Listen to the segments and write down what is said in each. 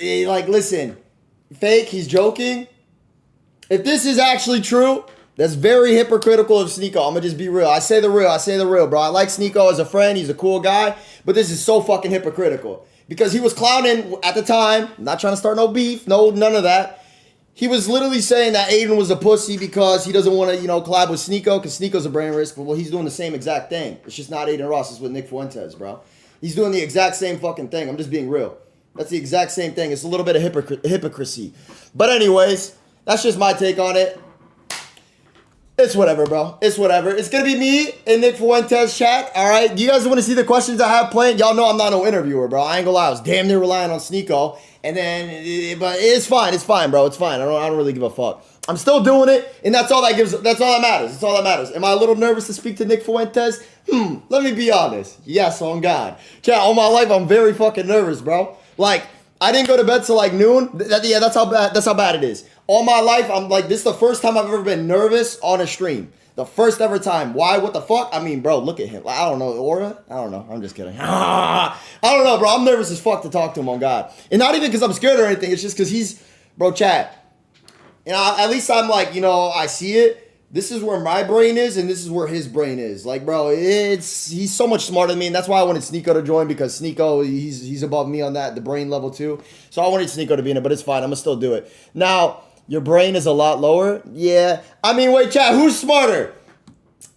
Like, listen, fake, he's joking. If this is actually true, that's very hypocritical of Sneako. I'm gonna just be real. I say the real, bro. I like Sneako as a friend. He's a cool guy, but this is so fucking hypocritical because he was clowning at the time. Not trying to start no beef, no none of that. He was literally saying that Aiden was a pussy because he doesn't want to, collab with Sneako because Sneako's a brain risk. But well, he's doing the same exact thing. It's just not Aiden Ross. It's with Nick Fuentes, bro. He's doing the exact same fucking thing. I'm just being real. That's the exact same thing. It's a little bit of hypocrisy. But anyways, that's just my take on it. It's whatever, bro. It's whatever. It's going to be me and Nick Fuentes chat, all right? Do you guys want to see the questions I have planned? Y'all know I'm not no interviewer, bro. I ain't gonna lie. I was damn near relying on Sneako. And then, but it's fine. It's fine, bro. It's fine. I don't really give a fuck. I'm still doing it, and that's all that matters. That's all that matters. Am I a little nervous to speak to Nick Fuentes? Let me be honest. Yes, on God. Chat, all my life, I'm very fucking nervous, bro. Like, I didn't go to bed till like noon. That's how bad it is. All my life, I'm like, this is the first time I've ever been nervous on a stream. The first ever time. Why? What the fuck? I mean, bro, look at him. I don't know. Aura? I don't know. I'm just kidding. I don't know, bro. I'm nervous as fuck to talk to him, on God. And not even because I'm scared or anything. It's just because he's, bro, chat. At least I'm like, I see it. This is where my brain is, and this is where his brain is. Like, bro, he's so much smarter than me, and that's why I wanted Sneako to join, because Sneako, he's above me on the brain level too. So I wanted Sneako to be in it, but it's fine. I'm gonna still do it. Now, your brain is a lot lower. Yeah. I mean, wait, chat, who's smarter?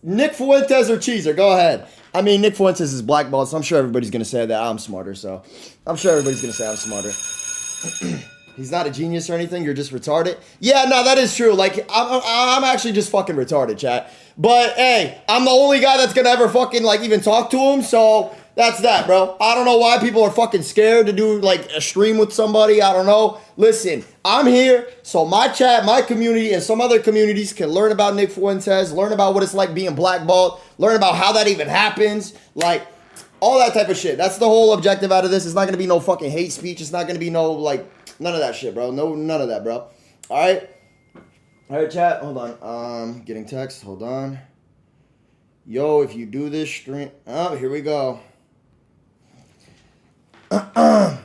Nick Fuentes or Cheezer? Go ahead. I mean, Nick Fuentes is blackballed, so I'm sure everybody's gonna say that I'm smarter. So I'm sure everybody's gonna say I'm smarter. He's not a genius or anything. You're just retarded. Yeah, no, that is true. Like, I'm actually just fucking retarded, chat. But, hey, I'm the only guy that's going to ever fucking, like, even talk to him. So, that's that, bro. I don't know why people are fucking scared to do, like, a stream with somebody. I don't know. Listen, I'm here so my chat, my community, and some other communities can learn about Nick Fuentes, learn about what it's like being blackballed, learn about how that even happens. Like, all that type of shit. That's the whole objective out of this. It's not going to be no fucking hate speech. It's not going to be no, like... None of that shit, bro. No, none of that, bro. All right, chat. Hold on. Getting text. Hold on. Yo, if you do this stream, oh, here we go. I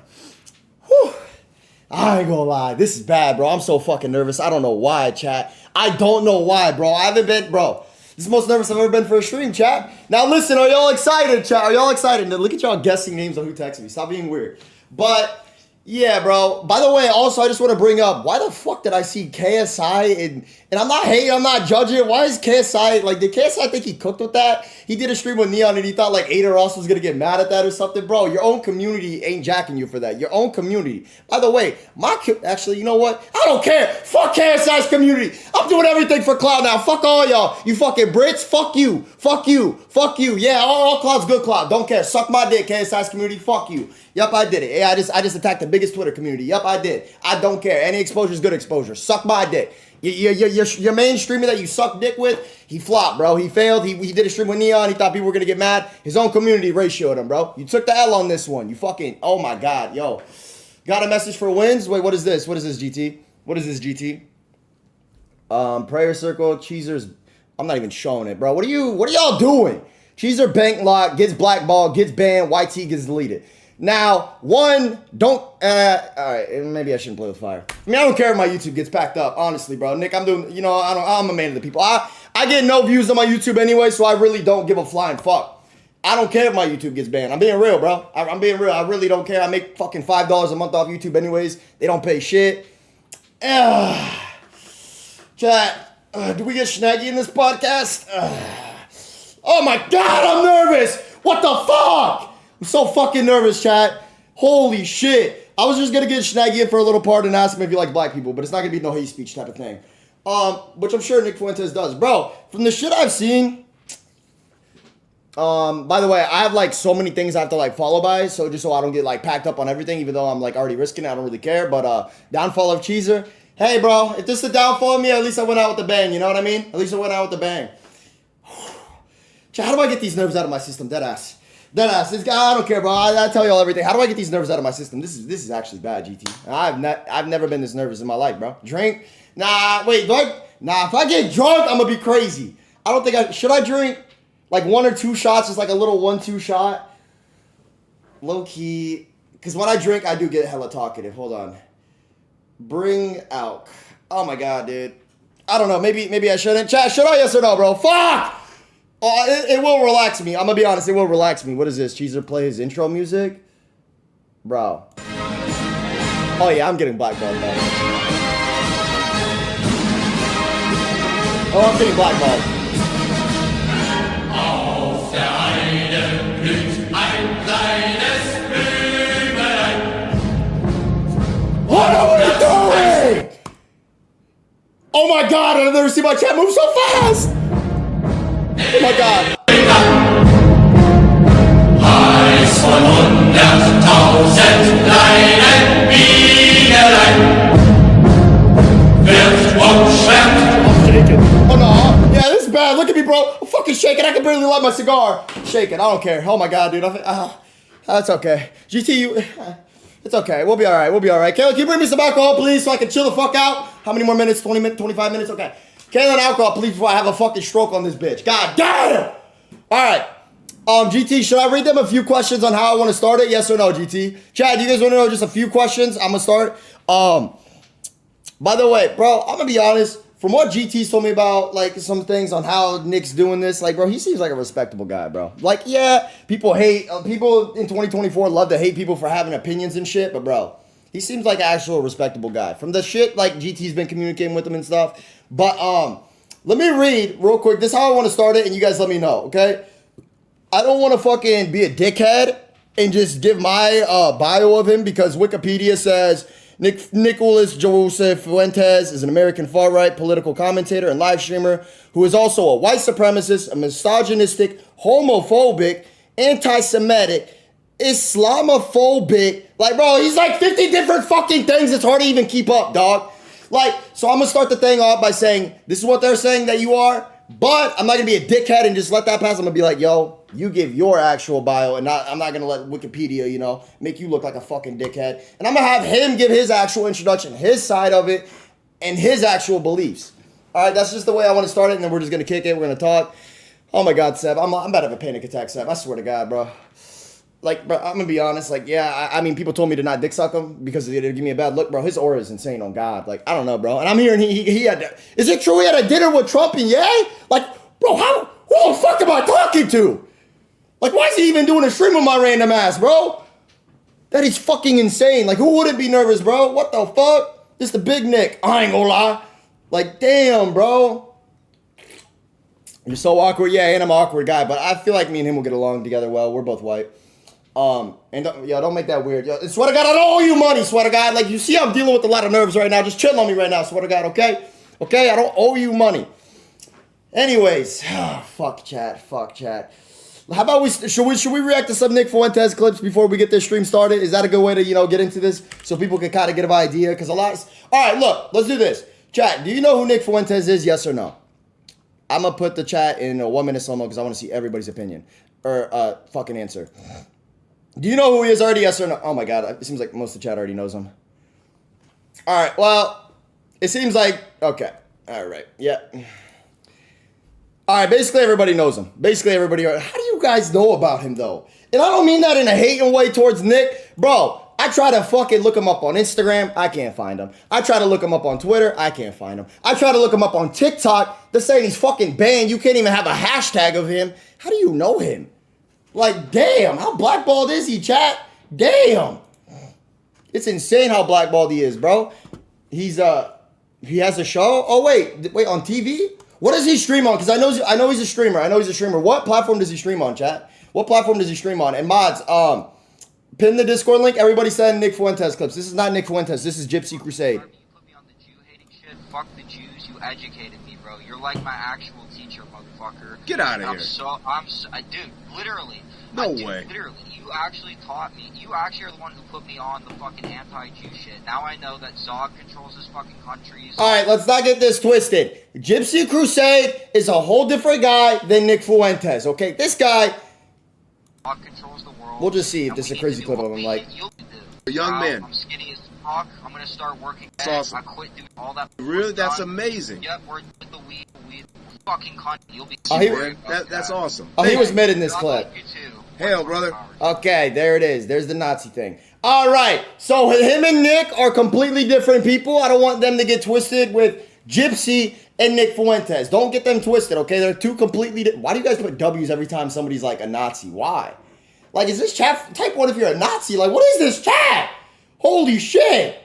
ain't gonna lie. This is bad, bro. I'm so fucking nervous. I don't know why, chat. I don't know why, bro. I haven't been, bro. This is the most nervous I've ever been for a stream, chat. Now listen, are y'all excited, chat? Are y'all excited? Now, look at y'all guessing names on who texted me. Stop being weird. But. Yeah, bro. By the way, also, I just want to bring up, why the fuck did I see KSI and I'm not hating, I'm not judging. Why is KSI, like, did KSI think he cooked with that? He did a stream with Neon and he thought, like, Aiden Ross was going to get mad at that or something. Bro, your own community ain't jacking you for that. Your own community. By the way, actually, you know what? I don't care. Fuck KSI's community. I'm doing everything for Cloud now. Fuck all y'all. You fucking Brits. Fuck you. Fuck you. Fuck you. Yeah, all Cloud's good Cloud. Don't care. Suck my dick, KSI's community. Fuck you. Yup, I did it. Yeah, I just attacked the biggest Twitter community. Yup, I did. I don't care. Any exposure is good exposure. Suck my dick. Your main streamer that you suck dick with, he flopped, bro. He failed. He did a stream with Neon. He thought people were going to get mad. His own community ratioed him, bro. You took the L on this one. You fucking, oh my God, yo. Got a message for wins? Wait, what is this? What is this, GT? What is this, GT? Prayer circle, Cheezer's, I'm not even showing it, bro. What are y'all doing? Cheezer bank lock, gets blackballed, gets banned, YT gets deleted. Now, all right, maybe I shouldn't play with fire. I mean, I don't care if my YouTube gets packed up, honestly, bro. Nick, I'm doing, I'm a man of the people. I get no views on my YouTube anyway, so I really don't give a flying fuck. I don't care if my YouTube gets banned. I'm being real, bro. I'm being real. I really don't care. I make fucking $5 a month off YouTube anyways. They don't pay shit. Chat, do we get Schnaggy in this podcast? Oh my God, I'm nervous. What the fuck? I'm so fucking nervous, chat. Holy shit. I was just going to get Schnaggy in for a little part and ask him if he likes black people, but it's not going to be no hate speech type of thing. Which I'm sure Nick Fuentes does. Bro, from the shit I've seen, by the way, I have like so many things I have to like follow by, so just so I don't get like packed up on everything, even though I'm like already risking it, I don't really care. But downfall of Cheezer. Hey, bro, if this is the downfall of me, at least I went out with a bang, you know what I mean? At least I went out with a bang. Chat, how do I get these nerves out of my system? Deadass. This guy, I don't care, bro. I tell y'all everything. How do I get these nerves out of my system? This is actually bad, GT. I've never been this nervous in my life, bro. Drink? Nah, wait, if I get drunk, I'm gonna be crazy. I don't think should I drink like 1 or 2 shots, just like a little 1-2 shot? Low key, Because when I drink, I do get hella talkative. Hold on. Bring out. Oh my god, dude. I don't know. Maybe I shouldn't. Chat, should I? Yes or no, bro? Fuck! Oh, it will relax me. I'm gonna be honest. It will relax me. What is this? Cheezer play his intro music? Bro. Oh yeah, I'm getting blackballed, bro. Oh, I'm getting blackballed. Auf der Heide blüht ein kleines Blümelein. What are we doing? Oh my god, I've never seen my chat move so fast! Oh my god. Eins von 100.000 kleinen Bienelein wird umschwärmt. Oh no, yeah, this is bad. Look at me, bro. I'm fucking shaking. I can barely light my cigar. Shaking. I don't care. Oh my god, dude. That's okay. GT, it's okay. We'll be all right. We'll be all right. Kayla, can you bring me some alcohol, please, so I can chill the fuck out? How many more minutes? 20 minutes? 25 minutes? Okay. Kayla, alcohol, please, before I have a fucking stroke on this bitch. God damn! All right. GT, should I read them a few questions on how I want to start it? Yes or no, GT? Chad, you guys want to know just a few questions? I'm going to start. By the way, bro, I'm going to be honest. From what GT's told me about, like, some things on how Nick's doing this, like, bro, he seems like a respectable guy, bro. Like, yeah, people hate, people in 2024 love to hate people for having opinions and shit, but, bro, he seems like an actual respectable guy. From the shit, like, GT's been communicating with him and stuff. But, let me read real quick. This is how I want to start it, and you guys let me know, okay? I don't want to fucking be a dickhead and just give my bio of him because Wikipedia says Nicholas Joseph Fuentes is an American far-right political commentator and live streamer who is also a white supremacist, a misogynistic, homophobic, anti-Semitic, Islamophobic. Like, bro, he's like 50 different fucking things. It's hard to even keep up, dog. Like, so I'm going to start the thing off by saying, this is what they're saying that you are, but I'm not going to be a dickhead and just let that pass. I'm going to be like, yo, you give your actual bio, and I'm not going to let Wikipedia, you know, make you look like a fucking dickhead. And I'm going to have him give his actual introduction, his side of it, and his actual beliefs. All right, that's just the way I want to start it, and then we're just going to kick it. We're going to talk. Oh, my God, Seb. I'm about to have a panic attack, Seb. I swear to God, bro. Like, bro, I'm going to be honest. Like, yeah, I mean, people told me to not dick suck him because they'd give me a bad look, bro. His aura is insane on God. Like, I don't know, bro. And I'm hearing he had, is it true he had a dinner with Trump and Ye? Like, bro, who the fuck am I talking to? Like, why is he even doing a stream with my random ass, bro? That is fucking insane. Like, who wouldn't be nervous, bro? What the fuck? This the big Nick. I ain't gonna lie. Like, damn, bro. You're so awkward. Yeah, and I'm an awkward guy, but I feel like me and him will get along together well. We're both white. And don't make that weird. Yo, swear to God, I don't owe you money, swear to God. Like, you see I'm dealing with a lot of nerves right now. Just chill on me right now, swear to God, okay? Okay, I don't owe you money. Anyways, fuck chat. How about should we react to some Nick Fuentes clips before we get this stream started? Is that a good way to, you know, get into this so people can kind of get an idea? Because all right, look, let's do this. Chat, do you know who Nick Fuentes is? Yes or no? I'm going to put the chat in a 1 minute slow-mo because I want to see everybody's opinion. Or fucking answer. Do you know who he is already? Yes or no? Oh my God, it seems like most of the chat already knows him. All right, well, it seems like, okay. All right, yeah. All right, basically everybody knows him. Basically everybody, how do you guys know about him though? And I don't mean that in a hating way towards Nick. Bro, I try to fucking look him up on Instagram. I can't find him. I try to look him up on Twitter. I can't find him. I try to look him up on TikTok. They're saying he's fucking banned. You can't even have a hashtag of him. How do you know him? Like, damn, how blackballed is he, chat? Damn. It's insane how blackballed he is, bro. He has a show. Oh, wait, on TV? What does he stream on? Because I know he's a streamer. What platform does he stream on, chat? What platform does he stream on? And mods, pin the Discord link. Everybody send Nick Fuentes clips. This is not Nick Fuentes. This is Gypsy Crusade. You put me on the Jew-hating shit. Fuck the Jews. You educated me, bro. You're like my actual teacher, motherfucker. Get out of here. Dude, literally. No way. Literally, you actually taught me. You actually are the one who put me on the fucking anti-Jew shit. Now I know that Zog controls this fucking country. All right, let's not get this twisted. Gypsy Crusade is a whole different guy than Nick Fuentes, okay? This guy... Zog controls the world. We'll just see if this is a crazy clip of him, like... A young man. I'm skinny as fuck. I'm gonna start working. That's awesome. I quit doing all that. Really? That's amazing. Yep, we're with the weed. Fucking cunt. You'll be... That's awesome. Oh, he was mid in this I clip. like you too. Hell, brother. Okay, there it is. There's the Nazi thing. All right. So him and Nick are completely different people. I don't want them to get twisted with Gypsy and Nick Fuentes. Don't get them twisted, okay? They're two completely different. Why do you guys put W's every time somebody's like a Nazi? Why? Like, is this chat? Type 1 if you're a Nazi. Like, what is this chat? Holy shit.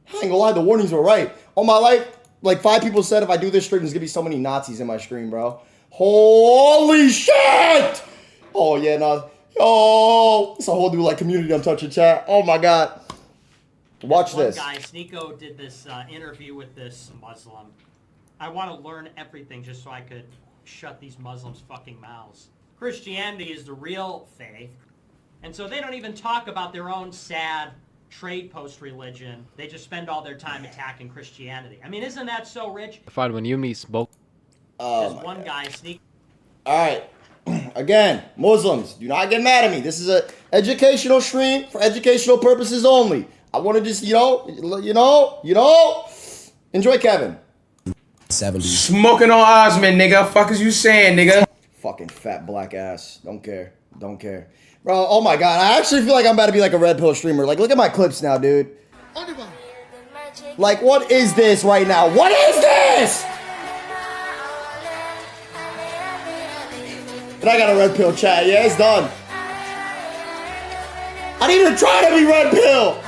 I ain't gonna lie, the warnings were right. On my life, like 5 people said if I do this stream, there's gonna be so many Nazis in my stream, bro. Holy shit! Oh, yeah, no. Oh, it's a whole new, like, community I'm touching, chat. Oh, my God. Watch this. One guy, Sneeko, did this interview with this Muslim. I want to learn everything just so I could shut these Muslims' fucking mouths. Christianity is the real faith. And so they don't even talk about their own sad trade post religion. They just spend all their time attacking Christianity. I mean, isn't that so rich? Fine, when you meet Smoke. There's one guy, Sneeko. All right. Again, Muslims, do not get mad at me. This is an educational stream for educational purposes only. I want to just, enjoy Kevin. 70s. Smoking on Osmond, nigga. Fuck is you saying, nigga? Fucking fat black ass. Don't care. Don't care. Bro, oh my God. I actually feel like I'm about to be like a Red Pill streamer. Like, look at my clips now, dude. Like, what is this right now? What is this? And I got a Red Pill chat. Yeah, it's done. I didn't even try to be Red Pill.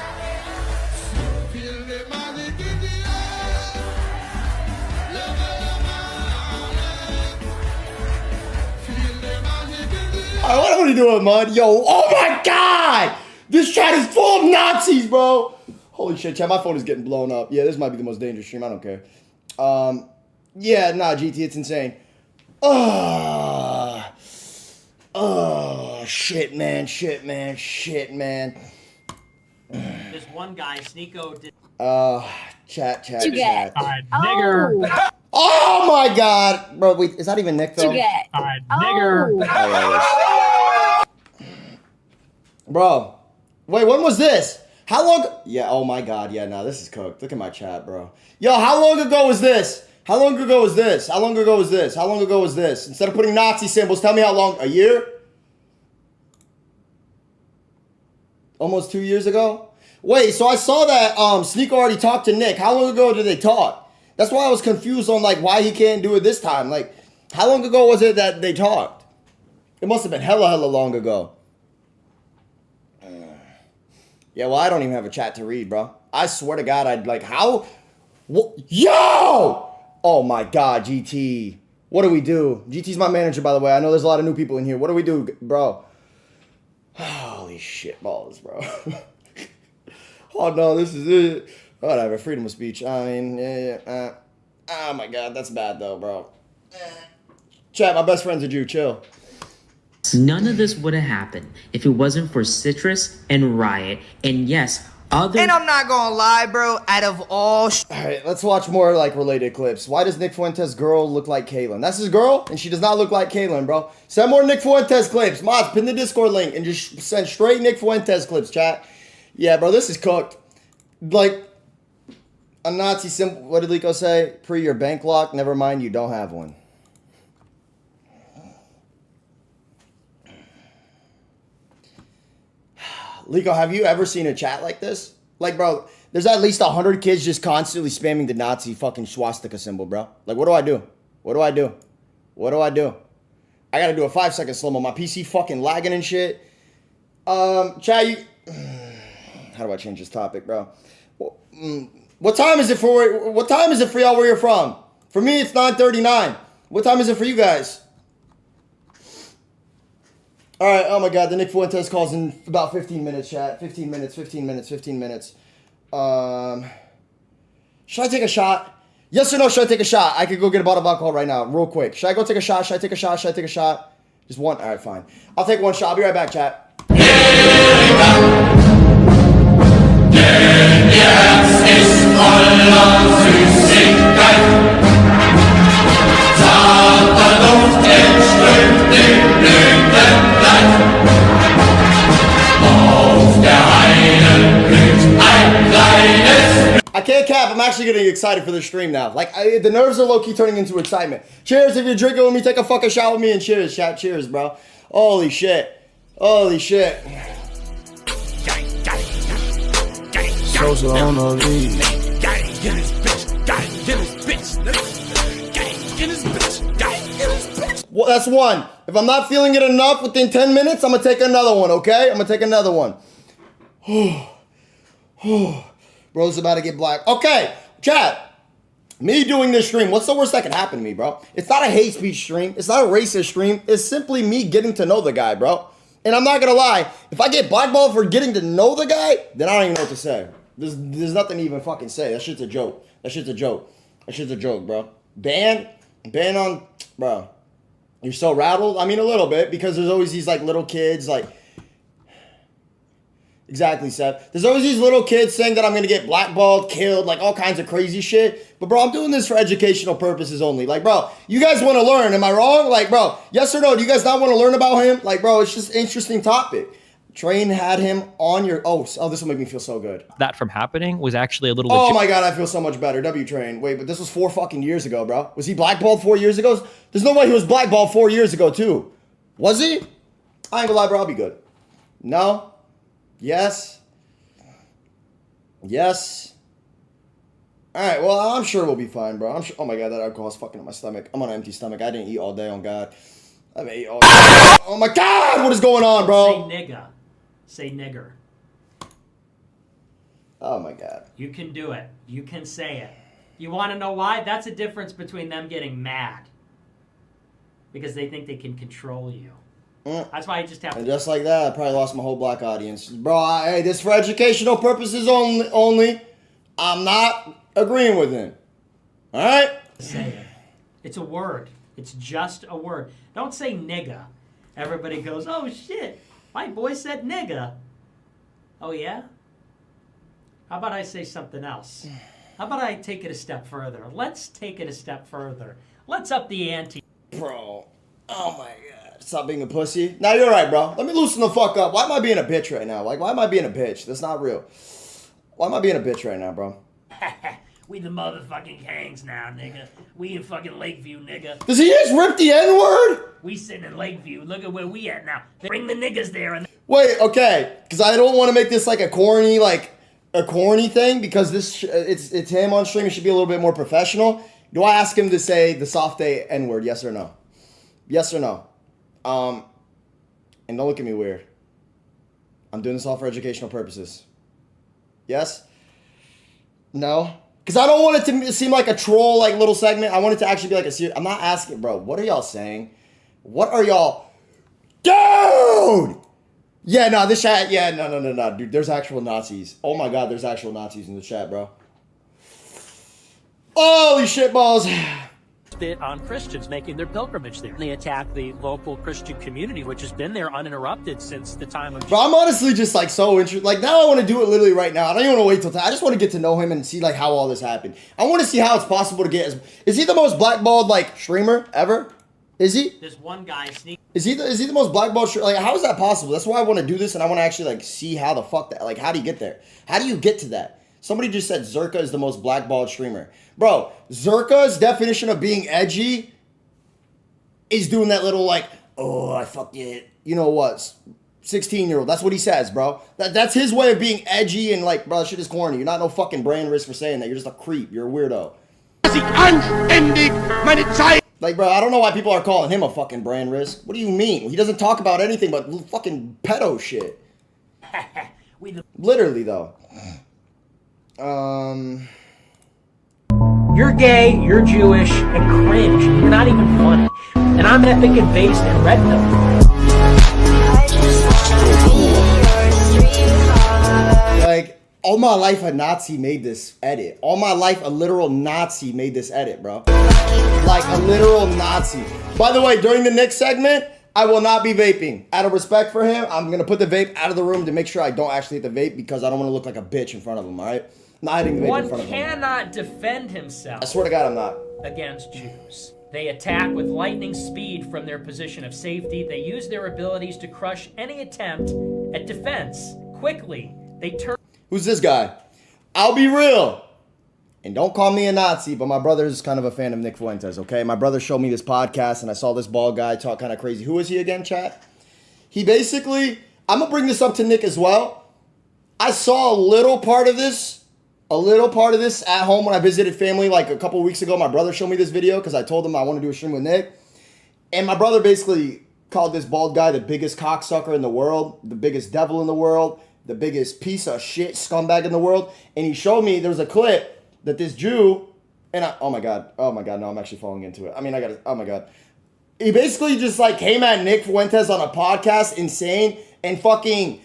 Alright, what are we doing, Mud? Yo, oh my God! This chat is full of Nazis, bro! Holy shit, chat, my phone is getting blown up. Yeah, this might be the most dangerous stream, I don't care. Yeah, nah, GT, it's insane. Shit, man. There's one guy, Sneeko, did. Chat. Nigger. Oh my God! Bro, wait, is that even Nick, though? Nigger. Bro, wait, when was this? How long? Yeah, oh my God, yeah, nah, this is cooked. Look at my chat, bro. Yo, how long ago was this? How long ago was this? How long ago was this? How long ago was this? Instead of putting Nazi symbols, tell me how long. A year? Almost 2 years ago? Wait, so I saw that Sneeko already talked to Nick. How long ago did they talk? That's why I was confused on like why he can't do it this time. Like, how long ago was it that they talked? It must have been hella long ago. Yeah, well, I don't even have a chat to read, bro. I swear to God, I'd like, how? Yo! Oh my God, GT. What do we do? GT's my manager, by the way. I know there's a lot of new people in here. What do we do, bro? Holy shit balls, bro. Oh no, this is it. Whatever, freedom of speech. I mean, yeah. Oh my God, that's bad though, bro. Chat, my best friend's a Jew. Chill. None of this would have happened if it wasn't for Citrus and Riot, and yes, other. And I'm not gonna lie, bro. Out of all, all right, let's watch more like related clips. Why does Nick Fuentes' girl look like Kaylin? That's his girl, and she does not look like Kaylin, bro. Send more Nick Fuentes clips. Mods, pin the Discord link and just send straight Nick Fuentes clips, chat. Yeah, bro, this is cooked. Like a Nazi symbol. What did Lico say? Pre your bank lock. Never mind, you don't have one. Lico, have you ever seen a chat like this? Like, bro, there's at least 100 kids just constantly spamming the Nazi fucking swastika symbol, bro. Like, what do I do? What do I do? What do I do? I gotta do a 5-second slow-mo. My PC fucking lagging and shit. Chat, you... How do I change this topic, bro? What time is it for y'all where you're from? For me, it's 9:39. What time is it for you guys? All right, oh my God, the Nick Fuentes calls in about 15 minutes, chat. 15 minutes. Should I take a shot? Yes or no, should I take a shot? I could go get a bottle of alcohol right now, real quick. Should I go take a shot? Should I take a shot? Just one? All right, fine. I'll take one shot. I'll be right back, chat. I can't cap, I'm actually getting excited for this stream now. Like, the nerves are low-key turning into excitement. Cheers if you're drinking with me, take a fucking shot with me, and cheers, chat. Cheers, bro. Holy shit. Holy shit. Social on the lead. Well, that's one. If I'm not feeling it enough within 10 minutes, I'm going to take another one, okay? I'm going to take another one. Bro's about to get black. Okay, chat. Me doing this stream, what's the worst that can happen to me, bro? It's not a hate speech stream. It's not a racist stream. It's simply me getting to know the guy, bro. And I'm not going to lie. If I get blackballed for getting to know the guy, then I don't even know what to say. There's nothing to even fucking say. That shit's a joke. That shit's a joke, bro. Ban on, bro. You're so rattled? I mean, a little bit, because there's always these, like, little kids, like... Exactly, Seth. There's always these little kids saying that I'm going to get blackballed, killed, like, all kinds of crazy shit. But, bro, I'm doing this for educational purposes only. Like, bro, you guys want to learn. Am I wrong? Like, bro, yes or no? Do you guys not want to learn about him? Like, bro, it's just an interesting topic. Train had him on your... Oh, this will make me feel so good. That from happening was actually a little... Oh my God, I feel so much better. W-Train. Wait, but this was 4 fucking years ago, bro. Was he blackballed 4 years ago? There's no way he was blackballed 4 years ago, too. Was he? I ain't gonna lie, bro. I'll be good. No. Yes. Yes. All right, well, I'm sure we'll be fine, bro. I'm sure. Oh my God, that alcohol's fucking up my stomach. I'm on an empty stomach. I didn't eat all day, on God. I haven't eaten all day. Oh my God, what is going on, bro? Say nigga. Say nigger. Oh my God. You can do it. You can say it. You want to know why? That's a difference between them getting mad. Because they think they can control you. That's why I just have to... And just like that, I probably lost my whole black audience. Bro, hey, this for educational purposes only. I'm not agreeing with him. All right? Say it. It's a word. It's just a word. Don't say nigga. Everybody goes, oh shit, my boy said nigga. Oh yeah? How about I say something else? How about I take it a step further? Let's take it a step further. Let's up the ante. Bro, oh my God. Stop being a pussy. Now you're right, bro. Let me loosen the fuck up. Why am I being a bitch right now? Like, why am I being a bitch? That's not real. Why am I being a bitch right now, bro? We the motherfucking Kangs now, nigga. We in fucking Lakeview, nigga. Does he just rip the N-word? We sitting in Lakeview. Look at where we at now. Bring the niggas there. And Wait, okay. Because I don't want to make this like a corny thing, because this it's him on stream. It should be a little bit more professional. Do I ask him to say the soft A N-word? Yes or no? Yes or no? And don't look at me weird. I'm doing this all for educational purposes. Yes? No? Because I don't want it to seem like a troll, like, little segment. I want it to actually be like a serious... I'm not asking, bro. What are y'all saying? What are y'all... Dude! Yeah, no, this chat... Yeah, no. Dude, there's actual Nazis. Oh, my God, there's actual Nazis in the chat, bro. Holy shit balls. Bit on Christians making their pilgrimage there. They attack the local Christian community, which has been there uninterrupted since the time of... Bro, I'm honestly just like so interested. Like, now I want to do it literally right now. I don't even want to wait till I just want to get to know him and see like how all this happened. I want to see how it's possible to get is he the most blackballed like streamer ever? Is he? There's one guy sneak. Is he the most blackballed streamer? Like, how is that possible? That's why I want to do this, and I want to actually like see how the fuck that, like, how do you get there? How do you get to that? Somebody just said Zerka is the most blackballed streamer. Bro, Zerka's definition of being edgy is doing that little like, oh, I fucked it. You know what? 16-year-old. That's what he says, bro. That's his way of being edgy and like, bro, that shit is corny. You're not no fucking brain risk for saying that. You're just a creep. You're a weirdo. Like, bro, I don't know why people are calling him a fucking brand risk. What do you mean? He doesn't talk about anything but fucking pedo shit. Literally, though. You're gay, you're Jewish, and cringe. You're not even funny. And I'm epic and based and red pill. Like, all my life a Nazi made this edit. All my life a literal Nazi made this edit, bro. Like, a literal Nazi. By the way, during the next segment, I will not be vaping. Out of respect for him, I'm going to put the vape out of the room to make sure I don't actually hit the vape because I don't want to look like a bitch in front of him, all right? Not hitting the vape in front of him. One cannot defend himself. I swear to God, I'm not. Against Jews. They attack with lightning speed from their position of safety. They use their abilities to crush any attempt at defense. Quickly, they turn... Who's this guy? I'll be real. And don't call me a Nazi, but my brother's kind of a fan of Nick Fuentes, okay? My brother showed me this podcast, and I saw this bald guy talk kind of crazy. Who is he again, chat? He basically, I'm gonna bring this up to Nick as well. I saw a little part of this at home when I visited family like a couple weeks ago. My brother showed me this video because I told him I want to do a stream with Nick. And my brother basically called this bald guy the biggest cocksucker in the world, the biggest devil in the world, the biggest piece of shit scumbag in the world. And he showed me, there was a clip that this Jew, and oh my God, no, I'm actually falling into it. I mean, oh my God. He basically just like came at Nick Fuentes on a podcast, insane, and fucking,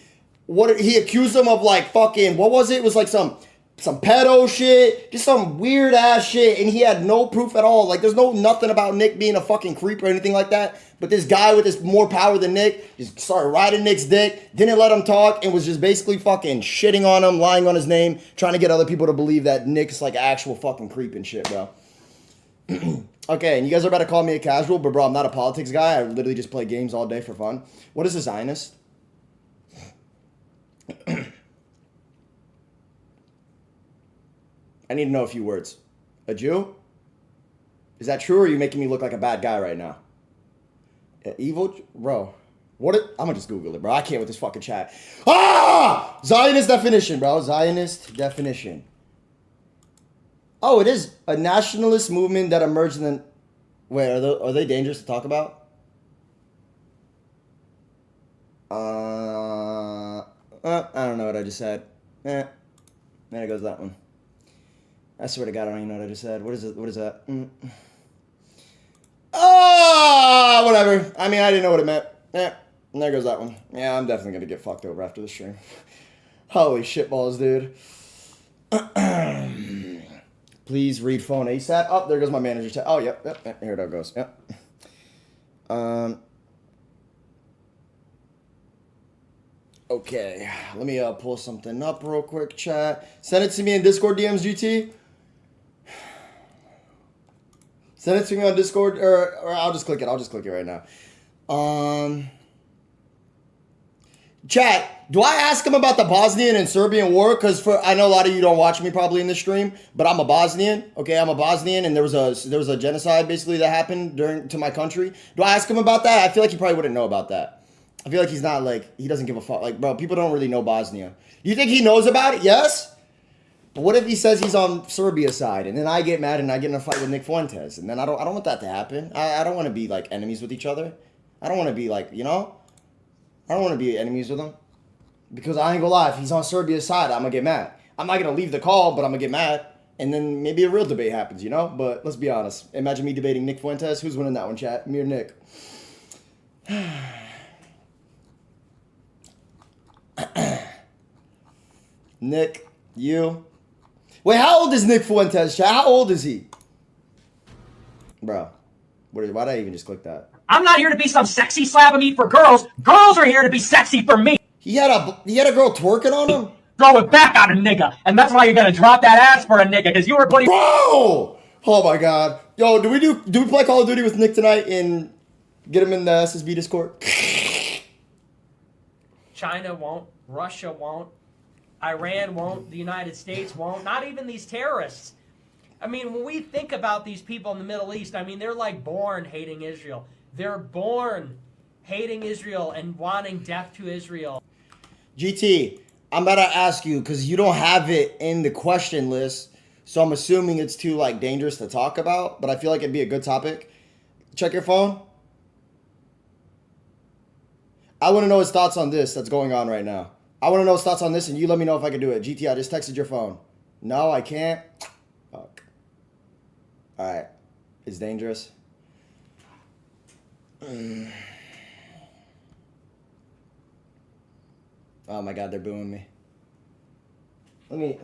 he accused him of like fucking, what was it? It was like some pedo shit, just some weird ass shit, and he had no proof at all. Like, there's nothing about Nick being a fucking creep or anything like that. But this guy with this more power than Nick just started riding Nick's dick, didn't let him talk, and was just basically fucking shitting on him, lying on his name, trying to get other people to believe that Nick's like actual fucking creep and shit, bro. Okay, and you guys are about to call me a casual, but bro, I'm not a politics guy. I literally just play games all day for fun. What is a Zionist? I need to know a few words. A Jew? Is that true, or are you making me look like a bad guy right now? Evil? Bro. I'm gonna just Google it, bro. I can't with this fucking chat. Ah! Zionist definition, bro. Zionist definition. Oh, it is a nationalist movement that emerged in the... Wait, are they dangerous to talk about? I don't know what I just said. There goes that one. I swear to God, I don't even know what I just said. What is it? What is that? Oh, whatever. I mean, I didn't know what it meant. There goes that one. Yeah, I'm definitely going to get fucked over after the stream. Holy shitballs, dude. Please read phone ASAP. Oh, there goes my manager chat. Oh, yep. Here it goes. Yep. Okay. Let me pull something up real quick, chat. Send it to me in Discord DMs, GT. Send it to me on Discord, or I'll just click it. I'll just click it right now. Chat, do I ask him about the Bosnian and Serbian war? Because I know a lot of you don't watch me probably in this stream, but I'm a Bosnian. Okay, I'm a Bosnian, and there was a genocide basically that happened to my country. Do I ask him about that? I feel like he probably wouldn't know about that. I feel like he's not like, he doesn't give a fuck. Like, bro, people don't really know Bosnia. Do you think he knows about it? Yes. But what if he says he's on Serbia's side, and then I get mad and I get in a fight with Nick Fuentes, and then I don't want that to happen. I don't want to be like enemies with each other. I don't want to be like, I don't want to be enemies with him, because I ain't gonna lie, if he's on Serbia's side, I'm gonna get mad. I'm not gonna leave the call, but I'm gonna get mad, and then maybe a real debate happens, But let's be honest. Imagine me debating Nick Fuentes. Who's winning that one, chat? Me or Nick? Nick, you. Wait, how old is Nick Fuentes, chat? How old is he? Bro, why did I even just click that? I'm not here to be some sexy slab of meat for girls. Girls are here to be sexy for me. He had a girl twerking on him? Throw it back on a nigga. And that's why you're gonna drop that ass for a nigga, because you were putting... Bro! Oh my God. Yo, do we play Call of Duty with Nick tonight and get him in the SSB Discord? China won't. Russia won't. Iran won't. The United States won't. Not even these terrorists. I mean, when we think about these people in the Middle East, I mean, they're like born hating Israel. They're born hating Israel and wanting death to Israel. GT, I'm about to ask you, because you don't have it in the question list, so I'm assuming it's too, like, dangerous to talk about, but I feel like it'd be a good topic. Check your phone. I want to know his thoughts on this that's going on right now. I want to know his thoughts on this, and you let me know if I can do it. GT, I just texted your phone. No, I can't. Fuck. All right. It's dangerous. Oh my God, they're booing me. Let me...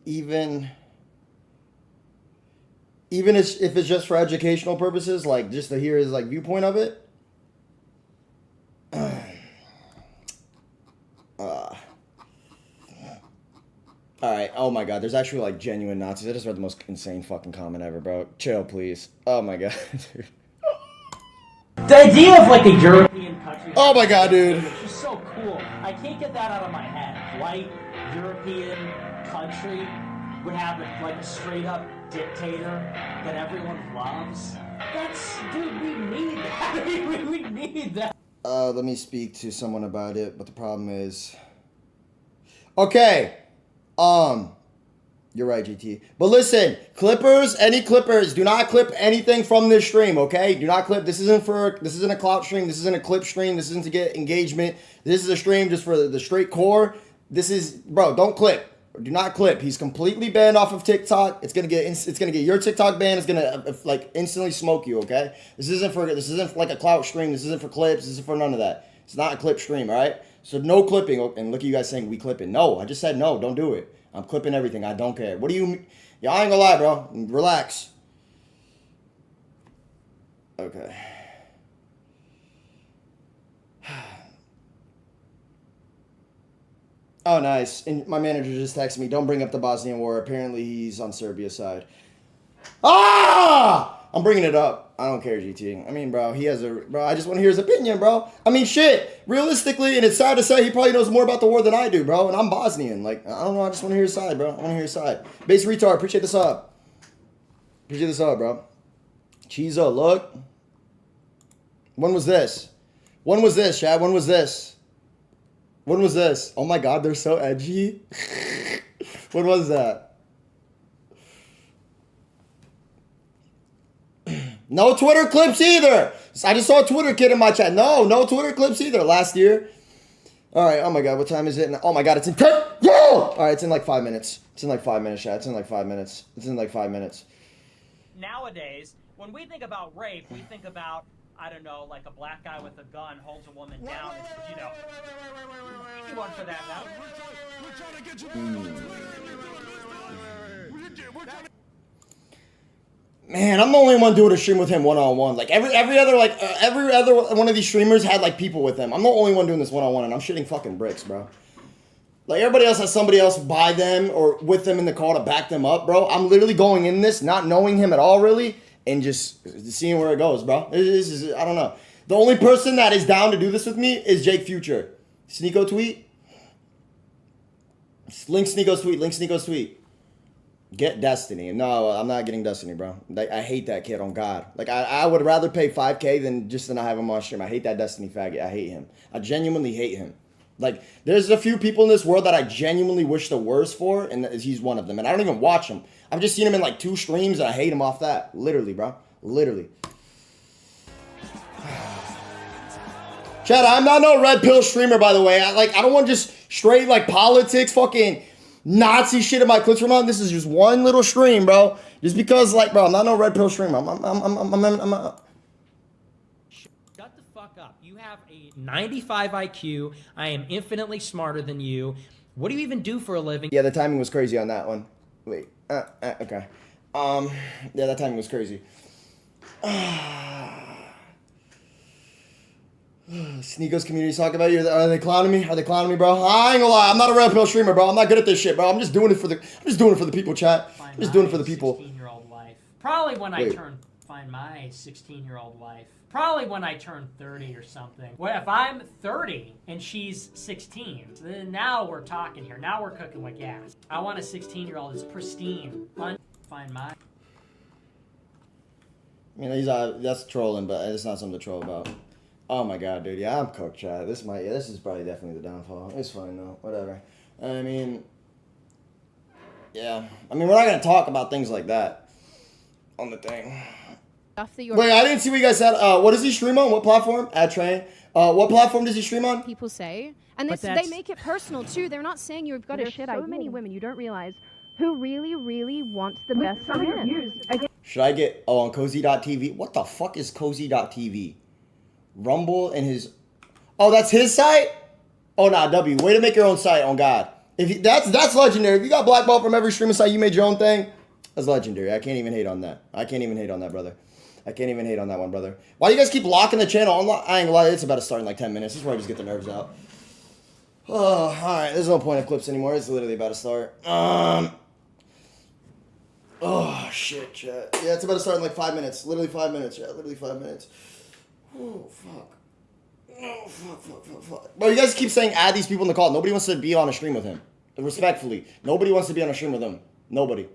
Even if it's just for educational purposes, like just to hear his like viewpoint of it. Alright, oh my God, there's actually like genuine Nazis. I just read the most insane fucking comment ever, bro. Chill, please. Oh my God, dude. The idea of like a European country... Oh my God, dude. It's just so cool. I can't get that out of my head. White European country would have like a straight up dictator that everyone loves. That's, dude, we need that. We need that. Let me speak to someone about it, but the problem is... Okay. You're right, GT. But listen, Clippers, any Clippers, do not clip anything from this stream, okay? Do not clip. This isn't a clout stream. This isn't a clip stream. This isn't to get engagement. This is a stream just for the straight core. This is, bro, don't clip. Do not clip. He's completely banned off of TikTok. It's gonna get your TikTok ban. It's gonna like instantly smoke you, okay? This isn't like a clout stream. This isn't for clips. This isn't for none of that. It's not a clip stream, all right? So no clipping. And look at you guys saying we clipping. No, I just said no. Don't do it. I'm clipping everything. I don't care. What do you... Yeah, I ain't gonna lie, bro. Relax. Okay. Oh, nice. And my manager just texted me, don't bring up the Bosnian War. Apparently he's on Serbia's side. Ah! I'm bringing it up. I don't care, GT. I mean, bro, I just want to hear his opinion, bro. I mean, shit. Realistically, and it's sad to say, he probably knows more about the war than I do, bro. And I'm Bosnian. Like, I don't know. I just want to hear his side, bro. I want to hear his side. Base retard. Appreciate the sub. Appreciate the sub, bro. Chizo, look. When was this? When was this, Chad? When was this? When was this? Oh my God, they're so edgy. When was that? No Twitter clips either. I just saw a Twitter kid in my chat. No Twitter clips either. Last year. All right. Oh my God. What time is it? Oh my God. It's in 10. Yo! All right. It's in like 5 minutes. It's in like 5 minutes, chat. It's in like 5 minutes. It's in like 5 minutes. Nowadays, when we think about rape, we think about, I don't know, like a black guy with a gun holds a woman down and says, you know, you want for that now. Man, I'm the only one doing a stream with him one-on-one. Like every other one of these streamers had like people with him. I'm the only one doing this one-on-one, and I'm shitting fucking bricks, bro. Like everybody else has somebody else by them or with them in the call to back them up, bro. I'm literally going in this not knowing him at all, really, and just seeing where it goes, bro. This is, I don't know. The only person that is down to do this with me is Jake Future. Sneeko tweet. Link Sneeko's tweet. Link Sneeko's tweet. Get Destiny. No, I'm not getting Destiny, bro. Like, I hate that kid on God. Like, I would rather pay $5K than just to not have him on stream. I hate that Destiny faggot. I hate him. I genuinely hate him. Like, there's a few people in this world that I genuinely wish the worst for, and he's one of them. And I don't even watch him. I've just seen him in, like, 2 streams, and I hate him off that. Literally, bro. Literally. Chad, I'm not no red pill streamer, by the way. I don't want just straight, like, politics, fucking Nazi shit in my clips from on. This is just one little stream, bro. Just because, like, bro, I'm not no red pill streamer. Shut the fuck up. You have a 95 IQ. I am infinitely smarter than you. What do you even do for a living? Yeah, the timing was crazy on that one. Wait. Okay. Yeah, that timing was crazy. Sneeko's community's talking about you. Are they clowning me? Are they clowning me, bro? I ain't gonna lie. I'm not a red pill streamer, bro. I'm not good at this shit, bro. I'm just doing it for the people, chat. I'm just doing it for the people. 16-year-old wife. Probably when I find my 16-year-old wife. Probably when I turn 30 or something. What if I'm 30 and she's 16? Then now we're talking here. Now we're cooking with gas. I want a 16-year-old that's pristine. Find my. I mean, that's trolling, but it's not something to troll about. Oh my God, dude. Yeah, I'm cooked, chat. This is probably definitely the downfall. It's fine though. Whatever. I mean, yeah. I mean, we're not gonna talk about things like that on the thing. Wait, I didn't see what you guys said. What does he stream on? What platform? AdTrain. What platform does he stream on? People say, and they make it personal too. They're not saying you've got to shit. So many women you don't realize who really wants the best for men. Should I get on Cozy.tv? What the fuck is Cozy.tv? Rumble and his... Oh, that's his site? Oh, nah, W. Way to make your own site, on God. That's legendary. If you got blackballed from every streaming site, you made your own thing, that's legendary. I can't even hate on that. I can't even hate on that, brother. I can't even hate on that one, brother. Why do you guys keep locking the channel? I ain't gonna lie, it's about to start in like 10 minutes. This is where I just get the nerves out. Oh, alright. There's no point of clips anymore. It's literally about to start. Oh, shit, chat. Yeah, it's about to start in like 5 minutes. Literally 5 minutes, chat. Literally 5 minutes. Oh, fuck. Oh, fuck. Bro, you guys keep saying add these people in the call. Nobody wants to be on a stream with him. Respectfully. Nobody wants to be on a stream with him. Nobody.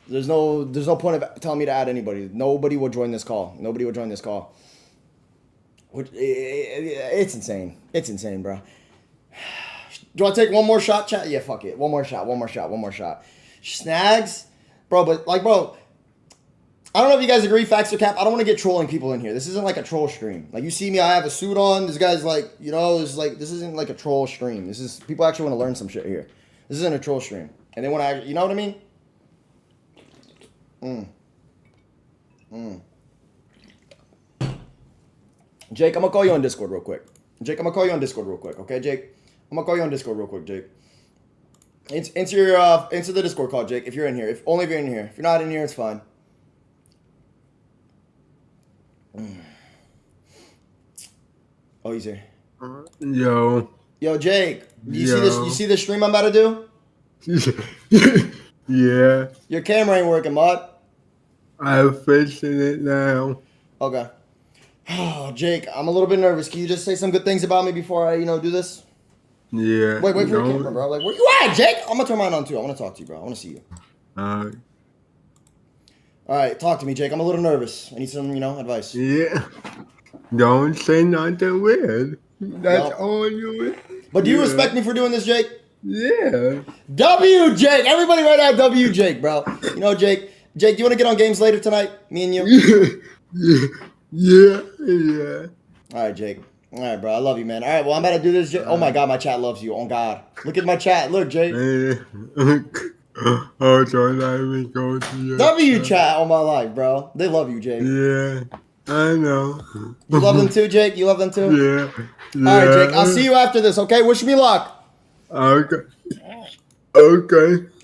There's no point of telling me to add anybody. Nobody will join this call. Nobody will join this call. It's insane. It's insane, bro. Do I take one more shot, chat? Yeah, fuck it. One more shot. Snags? Bro, but like, bro, I don't know if you guys agree, facts or cap. I don't want to get trolling people in here. This isn't like a troll stream. Like, you see me, I have a suit on. This guy's like, you know, this isn't like a troll stream. This is, people actually want to learn some shit here. This isn't a troll stream. And they want to, you know what I mean? Jake, I'm gonna call you on Discord real quick. Okay, Jake? I'm gonna call you on Discord real quick, Jake. Answer the Discord call, Jake, if you're in here. Only if you're in here. If you're not in here, it's fine. Oh, he's here. Yo, Jake. You see this stream I'm about to do? yeah, Your camera ain't working, mod. I'm fixing it now. Okay. Oh, Jake, I'm a little bit nervous. Can you just say some good things about me before I, do this? Yeah. Wait for your camera, bro. Like, where you at, Jake? I'm gonna turn mine on too. I want to talk to you, bro. I want to see you. Alright. All right, talk to me, Jake. I'm a little nervous. I need some, advice. Yeah. Don't say nothing weird. That's No. all you. But do you respect me for doing this, Jake? Yeah. W, Jake. Everybody write out W, Jake, bro. Jake. Jake, do you want to get on games later tonight? Me and you? Yeah. All right, Jake. All right, bro. I love you, man. All right, well, I'm about to do this. Oh, my God. My chat loves you. Oh, God. Look at my chat. Look, Jake. Oh, don't let me go to your W chat all my life, bro. They love you, Jake. Yeah, I know. You love them too, Jake? You love them too? Yeah. All right, Jake. I'll see you after this, okay? Wish me luck. Okay.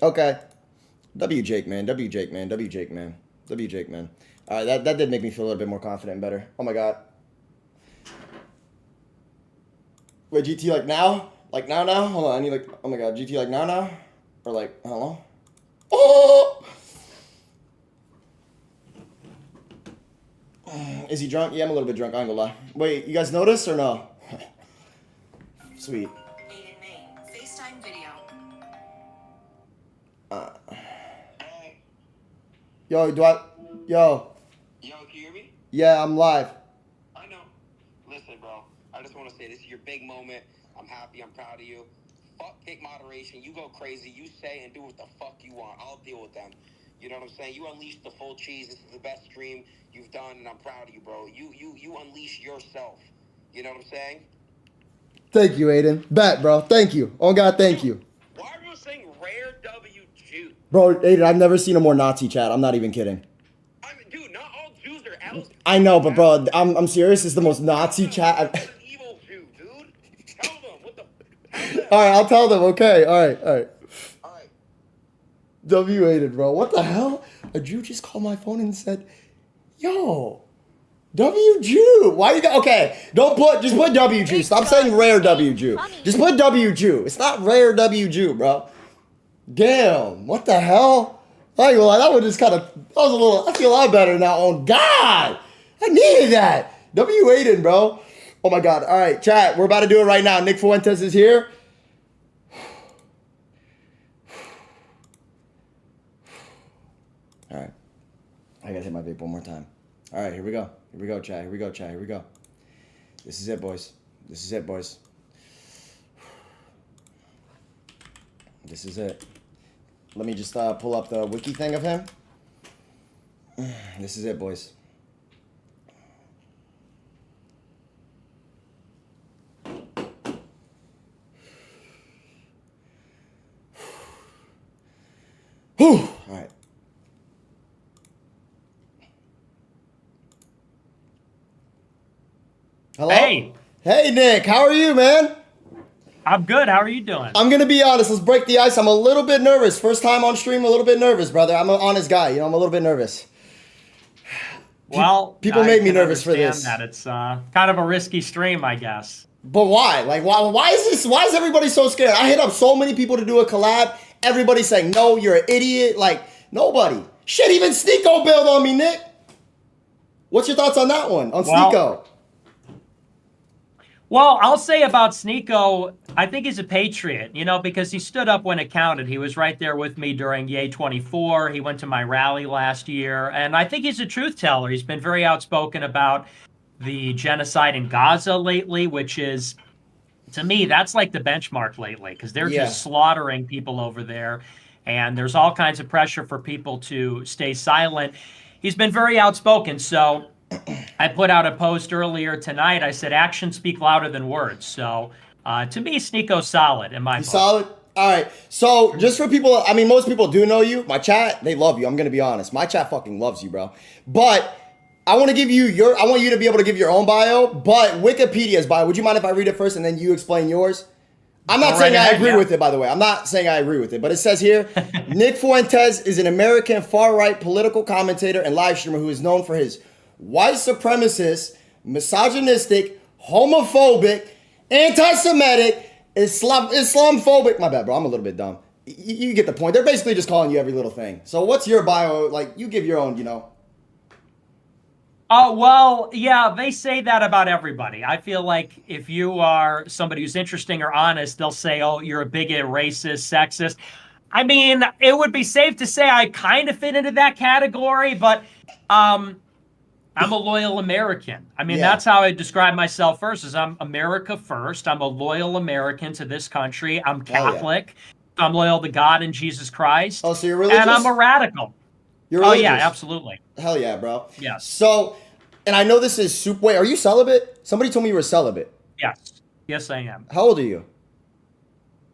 Okay. W Jake, man. All right, that did make me feel a little bit more confident and better. Oh, my God. Wait, GT like now? Like now? Hold on, I need oh my God, GT like now? Or like, hello? Oh! Is he drunk? Yeah, I'm a little bit drunk, I ain't gonna lie. Wait, you guys notice or no? Sweet. FaceTime video. Yo, Yo, can you hear me? Yeah, I'm live. I know. Listen, bro. I just want to say this is your big moment. I'm happy. I'm proud of you. Fuck kick moderation. You go crazy. You say and do what the fuck you want. I'll deal with them. You know what I'm saying? You unleash the full cheese. This is the best stream you've done, and I'm proud of you, bro. You unleash yourself. You know what I'm saying? Thank you, Aiden. Bet, bro. Thank you. Oh, God, thank you. Why are you saying rare W Jew? Bro, Aiden, I've never seen a more Nazi chat. I'm not even kidding. I mean, dude, not all Jews are L's. I know, but bro, I'm serious. It's the most Nazi chat I've... An evil Jew, dude. Tell them what the... All right, I'll tell them. Okay, all right. W Aiden, bro. What the hell? A Jew just called my phone and said, "Yo, W Jew. Why you got? Okay, just put W Jew. Stop saying rare W Jew. Just put W Jew. It's not rare W Jew, bro. Damn. What the hell? I ain't gonna lie. That was a little. I feel a lot better now. Oh God, I needed that. W Aiden, bro. Oh my God. All right, chat. We're about to do it right now. Nick Fuentes is here. All right. I gotta hit my vape one more time. All right, here we go. Here we go, chat. Here we go. This is it, boys. This is it. Let me just pull up the wiki thing of him. This is it, boys. Whew. All right. Hello? Hey, Nick. How are you, man? I'm good. How are you doing? I'm going to be honest. Let's break the ice. I'm a little bit nervous. First time on stream, a little bit nervous, brother. I'm an honest guy. I'm a little bit nervous. Well, people make me nervous for this. That it's kind of a risky stream, I guess. But why? Like, why is this? Why is everybody so scared? I hit up so many people to do a collab. Everybody's saying, no, you're an idiot. Like, nobody. Shit, even Sneeko bailed on me, Nick. What's your thoughts on that one? On Sneeko? Well, I'll say about Sneako, I think he's a patriot, because he stood up when it counted. He was right there with me during Yay 24. He went to my rally last year, and I think he's a truth teller. He's been very outspoken about the genocide in Gaza lately, which is, to me, that's like the benchmark lately, because they're just slaughtering people over there, and there's all kinds of pressure for people to stay silent. He's been very outspoken, so I put out a post earlier tonight. I said, actions speak louder than words. So, to me, Sneako's solid in my book. Solid? All right. So, just for people, I mean, most people do know you. My chat, they love you. I'm going to be honest. My chat fucking loves you, bro. But I want to give you I want you to be able to give your own bio, but Wikipedia's bio. Would you mind if I read it first and then you explain yours? I'm not saying I agree with it, by the way. I'm not saying I agree with it, but it says here, Nick Fuentes is an American far-right political commentator and live streamer who is known for his white supremacist, misogynistic, homophobic, anti-Semitic, Islamophobic. My bad, bro. I'm a little bit dumb. You get the point. They're basically just calling you every little thing. So what's your bio? Like, you give your own, Oh, well, yeah, they say that about everybody. I feel like if you are somebody who's interesting or honest, they'll say, oh, you're a bigot, racist, sexist. I mean, it would be safe to say I kind of fit into that category, but I'm a loyal American. I mean, that's how I describe myself first, is I'm America first. I'm a loyal American to this country. I'm Catholic. I'm loyal to God and Jesus Christ. Oh, so you're religious? And I'm a radical. You're religious? Oh, yeah, absolutely. Hell yeah, bro. Yes. So, and I know this is super. Wait, are you celibate? Somebody told me you were celibate. Yes. Yes, I am. How old are you?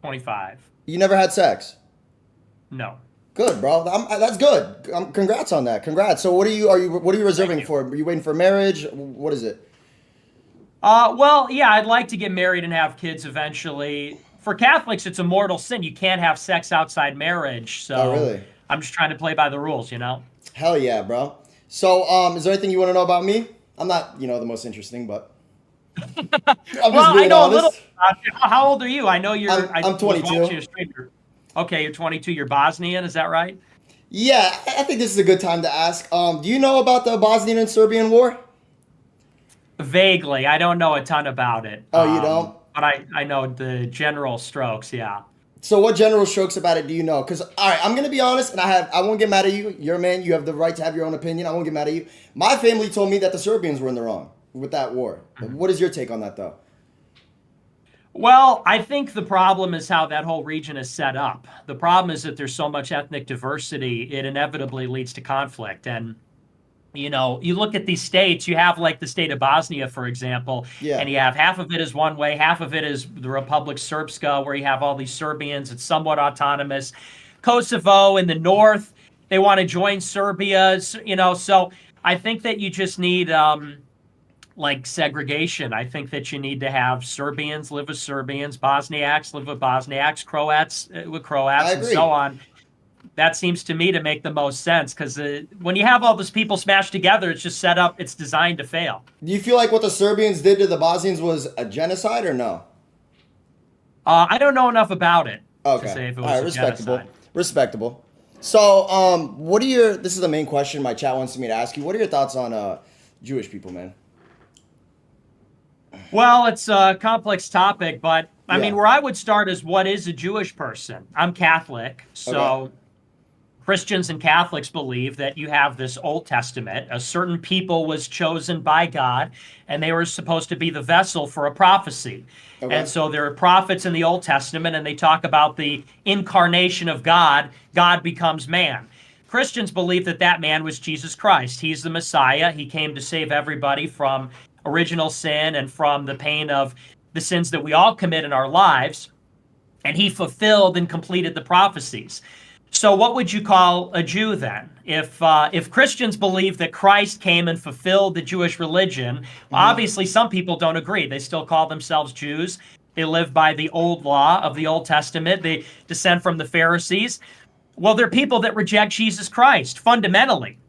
25. You never had sex? No. Good, bro. That's good. Congrats on that. Congrats. So, what are you reserving for? Are you waiting for marriage? What is it? Well, yeah, I'd like to get married and have kids eventually. For Catholics, it's a mortal sin. You can't have sex outside marriage. So, oh, really? I'm just trying to play by the rules, Hell yeah, bro. So, is there anything you want to know about me? I'm not, the most interesting, but I'm just being I know honest. a little. How old are you? I know you're. I'm 22. Okay, you're 22. You're Bosnian, is that right? Yeah, I think this is a good time to ask. Do you know about the Bosnian and Serbian war? Vaguely. I don't know a ton about it. Oh, you don't? But I know the general strokes, yeah. So what general strokes about it do you know? Because, all right, I'm going to be honest, and I won't get mad at you. You're a man. You have the right to have your own opinion. I won't get mad at you. My family told me that the Serbians were in the wrong with that war. What is your take on that, though? Well, I think the problem is how that whole region is set up. The problem is that there's so much ethnic diversity, it inevitably leads to conflict. And, you look at these states, you have like the state of Bosnia, for example, and you have half of it is one way, half of it is the Republic Srpska, where you have all these Serbians. It's somewhat autonomous. Kosovo in the north, they want to join Serbia, so I think that you just need like segregation. I think that you need to have Serbians live with Serbians, Bosniaks live with Bosniaks, Croats with Croats, and so on. That seems to me to make the most sense, because when you have all these people smashed together, it's just set up, it's designed to fail. Do you feel like what the Serbians did to the Bosnians was a genocide or no? I don't know enough about it to say if it was all right, a respectable. genocide. Respectable. So, this is the main question my chat wants me to ask you. What are your thoughts on Jewish people, man? Well, it's a complex topic, but I mean, where I would start is, what is a Jewish person? I'm Catholic, so Christians and Catholics believe that you have this Old Testament. A certain people was chosen by God, and they were supposed to be the vessel for a prophecy. And so there are prophets in the Old Testament, and they talk about the incarnation of God. God becomes man. Christians believe that that man was Jesus Christ. He's the Messiah. He came to save everybody from original sin and from the pain of the sins that we all commit in our lives. And he fulfilled and completed the prophecies. So what would you call a Jew then? If Christians believe that Christ came and fulfilled the Jewish religion, obviously some people don't agree. They still call themselves Jews. They live by the old law of the Old Testament. They descend from the Pharisees. Well, they're people that reject Jesus Christ fundamentally.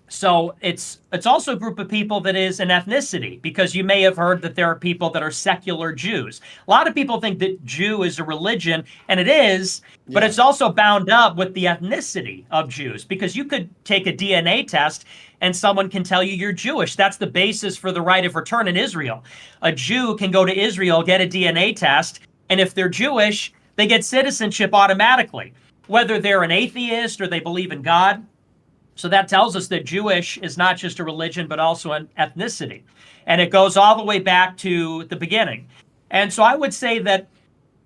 So it's also a group of people that is an ethnicity, because you may have heard that there are people that are secular Jews. A lot of people think that Jew is a religion, and it is, but it's also bound up with the ethnicity of Jews, because you could take a DNA test and someone can tell you you're Jewish. That's the basis for the right of return in Israel. A Jew can go to Israel, get a DNA test, and if they're Jewish, they get citizenship automatically, whether they're an atheist or they believe in God. So that tells us that Jewish is not just a religion, but also an ethnicity. And it goes all the way back to the beginning. And so I would say that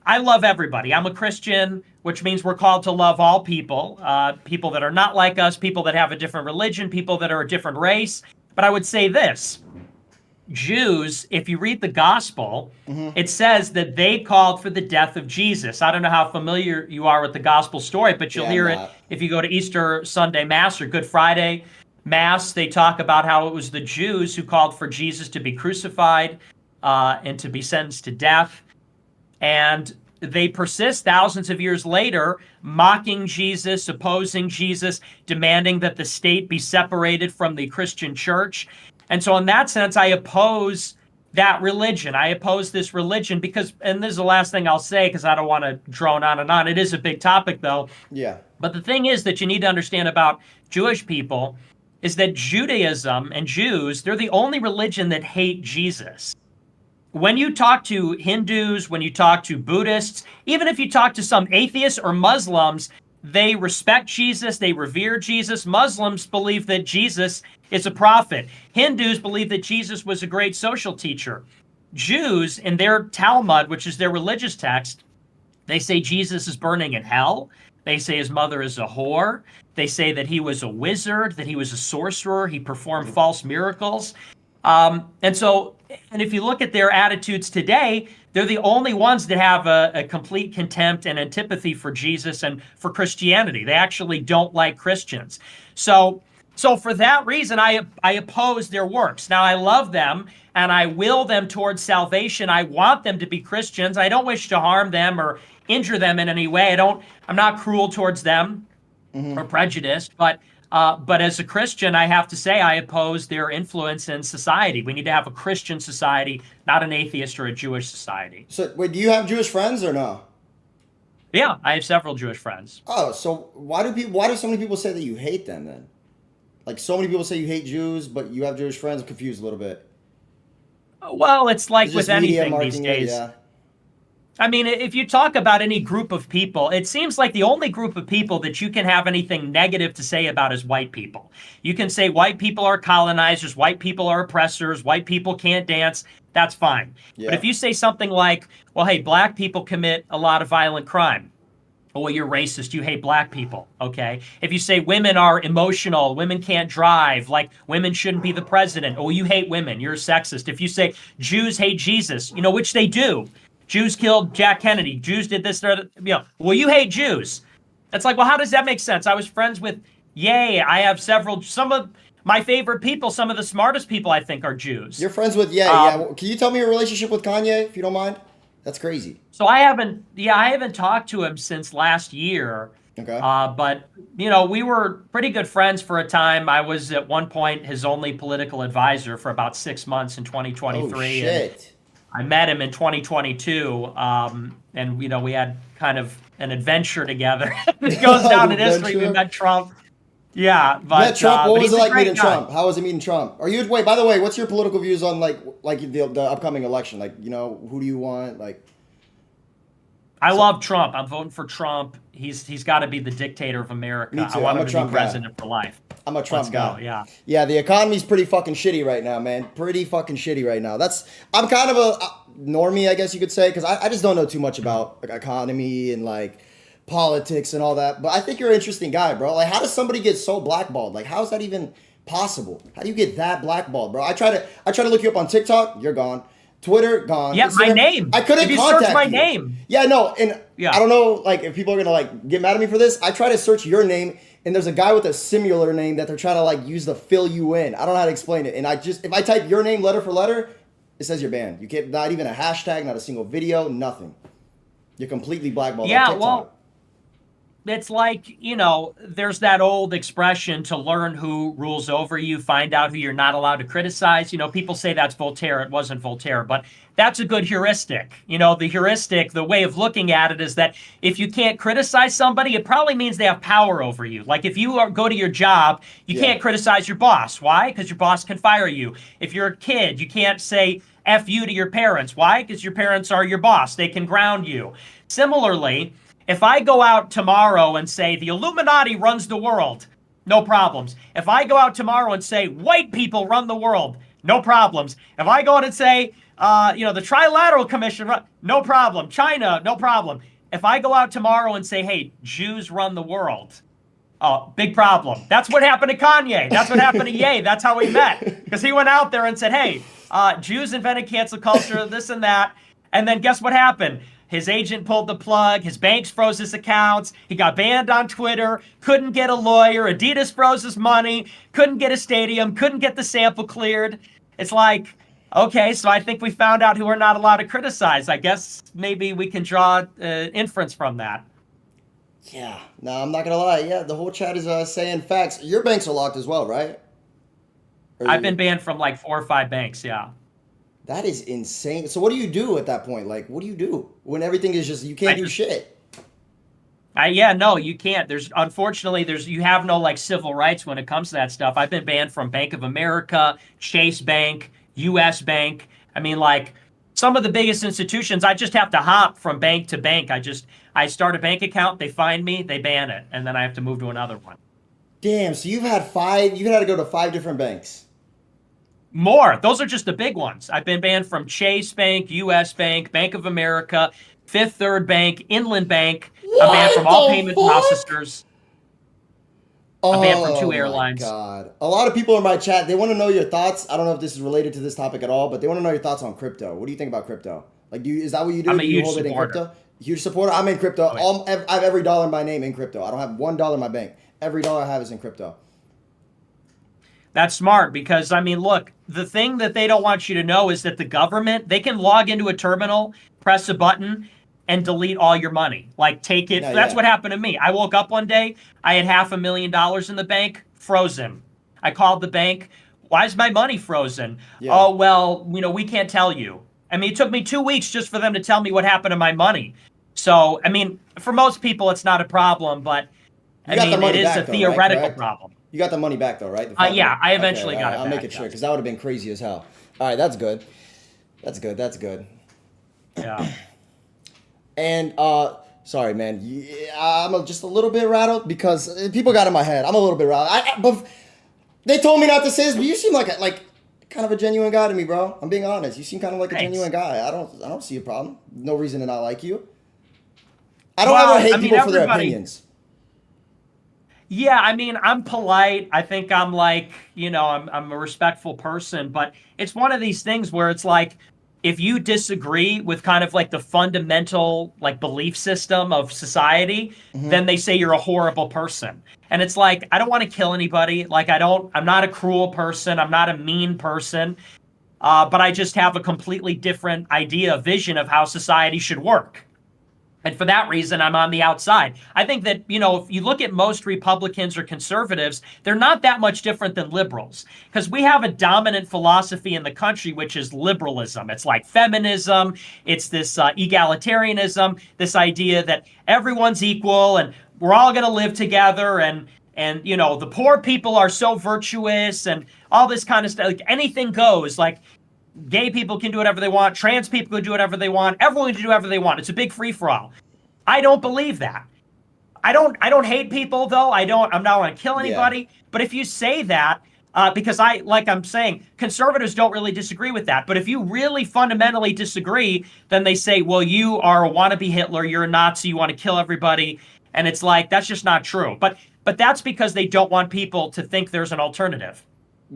I love everybody. I'm a Christian, which means we're called to love all people, people that are not like us, people that have a different religion, people that are a different race. But I would say this. Jews, if you read the gospel, it says that they called for the death of Jesus. I don't know how familiar you are with the gospel story, but you'll hear it if you go to Easter Sunday Mass or Good Friday Mass. They talk about how it was the Jews who called for Jesus to be crucified and to be sentenced to death. And they persist thousands of years later, mocking Jesus, opposing Jesus, demanding that the state be separated from the Christian church. And so in that sense, I oppose that religion. I oppose this religion because, and this is the last thing I'll say because I don't want to drone on and on. It is a big topic though. Yeah. But the thing is that you need to understand about Jewish people is that Judaism and Jews, they're the only religion that hate Jesus. When you talk to Hindus, when you talk to Buddhists, even if you talk to some atheists or Muslims, they respect Jesus, they revere Jesus. Muslims believe that Jesus is a prophet. Hindus believe that Jesus was a great social teacher. Jews, in their Talmud, which is their religious text, they say Jesus is burning in hell. They say his mother is a whore. They say that he was a wizard, that he was a sorcerer, he performed false miracles. And if you look at their attitudes today, they're the only ones that have a complete contempt and antipathy for Jesus and for Christianity. They actually don't like Christians. So for that reason, I oppose their works. Now, I love them, and I will them towards salvation. I want them to be Christians. I don't wish to harm them or injure them in any way. I'm not cruel towards them or prejudiced, but as a Christian, I have to say I oppose their influence in society. We need to have a Christian society, not an atheist or a Jewish society. So, wait, do you have Jewish friends or no? Yeah, I have several Jewish friends. Oh, so why do so many people say that you hate them then? Like, so many people say you hate Jews, but you have Jewish friends. I'm confused a little bit. Well, it's like It's with just media anything these marketing, days. yeah. I mean, if you talk about any group of people, it seems like the only group of people that you can have anything negative to say about is white people. You can say white people are colonizers, white people are oppressors, white people can't dance. That's fine. Yeah. But if you say something like, well, hey, black people commit a lot of violent crime. Well, you're racist. You hate black people. Okay. If you say women are emotional, women can't drive, like women shouldn't be the president. Oh, you hate women. You're a sexist. If you say Jews hate Jesus, which they do. Jews killed Jack Kennedy. Jews did this. Well, you hate Jews. It's like, well, how does that make sense? I was friends with I have some of my favorite people, some of the smartest people I think are Jews. You're friends with yeah. Can you tell me your relationship with Kanye, if you don't mind? That's crazy. So I haven't talked to him since last year. Okay. But we were pretty good friends for a time. I was at one point his only political advisor for about 6 months in 2023. Oh shit. I met him in 2022, and we had kind of an adventure together. It goes down in history. We met Trump. Yeah, but met Trump. What was it like meeting guy. Trump? How was it meeting Trump? Wait, by the way, what's your political views on like the upcoming election? Like, who do you want? Like, I love Trump. I'm voting for Trump. He's got to be the dictator of America. Me too. I want I'm him a to Trump be president for life. I'm a Trump guy. Go, yeah. Yeah, the economy's pretty fucking shitty right now, man. Pretty fucking shitty right now. I'm kind of a normie, I guess you could say, because I just don't know too much about like economy and like politics and all that. But I think you're an interesting guy, bro. Like, how does somebody get so blackballed? Like, how is that even possible? How do you get that blackballed, bro? I try to look you up on TikTok. You're gone. Twitter, gone. Yeah, my name. I couldn't if you contact search my you. name. Yeah, no, and yeah. I don't know, like, if people are gonna like get mad at me for this. I try to search your name, and there's a guy with a similar name that they're trying to like use to fill you in. I don't know how to explain it. And if I type your name letter for letter, it says you're banned. You can't, not even a hashtag, not a single video, nothing. You're completely blackballed. Yeah, on TikTok. it's like, there's that old expression to learn who rules over you, find out who you're not allowed to criticize. People say that's Voltaire. It wasn't Voltaire, but that's a good heuristic. The heuristic, the way of looking at it is that if you can't criticize somebody, it probably means they have power over you. Like if you go to your job, you can't criticize your boss. Why? Because your boss can fire you. If you're a kid, you can't say F you to your parents. Why? Because your parents are your boss. They can ground you. Similarly, if I go out tomorrow and say the Illuminati runs the world, no problems. If I go out tomorrow and say white people run the world, no problems. If I go out and say, the Trilateral Commission, no problem. China, no problem. If I go out tomorrow and say, hey, Jews run the world, oh, big problem. That's what happened to Kanye. That's what happened to Ye. That's how we met. Because he went out there and said, hey, Jews invented cancel culture, this and that. And then guess what happened? His agent pulled the plug. His banks froze his accounts. He got banned on Twitter. Couldn't get a lawyer. Adidas froze his money. Couldn't get a stadium. Couldn't get the sample cleared. It's like, okay, so I think we found out who we're not allowed to criticize. I guess maybe we can draw inference from that. Yeah. No, I'm not going to lie. Yeah, the whole chat is saying facts. Your banks are locked as well, right? I've been banned from like 4 or 5 banks, yeah. That is insane. So what do you do at that point? Like, what do you do when everything is just, you can't do shit? No, you can't. Unfortunately, you have no like civil rights when it comes to that stuff. I've been banned from Bank of America, Chase Bank, US Bank. I mean, like some of the biggest institutions, I just have to hop from bank to bank. I start a bank account, they find me, they ban it, and then I have to move to another one. Damn, so you've had to go to 5 different banks. More. Those are just the big ones. I've been banned from Chase Bank, US Bank, Bank of America, Fifth Third Bank, Inland Bank. I'm banned from all payment processors. I'm banned from 2 airlines. Oh my God. A lot of people in my chat, they want to know your thoughts. I don't know if this is related to this topic at all, but they want to know your thoughts on crypto. What do you think about crypto? Like, is that what you do? I'm a do you huge hold it in supporter. crypto? Huge supporter. I'm in crypto. I have every dollar in my name in crypto. I don't have $1 in my bank. Every dollar I have is in crypto. That's smart because, I mean, look, the thing that they don't want you to know is that the government, they can log into a terminal, press a button, and delete all your money. Like, take it. That's what happened to me. I woke up one day, I had $500,000 in the bank, frozen. I called the bank. Why is my money frozen? Yeah. Oh, well, we can't tell you. I mean, it took me 2 weeks just for them to tell me what happened to my money. So, I mean, for most people, it's not a problem, but I mean, it is a theoretical problem. You got the money back though, right? Yeah, I eventually got it back. I'll make it sure because that would have been crazy as hell. All right, that's good. That's good. Yeah. And sorry, man. I'm just a little bit rattled because people got in my head. I'm a little bit rattled. But they told me not to say this, but you seem like kind of a genuine guy to me, bro. I'm being honest. You seem kind of like a genuine guy. I don't see a problem. No reason to not like you. I don't ever hate people for their opinions. Yeah, I mean, I'm polite. I think I'm like, I'm a respectful person, but it's one of these things where it's like, if you disagree with kind of like the fundamental like belief system of society, then they say you're a horrible person. And it's like, I don't want to kill anybody. Like, I'm not a cruel person. I'm not a mean person. But I just have a completely different idea, vision of how society should work. And for that reason, I'm on the outside. I think that, if you look at most Republicans or conservatives, they're not that much different than liberals. Because we have a dominant philosophy in the country, which is liberalism. It's like feminism. It's this egalitarianism, this idea that everyone's equal and we're all going to live together. And the poor people are so virtuous and all this kind of stuff. Like anything goes. Like, gay people can do whatever they want. Trans people can do whatever they want. Everyone can do whatever they want. It's a big free-for-all. I don't believe that. I don't hate people, though. I'm not want to kill anybody. Yeah. But if you say that, because I'm saying, conservatives don't really disagree with that. But if you really fundamentally disagree, then they say, well, you are a wannabe Hitler. You're a Nazi. You want to kill everybody. And it's like, that's just not true. But that's because they don't want people to think there's an alternative.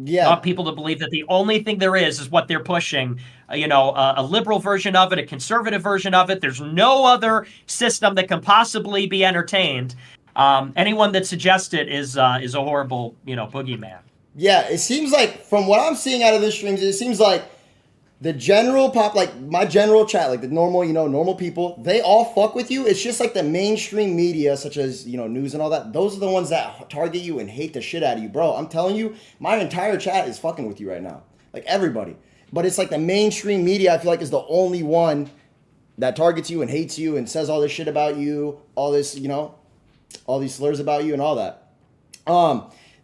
Yeah. Want people to believe that the only thing there is what they're pushing, a liberal version of it, a conservative version of it. There's no other system that can possibly be entertained. Anyone that suggests it is a horrible, boogeyman. Yeah, it seems like from what I'm seeing out of the streams, it seems like the general like my general chat, like the normal, normal people, they all fuck with you. It's just like the mainstream media, such as, news and all that. Those are the ones that target you and hate the shit out of you, bro. I'm telling you, my entire chat is fucking with you right now. Like everybody. But it's like the mainstream media, I feel like, is the only one that targets you and hates you and says all this shit about you, all this, all these slurs about you and all that.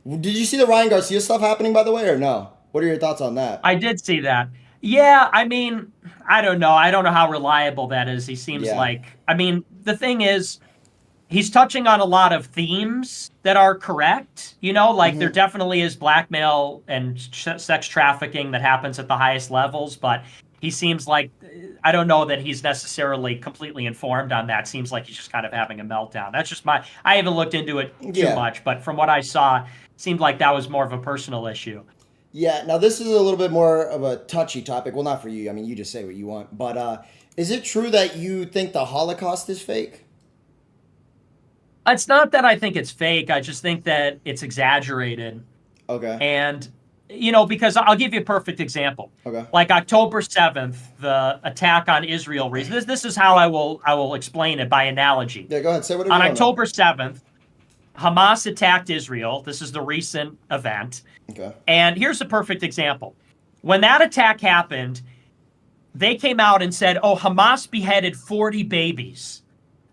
Did you see the Ryan Garcia stuff happening, by the way, or no? What are your thoughts on that? I did see that. Yeah, I mean, I don't know. I don't know how reliable that is. He seems like, I mean, the thing is, he's touching on a lot of themes that are correct. Like there definitely is blackmail and sex trafficking that happens at the highest levels, but he seems like, I don't know that he's necessarily completely informed on that. Seems like he's just kind of having a meltdown. That's just I haven't looked into it too much, but from what I saw, seemed like that was more of a personal issue. Yeah, now this is a little bit more of a touchy topic. Well, not for you. I mean, you just say what you want. But is it true that you think the Holocaust is fake? It's not that I think it's fake. I just think that it's exaggerated. Okay. And, because I'll give you a perfect example. Okay. Like October 7th, the attack on Israel. This is how I will explain it by analogy. Yeah, go ahead. Say whatever you want. On October 7th, Hamas attacked Israel. This is the recent event. Okay. And here's a perfect example. When that attack happened, they came out and said, Hamas beheaded 40 babies.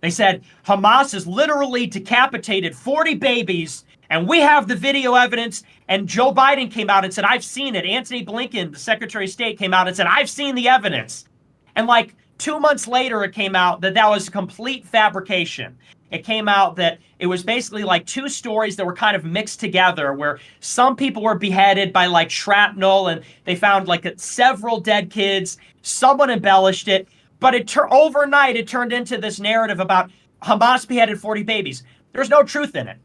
They said, Hamas has literally decapitated 40 babies, and we have the video evidence. And Joe Biden came out and said, I've seen it. Anthony Blinken, the Secretary of State, came out and said, I've seen the evidence. And like 2 months later, it came out that that was a complete fabrication. It came out that it was basically like two stories that were kind of mixed together, where some people were beheaded by like shrapnel and they found like several dead kids. Someone embellished it, but overnight it turned into this narrative about Hamas beheaded 40 babies. There's no truth in it,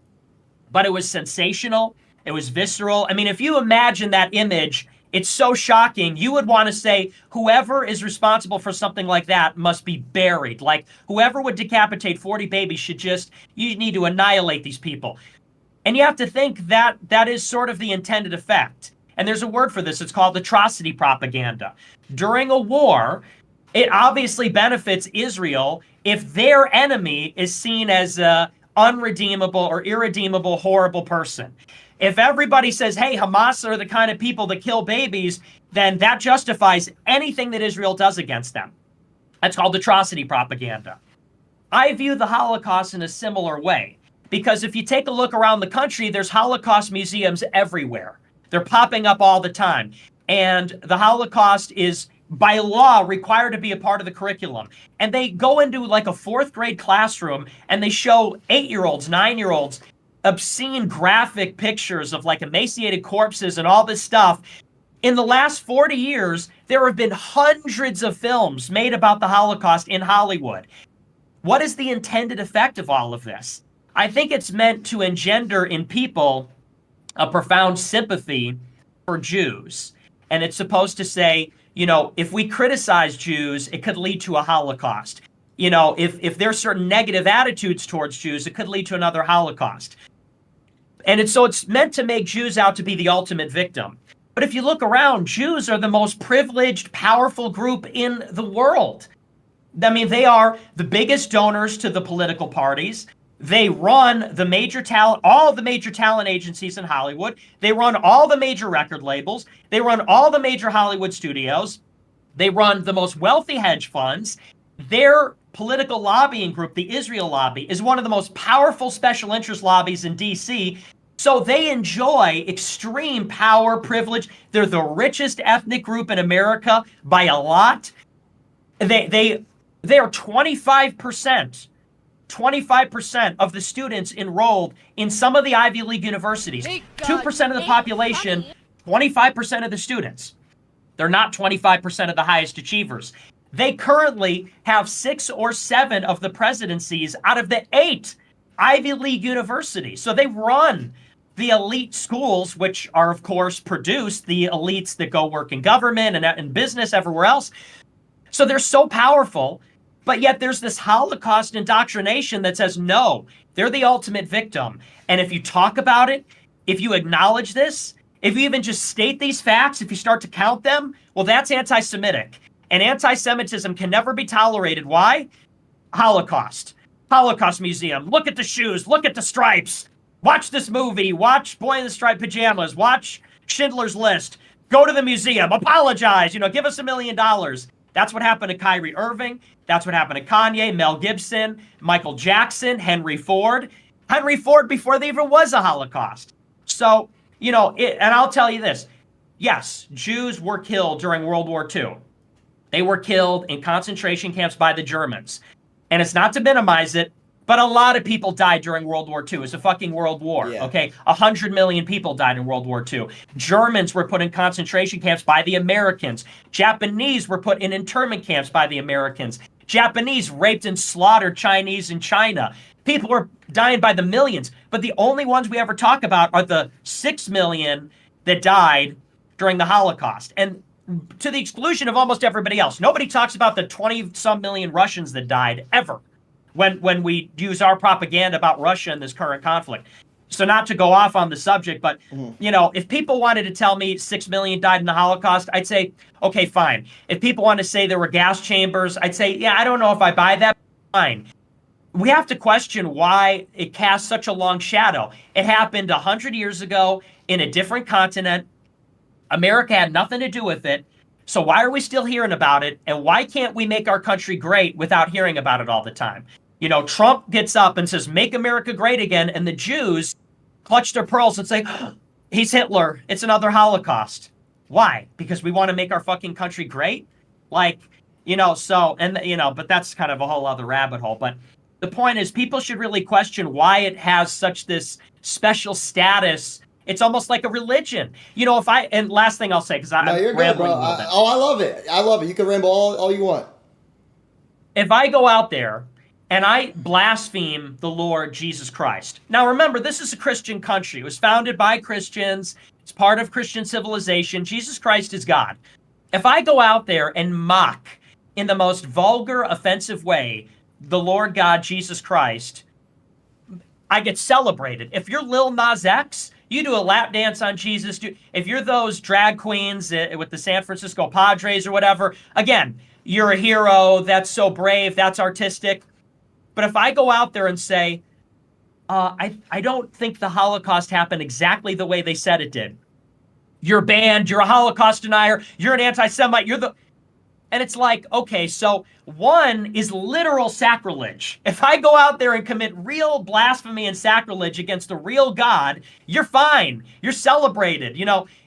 but it was sensational. It was visceral. I mean, if you imagine that image, it's so shocking. You would want to say whoever is responsible for something like that must be buried. Like whoever would decapitate 40 babies you need to annihilate these people. And you have to think that that is sort of the intended effect. And there's a word for this. It's called atrocity propaganda. During a war, it obviously benefits Israel if their enemy is seen as a unredeemable or irredeemable, horrible person. If everybody says, hey, Hamas are the kind of people that kill babies, then that justifies anything that Israel does against them. That's called atrocity propaganda. I view the Holocaust in a similar way, because if you take a look around the country, there's Holocaust museums everywhere. They're popping up all the time. And the Holocaust is, by law, required to be a part of the curriculum. And they go into like a fourth grade classroom and they show 8-year-olds, 9-year-olds, obscene graphic pictures of like emaciated corpses and all this stuff. In the last 40 years, there have been hundreds of films made about the Holocaust in Hollywood. What is the intended effect of all of this? I think it's meant to engender in people a profound sympathy for Jews. And it's supposed to say, if we criticize Jews, it could lead to a Holocaust. If there's certain negative attitudes towards Jews, it could lead to another Holocaust. And it's meant to make Jews out to be the ultimate victim. But if you look around, Jews are the most privileged, powerful group in the world. I mean, they are the biggest donors to the political parties. They run all the major talent agencies in Hollywood. They run all the major record labels. They run all the major Hollywood studios. They run the most wealthy hedge funds. Their political lobbying group, the Israel Lobby, is one of the most powerful special interest lobbies in D.C. So they enjoy extreme power, privilege. They're the richest ethnic group in America by a lot. They are 25% of the students enrolled in some of the Ivy League universities. 2% of the population, 25% of the students. They're not 25% of the highest achievers. They currently have 6 or 7 of the presidencies out of the 8 Ivy League universities. So they run the elite schools, which are, of course, produce the elites that go work in government and in business everywhere else. So they're so powerful, but yet there's this Holocaust indoctrination that says, no, they're the ultimate victim. And if you talk about it, if you acknowledge this, If you even just state these facts, if you start to count them, well, that's anti-Semitic. And anti-Semitism can never be tolerated. Why? Holocaust Museum. Look at the shoes. Look at the stripes. Watch this movie. Watch Boy in the Striped Pajamas. Watch Schindler's List. Go to the museum. Apologize. Give us $1 million. That's what happened to Kyrie Irving. That's what happened to Kanye, Mel Gibson, Michael Jackson, Henry Ford. Henry Ford before there even was a Holocaust. So, and I'll tell you this. Yes, Jews were killed during World War II. They were killed in concentration camps by the Germans. And it's not to minimize it, but a lot of people died during World War II. It's a fucking world war, okay? 100 million people died in World War II. Germans were put in concentration camps by the Americans. Japanese were put in internment camps by the Americans. Japanese raped and slaughtered Chinese in China. People were dying by the millions. But the only ones we ever talk about are the 6 million that died during the Holocaust. And to the exclusion of almost everybody else. Nobody talks about the 20-some million Russians that died, ever, when we use our propaganda about Russia in this current conflict. So not to go off on the subject, but, if people wanted to tell me 6 million died in the Holocaust, I'd say, okay, fine. If people want to say there were gas chambers, I'd say, yeah, I don't know if I buy that, fine. We have to question why it casts such a long shadow. It happened 100 years ago in a different continent. America had nothing to do with it. So why are we still hearing about it? And why can't we make our country great without hearing about it all the time? Trump gets up and says, make America great again. And the Jews clutch their pearls and say, he's Hitler. It's another Holocaust. Why? Because we want to make our fucking country great? But that's kind of a whole other rabbit hole. But the point is, people should really question why it has such this special status. It's almost like a religion. And last thing I'll say, because I'm rambling a little bit. I love it. I love it. You can ramble all you want. If I go out there and I blaspheme the Lord Jesus Christ. Now remember, this is a Christian country. It was founded by Christians. It's part of Christian civilization. Jesus Christ is God. If I go out there and mock in the most vulgar, offensive way the Lord God, Jesus Christ, I get celebrated. If you're Lil Nas X, you do a lap dance on Jesus. If you're those drag queens with the San Francisco Padres or whatever, again, you're a hero. That's so brave. That's artistic. But if I go out there and say, I don't think the Holocaust happened exactly the way they said it did. You're banned. You're a Holocaust denier. You're an anti-Semite. And it's like, okay, so one is literal sacrilege. If I go out there and commit real blasphemy and sacrilege against the real God, you're fine. You're celebrated.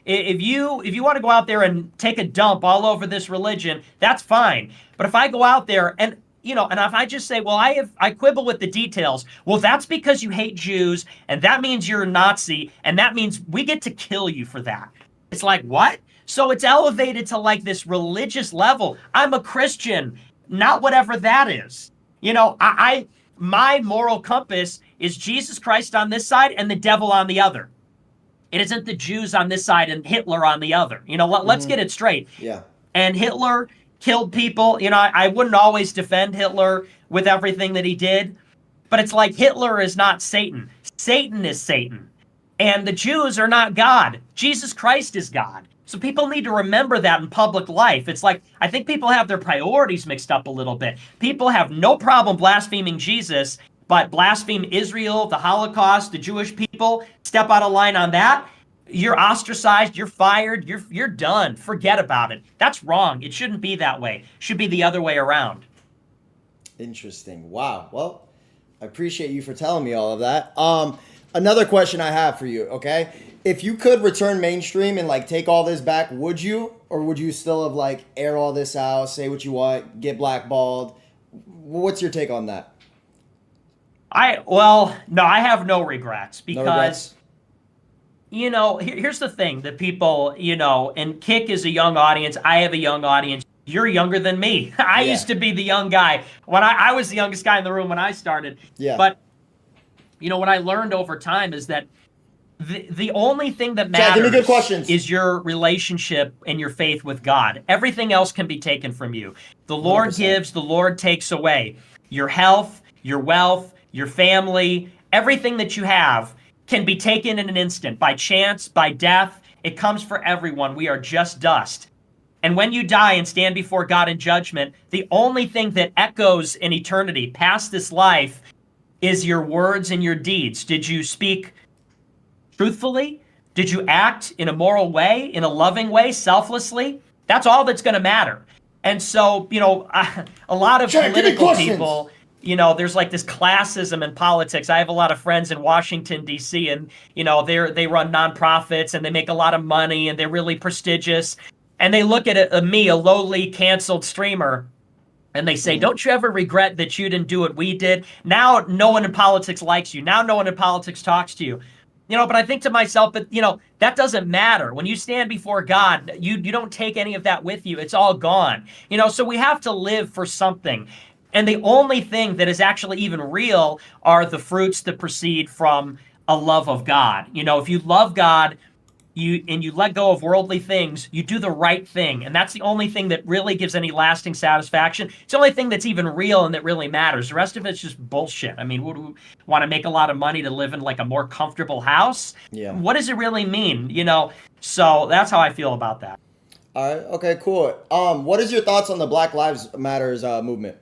If you want to go out there and take a dump all over this religion, that's fine. But if I go out there and if I just say, well, I quibble with the details, well, that's because you hate Jews, and that means you're a Nazi, and that means we get to kill you for that. It's like, what? So it's elevated to like this religious level. I'm a Christian, not whatever that is. My moral compass is Jesus Christ on this side and the devil on the other. It isn't the Jews on this side and Hitler on the other. Let's get it straight. Yeah. And Hitler killed people. I wouldn't always defend Hitler with everything that he did, but it's like Hitler is not Satan. Satan is Satan. And the Jews are not God. Jesus Christ is God. So people need to remember that in public life. It's like, I think people have their priorities mixed up a little bit. People have no problem blaspheming Jesus, but blaspheme Israel, the Holocaust, the Jewish people, step out of line on that, you're ostracized, you're fired, you're done. Forget about it. That's wrong. It shouldn't be that way. It should be the other way around. Interesting. Wow. Well, I appreciate you for telling me all of that. Another question I have for you, okay? If you could return mainstream and take all this back, would you? Or would you still have air all this out, say what you want, get blackballed? What's your take on that? No, I have no regrets because, no regrets? Here's the thing that people, and Kick is a young audience. I have a young audience. You're younger than me. I used to be the young guy. When I was the youngest guy in the room when I started. Yeah. But, what I learned over time is that the only thing that matters is your relationship and your faith with God. Everything else can be taken from you. The Lord 100%. gives, the Lord takes away. Your health, your wealth, your family, everything that you have can be taken in an instant, by chance, by death. It comes for everyone. We are just dust. And when you die and stand before God in judgment, the only thing that echoes in eternity past this life is your words and your deeds. Did you speak truthfully? Did you act in a moral way, in a loving way, selflessly? That's all that's going to matter. And so, a lot of political people, there's like this classism in politics. I have a lot of friends in Washington, D.C., and, they run nonprofits and they make a lot of money and they're really prestigious. And they look at me, a lowly canceled streamer, and they say, don't you ever regret that you didn't do what we did? Now no one in politics likes you. Now no one in politics talks to you. But I think to myself, but, that doesn't matter. When you stand before God, you don't take any of that with you. It's all gone. So we have to live for something. And the only thing that is actually even real are the fruits that proceed from a love of God. If you love God, you let go of worldly things, you do the right thing. And that's the only thing that really gives any lasting satisfaction. It's the only thing that's even real and that really matters. The rest of it's just bullshit. I mean, would we want to make a lot of money to live in like a more comfortable house? Yeah. What does it really mean? So that's how I feel about that. All right. Okay, cool. What is your thoughts on the Black Lives Matters movement?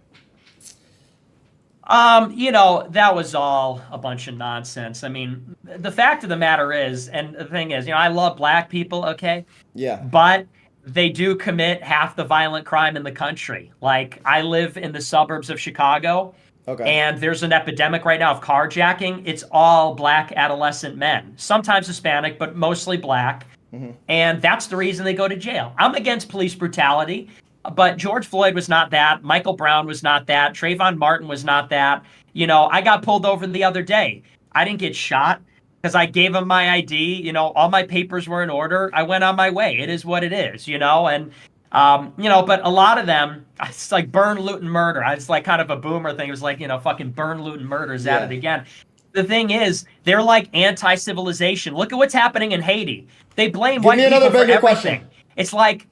That was all a bunch of nonsense. I mean, the fact of the matter is, and the thing is, I love black people, okay? Yeah. But they do commit half the violent crime in the country. Like, I live in the suburbs of Chicago, and there's an epidemic right now of carjacking. It's all black adolescent men, sometimes Hispanic, but mostly black. Mm-hmm. And that's the reason they go to jail. I'm against police brutality. But George Floyd was not that. Michael Brown was not that. Trayvon Martin was not that. I got pulled over the other day. I didn't get shot because I gave him my ID. All my papers were in order. I went on my way. It is what it is, And, but a lot of them, it's like burn, loot, and murder. It's like kind of a boomer thing. It was like, fucking burn, loot, and murder is at it again. The thing is, they're like anti-civilization. Look at what's happening in Haiti. They blame white people for everything. Question. It's like...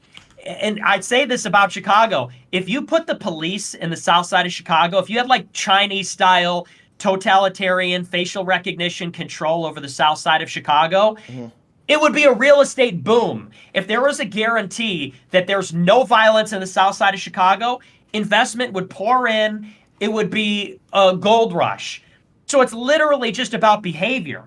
And I'd say this about Chicago. If you put the police in the south side of Chicago, if you had like Chinese-style totalitarian facial recognition control over the south side of Chicago, it would be a real estate boom. If there was a guarantee that there's no violence in the south side of Chicago, investment would pour in. It would be a gold rush. So it's literally just about behavior.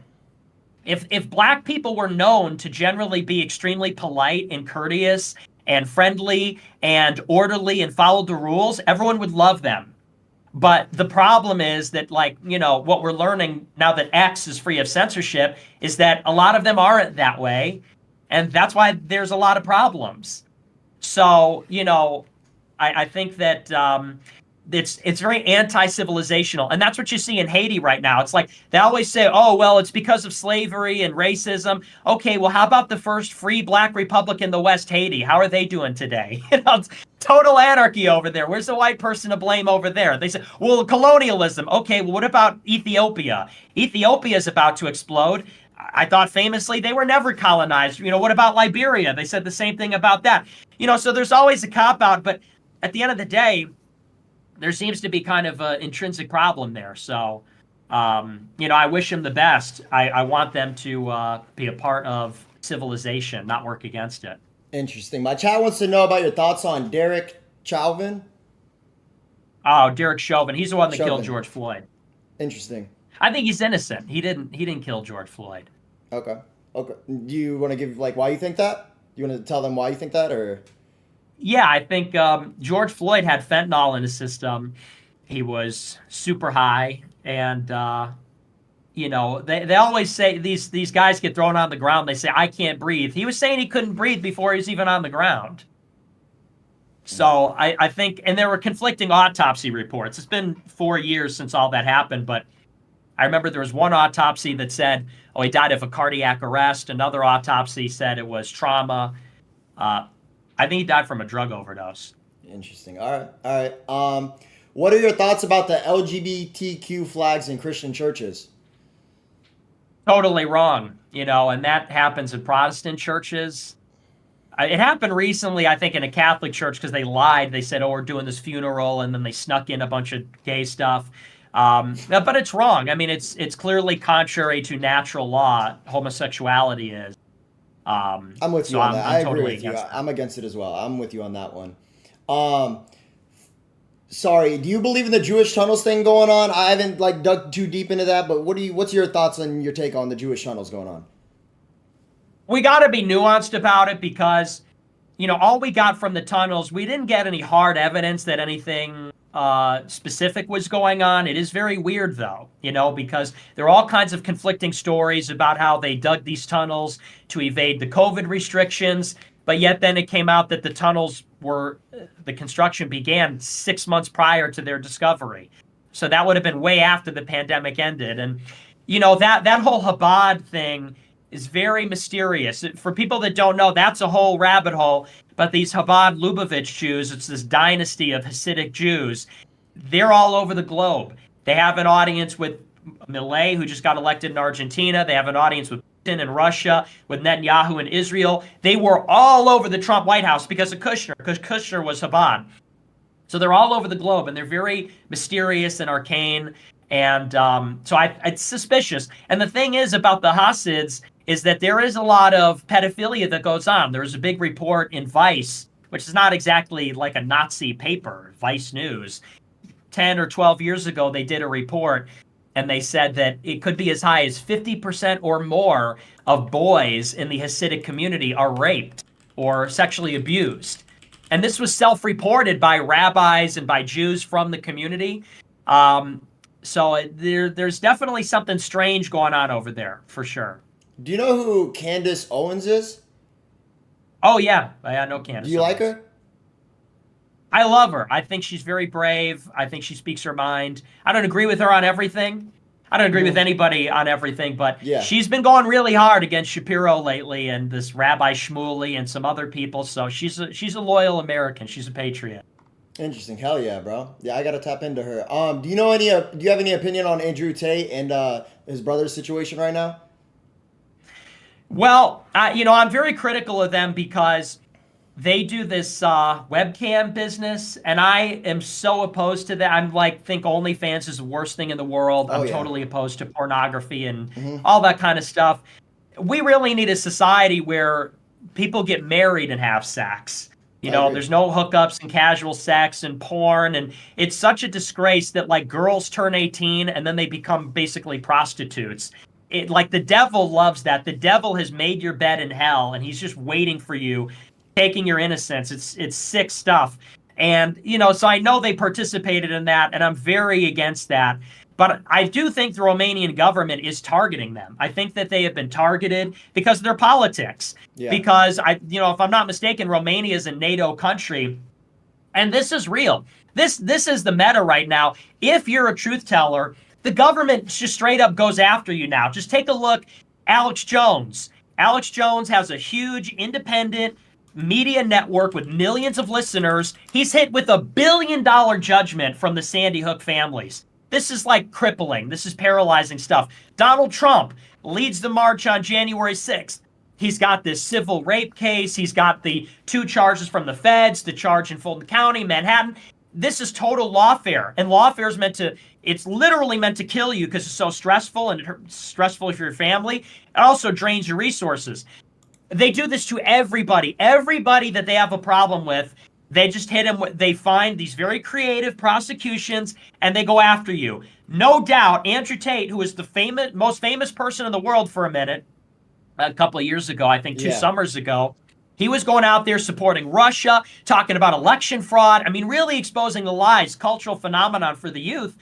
If black people were known to generally be extremely polite and courteous and friendly and orderly and followed the rules, everyone would love them. But the problem is that, what we're learning now that X is free of censorship is that a lot of them aren't that way. And that's why there's a lot of problems. So, I think that it's very anti-civilizational. And that's what you see in Haiti right now. It's like they always say, oh, well, it's because of slavery and racism. Okay, well, how about the first free black republic in the West, Haiti? How are they doing today? It's total anarchy over there. Where's the white person to blame over there? They say, well, colonialism. Okay, well, what about Ethiopia? Ethiopia is about to explode. I thought famously they were never colonized. What about Liberia? They said the same thing about that. So there's always a cop-out. But at the end of the day, there seems to be kind of an intrinsic problem there. So, I wish them the best. I want them to be a part of civilization, not work against it. Interesting. My chat wants to know about your thoughts on Derek Chauvin. Oh, Derek Chauvin. He's the one that killed George Floyd. Interesting. I think he's innocent. He didn't kill George Floyd. Okay. Do you want to give why you think that? You want to tell them why you think that, or? Yeah, I think George Floyd had fentanyl in his system. He was super high, and they always say these guys get thrown on the ground. They say, I can't breathe. He was saying he couldn't breathe before he was even on the ground. So I think, and there were conflicting autopsy reports. It's been 4 years since all that happened, but I remember there was one autopsy that said, oh, he died of a cardiac arrest. Another autopsy said it was trauma. I think he died from a drug overdose. Interesting. All right. What are your thoughts about the LGBTQ flags in Christian churches? Totally wrong, and that happens in Protestant churches. It happened recently, I think, in a Catholic church because they lied. They said, oh, we're doing this funeral, and then they snuck in a bunch of gay stuff. But it's wrong. I mean, it's clearly contrary to natural law, homosexuality is. I'm with you on that. I agree with you. I'm against it as well. I'm with you on that one. Sorry, do you believe in the Jewish tunnels thing going on? I haven't like dug too deep into that, but what's your thoughts and your take on the Jewish tunnels going on? We got to be nuanced about it because, you know, all we got from the tunnels, we didn't get any hard evidence that anything specific was going on. It is very weird, though, you know, because there are all kinds of conflicting stories about how they dug these tunnels to evade the COVID restrictions. But yet then it came out that the tunnels the construction began 6 months prior to their discovery. So that would have been way after the pandemic ended. And, you know, that whole Chabad thing is very mysterious. For people that don't know, that's a whole rabbit hole. But these Chabad Lubavitch Jews, it's this dynasty of Hasidic Jews, they're all over the globe. They have an audience with Milei, who just got elected in Argentina. They have an audience with Putin in Russia, with Netanyahu in Israel. They were all over the Trump White House because of Kushner, because Kushner was Chabad. So they're all over the globe, and they're very mysterious and arcane. And so it's suspicious. And the thing is about the Hasids is that there is a lot of pedophilia that goes on. There was a big report in Vice, which is not exactly like a Nazi paper, Vice News. 10 or 12 years ago, they did a report, and they said that it could be as high as 50% or more of boys in the Hasidic community are raped or sexually abused. And this was self-reported by rabbis and by Jews from the community. So there's definitely something strange going on over there, for sure. Do you know who Candace Owens is? Oh, yeah. I know Candace. Do you like her? I love her. I think she's very brave. I think she speaks her mind. I don't agree with her on everything. I don't agree with anybody on everything, but she's been going really hard against Shapiro lately and this Rabbi Shmuley and some other people. So she's a loyal American. She's a patriot. Interesting. Hell yeah, bro. Yeah, I gotta tap into her. Do you have any opinion on Andrew Tate and his brother's situation right now? Well, I'm very critical of them because they do this webcam business, and I am so opposed to that. I'm think OnlyFans is the worst thing in the world. I'm totally opposed to pornography and all that kind of stuff. We really need a society where people get married and have sex. You know, there's no hookups and casual sex and porn, and it's such a disgrace that girls turn 18 and then they become basically prostitutes. The devil loves that. The devil has made your bed in hell, and he's just waiting for you, taking your innocence. It's sick stuff. And, so I know they participated in that, and I'm very against that. But I do think the Romanian government is targeting them. I think that they have been targeted because of their politics. Yeah. Because, if I'm not mistaken, Romania is a NATO country, and this is real. This is the meta right now. If you're a truth teller, the government just straight up goes after you now. Just take a look. Alex Jones. Alex Jones has a huge independent media network with millions of listeners. He's hit with $1 billion judgment from the Sandy Hook families. This is crippling. This is paralyzing stuff. Donald Trump leads the march on January 6th. He's got this civil rape case. He's got the 2 charges from the feds, the charge in Fulton County, Manhattan. This is total lawfare. And lawfare is it's literally meant to kill you because it's so stressful, and it's stressful for your family. It also drains your resources. They do this to everybody. Everybody that they have a problem with, they just hit them. They find these very creative prosecutions, and they go after you. No doubt, Andrew Tate, who is the most famous person in the world for a minute, a couple of years ago, I think 2 summers ago, he was going out there supporting Russia, talking about election fraud. I mean, really exposing the lies, cultural phenomenon for the youth.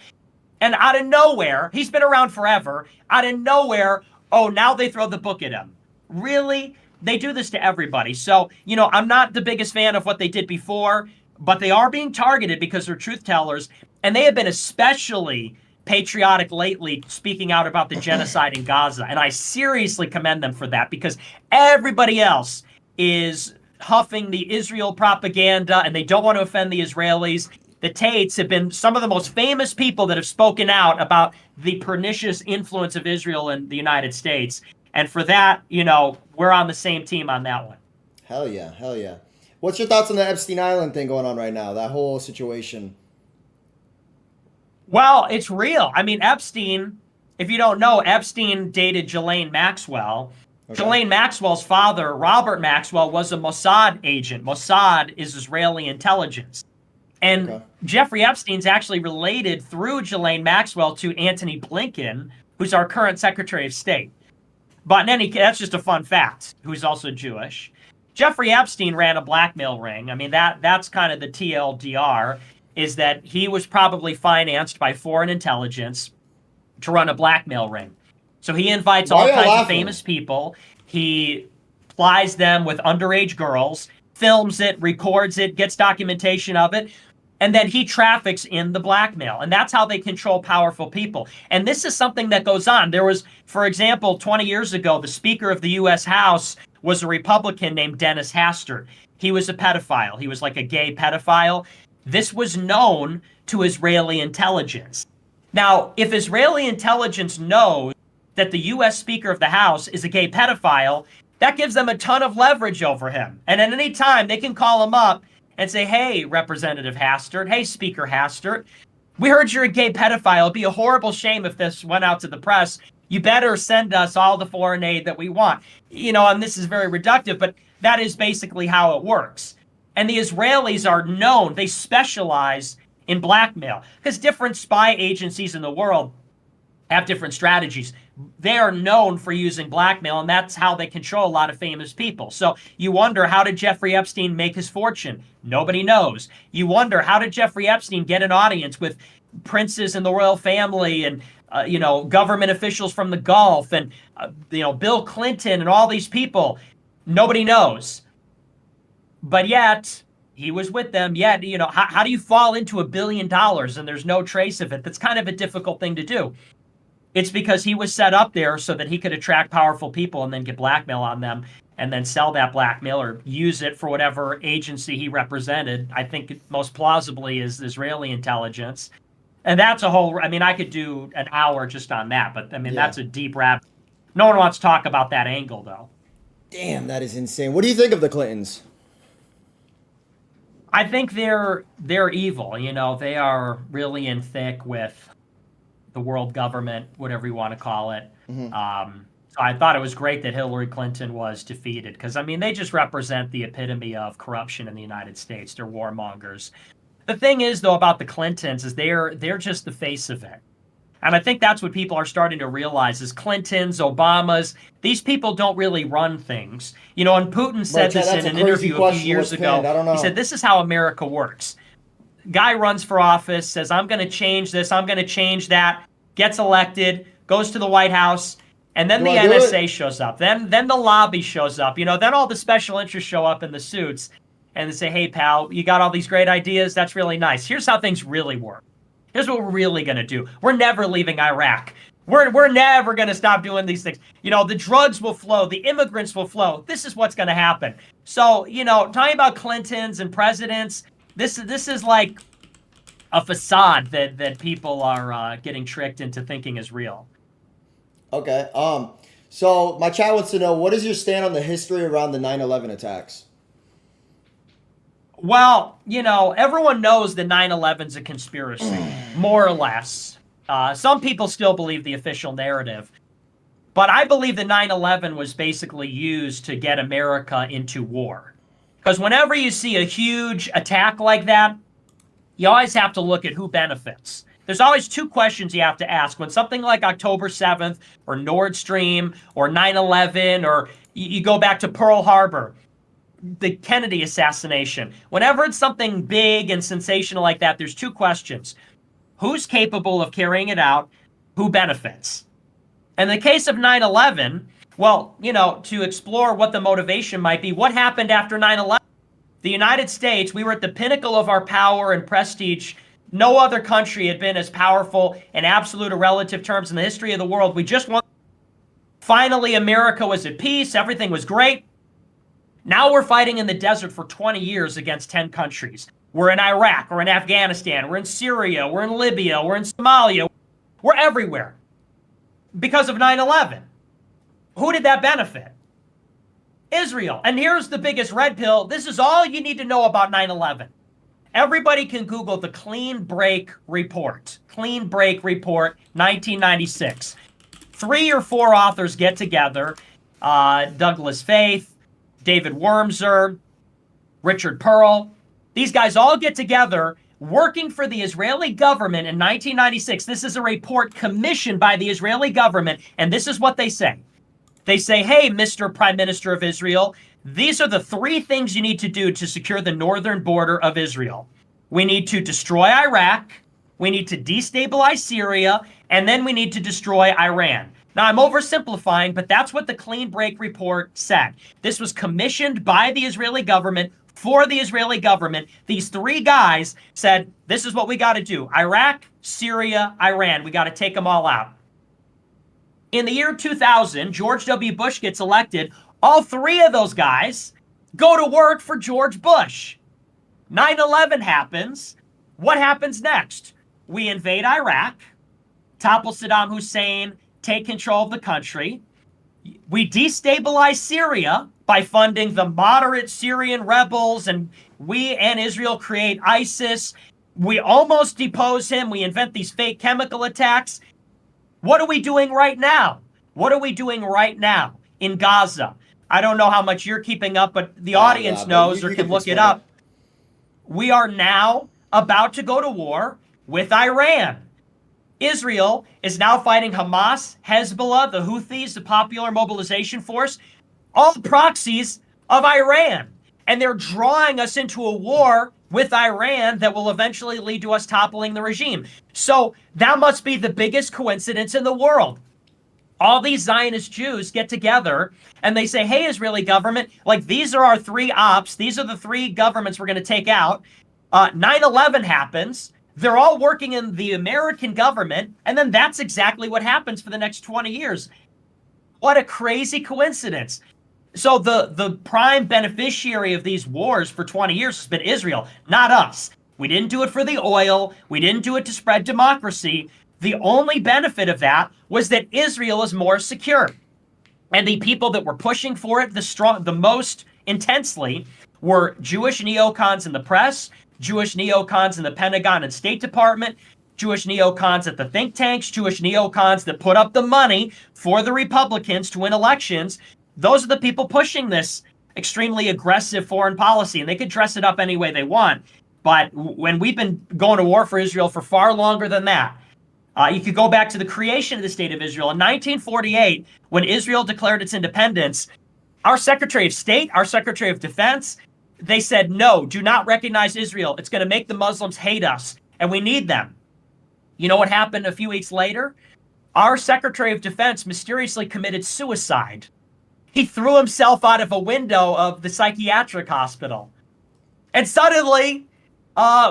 And out of nowhere, he's been around forever. Out of nowhere, now they throw the book at him. Really? They do this to everybody. So, I'm not the biggest fan of what they did before, but they are being targeted because they're truth tellers. And they have been especially patriotic lately, speaking out about the genocide in Gaza. And I seriously commend them for that, because everybody else is huffing the Israel propaganda, and they don't want to offend the Israelis. The Tates have been some of the most famous people that have spoken out about the pernicious influence of Israel in the United States. And for that, we're on the same team on that one. Hell yeah. Hell yeah. What's your thoughts on the Epstein Island thing going on right now? That whole situation. Well, it's real. I mean, Epstein, if you don't know, Epstein dated Ghislaine Maxwell. Ghislaine Maxwell's father, Robert Maxwell, was a Mossad agent. Mossad is Israeli intelligence. And Jeffrey Epstein's actually related through Ghislaine Maxwell to Antony Blinken, who's our current Secretary of State. But in any case, that's just a fun fact, who's also Jewish. Jeffrey Epstein ran a blackmail ring. I mean, that's kind of the TLDR, is that he was probably financed by foreign intelligence to run a blackmail ring. So he invites all kinds of famous people. He plies them with underage girls, films it, records it, gets documentation of it, and then he traffics in the blackmail. And that's how they control powerful people. And this is something that goes on. There was, for example, 20 years ago, the Speaker of the U.S. House was a Republican named Dennis Hastert. He was a pedophile. He was like a gay pedophile. This was known to Israeli intelligence. Now, if Israeli intelligence knows that the U.S. Speaker of the House is a gay pedophile, that gives them a ton of leverage over him. And at any time, they can call him up and say, hey, Representative Hastert, hey, Speaker Hastert, we heard you're a gay pedophile. It'd be a horrible shame if this went out to the press. You better send us all the foreign aid that we want. You know, and this is very reductive, but that is basically how it works. And the Israelis are known, they specialize in blackmail, because different spy agencies in the world have different strategies. They are known for using blackmail, and that's how they control a lot of famous people. So you wonder, how did Jeffrey Epstein make his fortune? Nobody knows. You wonder, how did Jeffrey Epstein get an audience with princes in the royal family and government officials from the Gulf and Bill Clinton and all these people? Nobody knows. But yet he was with them. Yet, how do you fall into $1 billion and there's no trace of it? That's kind of a difficult thing to do. It's because he was set up there so that he could attract powerful people and then get blackmail on them and then sell that blackmail or use it for whatever agency he represented. I think most plausibly is Israeli intelligence. And that's a whole, I could do an hour just on that, but that's a deep rabbit. No one wants to talk about that angle, though. Damn, that is insane. What do you think of the Clintons? I think they're evil. They are really in thick with the world government, whatever you want to call it. So I thought it was great that Hillary Clinton was defeated because, they just represent the epitome of corruption in the United States. They're warmongers. The thing is, though, about the Clintons is they're just the face of it. And I think that's what people are starting to realize is Clintons, Obamas, these people don't really run things. And Putin said this in an interview a few years ago. He said, this is how America works. Guy runs for office, says, I'm going to change this, I'm going to change that, gets elected, goes to the White House, and then the NSA shows up. Then the lobby shows up. Then all the special interests show up in the suits, and they say, hey, pal, you got all these great ideas? That's really nice. Here's how things really work. Here's what we're really going to do. We're never leaving Iraq. We're never going to stop doing these things. The drugs will flow. The immigrants will flow. This is what's going to happen. So, talking about Clintons and presidents, this is like a facade that people are getting tricked into thinking is real. Okay. So my chat wants to know, what is your stand on the history around the 9/11 attacks? Well, everyone knows that 9/11's a conspiracy, more or less. Some people still believe the official narrative. But I believe that 9/11 was basically used to get America into war. Because whenever you see a huge attack like that, you always have to look at who benefits. There's always two questions you have to ask. When something like October 7th or Nord Stream or 9/11 or you go back to Pearl Harbor, the Kennedy assassination. Whenever it's something big and sensational like that, there's two questions. Who's capable of carrying it out? Who benefits? In the case of 9/11, well, to explore what the motivation might be, what happened after 9/11? The United States, we were at the pinnacle of our power and prestige. No other country had been as powerful in absolute or relative terms in the history of the world. We just won. Finally, America was at peace. Everything was great. Now we're fighting in the desert for 20 years against 10 countries. We're in Iraq, we're in Afghanistan, we're in Syria, we're in Libya, we're in Somalia. We're everywhere because of 9/11. Who did that benefit? Israel. And here's the biggest red pill. This is all you need to know about 9/11. Everybody can Google the Clean Break Report. Clean Break Report, 1996. 3 or 4 authors get together. Douglas Faith, David Wormser, Richard Pearl. These guys all get together working for the Israeli government in 1996. This is a report commissioned by the Israeli government, and this is what they say. They say, hey, Mr. Prime Minister of Israel, these are the 3 things you need to do to secure the northern border of Israel. We need to destroy Iraq, we need to destabilize Syria, and then we need to destroy Iran. Now, I'm oversimplifying, but that's what the Clean Break report said. This was commissioned by the Israeli government for the Israeli government. These 3 guys said, this is what we got to do. Iraq, Syria, Iran. We got to take them all out. In the year 2000, George W. Bush gets elected. All 3 of those guys go to work for George Bush. 9/11 happens. What happens next? We invade Iraq, topple Saddam Hussein, take control of the country. We destabilize Syria by funding the moderate Syrian rebels, and we and Israel create ISIS. We almost depose him. We invent these fake chemical attacks. What are we doing right now? What are we doing right now in Gaza? I don't know how much you're keeping up, but the audience knows or can look it up. We are now about to go to war with Iran. Israel is now fighting Hamas, Hezbollah, the Houthis, the Popular Mobilization Force, all proxies of Iran. And they're drawing us into a war with Iran that will eventually lead to us toppling the regime. So that must be the biggest coincidence in the world. All these Zionist Jews get together and they say, hey, Israeli government, like these are our 3 ops. These are the 3 governments we're going to take out. 9/11 happens. They're all working in the American government. And then that's exactly what happens for the next 20 years. What a crazy coincidence. So the prime beneficiary of these wars for 20 years has been Israel, not us. We didn't do it for the oil. We didn't do it to spread democracy. The only benefit of that was that Israel is more secure. And the people that were pushing for it the most intensely were Jewish neocons in the press, Jewish neocons in the Pentagon and State Department, Jewish neocons at the think tanks, Jewish neocons that put up the money for the Republicans to win elections. Those are the people pushing this extremely aggressive foreign policy, and they could dress it up any way they want. But when we've been going to war for Israel for far longer than that, you could go back to the creation of the State of Israel. In 1948, when Israel declared its independence, our Secretary of State, our Secretary of Defense, they said, no, do not recognize Israel. It's going to make the Muslims hate us, and we need them. You know what happened a few weeks later? Our Secretary of Defense mysteriously committed suicide. He threw himself out of a window of the psychiatric hospital. And suddenly,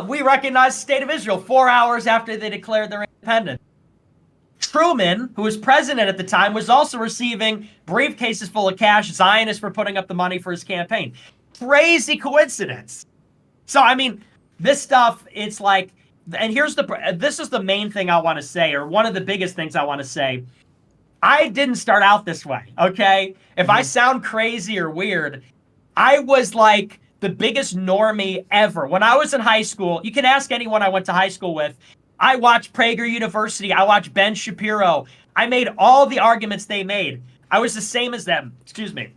we recognized the State of Israel 4 hours after they declared their independence. Truman, who was president at the time, was also receiving briefcases full of cash. Zionists were putting up the money for his campaign. Crazy coincidence. So, I mean, this stuff, it's like, and this is the main thing I want to say, or one of the biggest things I want to say. I didn't start out this way, okay? If I sound crazy or weird, I was like the biggest normie ever. When I was in high school, you can ask anyone I went to high school with, I watched Prager University, I watched Ben Shapiro. I made all the arguments they made. I was the same as them, excuse me.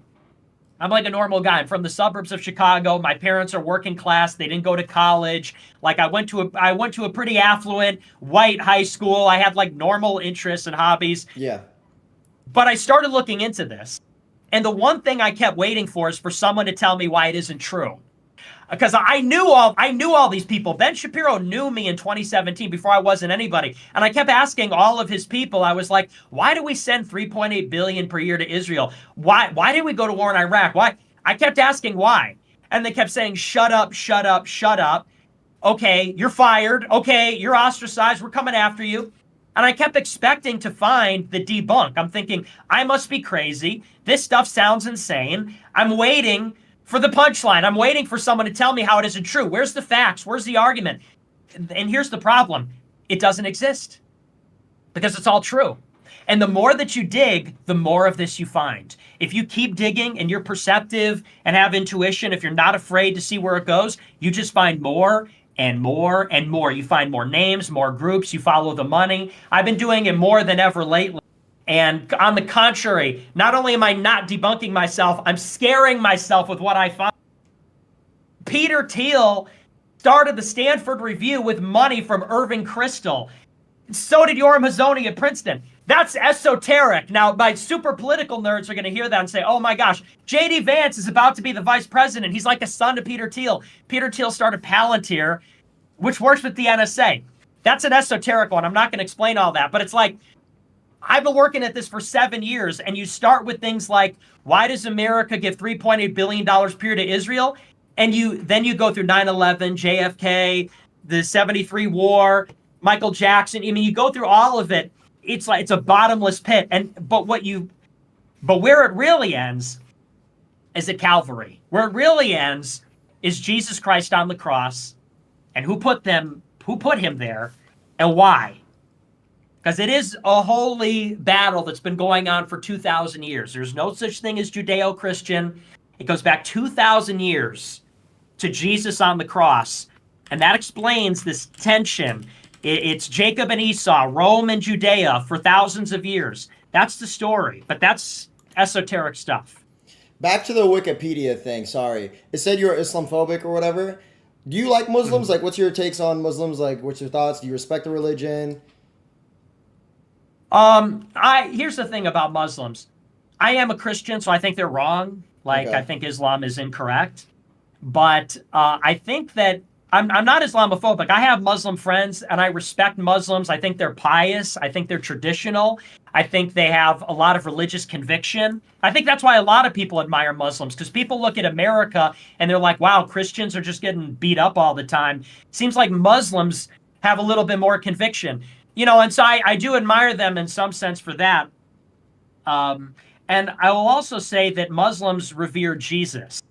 I'm like a normal guy. I'm from the suburbs of Chicago. My parents are working class. They didn't go to college. Like I went to a pretty affluent white high school. I had like normal interests and hobbies. Yeah. But I started looking into this. And the one thing I kept waiting for is for someone to tell me why it isn't true. Because I knew all these people. Ben Shapiro knew me in 2017 before I wasn't anybody. And I kept asking all of his people, I was like, why do we send $3.8 billion per year to Israel? Why did we go to war in Iraq? Why? I kept asking why. And they kept saying, shut up, shut up, shut up. Okay, you're fired. Okay, you're ostracized. We're coming after you. And I kept expecting to find the debunk. I'm thinking, I must be crazy. This stuff sounds insane. I'm waiting for the punchline. I'm waiting for someone to tell me how it isn't true. Where's the facts? Where's the argument? And here's the problem. It doesn't exist. Because it's all true. And the more that you dig, the more of this you find. If you keep digging and you're perceptive and have intuition, if you're not afraid to see where it goes, you just find more and more and more. You find more names, more groups, you follow the money. I've been doing it more than ever lately. And on the contrary, not only am I not debunking myself, I'm scaring myself with what I find. Peter Thiel started the Stanford Review with money from Irving Kristol. So did Yoram Hazony at Princeton. That's esoteric. Now, my super political nerds are going to hear that and say, oh my gosh, J.D. Vance is about to be the vice president. He's like a son to Peter Thiel. Peter Thiel started Palantir, which works with the NSA. That's an esoteric one. I'm not going to explain all that, but it's like, I've been working at this for 7 years, and you start with things like, why does America give $3.8 billion per year to Israel? And then you go through 9/11, JFK, the 73 war, Michael Jackson. I mean, you go through all of it. It's like it's a bottomless pit. But where it really ends is at Calvary. Where it really ends is Jesus Christ on the cross, and who put him there, and why? Because it is a holy battle that's been going on for 2,000 years. There's no such thing as Judeo-Christian. It goes back 2,000 years to Jesus on the cross. And that explains this tension. It's Jacob and Esau, Rome and Judea for thousands of years. That's the story. But that's esoteric stuff. Back to the Wikipedia thing, sorry. It said you were Islamophobic or whatever. Do you like Muslims? Like, what's your takes on Muslims? Like, what's your thoughts? Do you respect the religion? Here's the thing about Muslims. I am a Christian, so I think they're wrong. Like, Okay. I think Islam is incorrect. But I think that I'm not Islamophobic. I have Muslim friends, and I respect Muslims. I think they're pious. I think they're traditional. I think they have a lot of religious conviction. I think that's why a lot of people admire Muslims, because people look at America, and they're like, wow, Christians are just getting beat up all the time. Seems like Muslims have a little bit more conviction. You know, and so I do admire them in some sense for that. And I will also say that Muslims revere Jesus.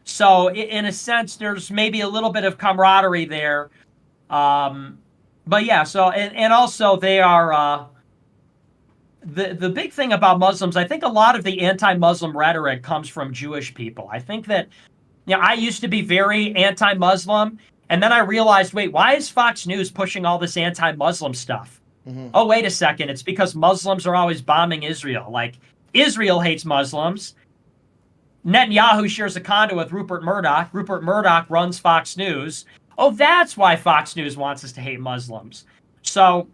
So in a sense, there's maybe a little bit of camaraderie there. But yeah, so, and also they are, the big thing about Muslims, I think a lot of the anti-Muslim rhetoric comes from Jewish people. I think that, you know, I used to be very anti-Muslim, and then I realized, wait, why is Fox News pushing all this anti-Muslim stuff? Oh, wait a second. It's because Muslims are always bombing Israel. Like, Israel hates Muslims. Netanyahu shares a condo with Rupert Murdoch. Rupert Murdoch runs Fox News. Oh, that's why Fox News wants us to hate Muslims. So,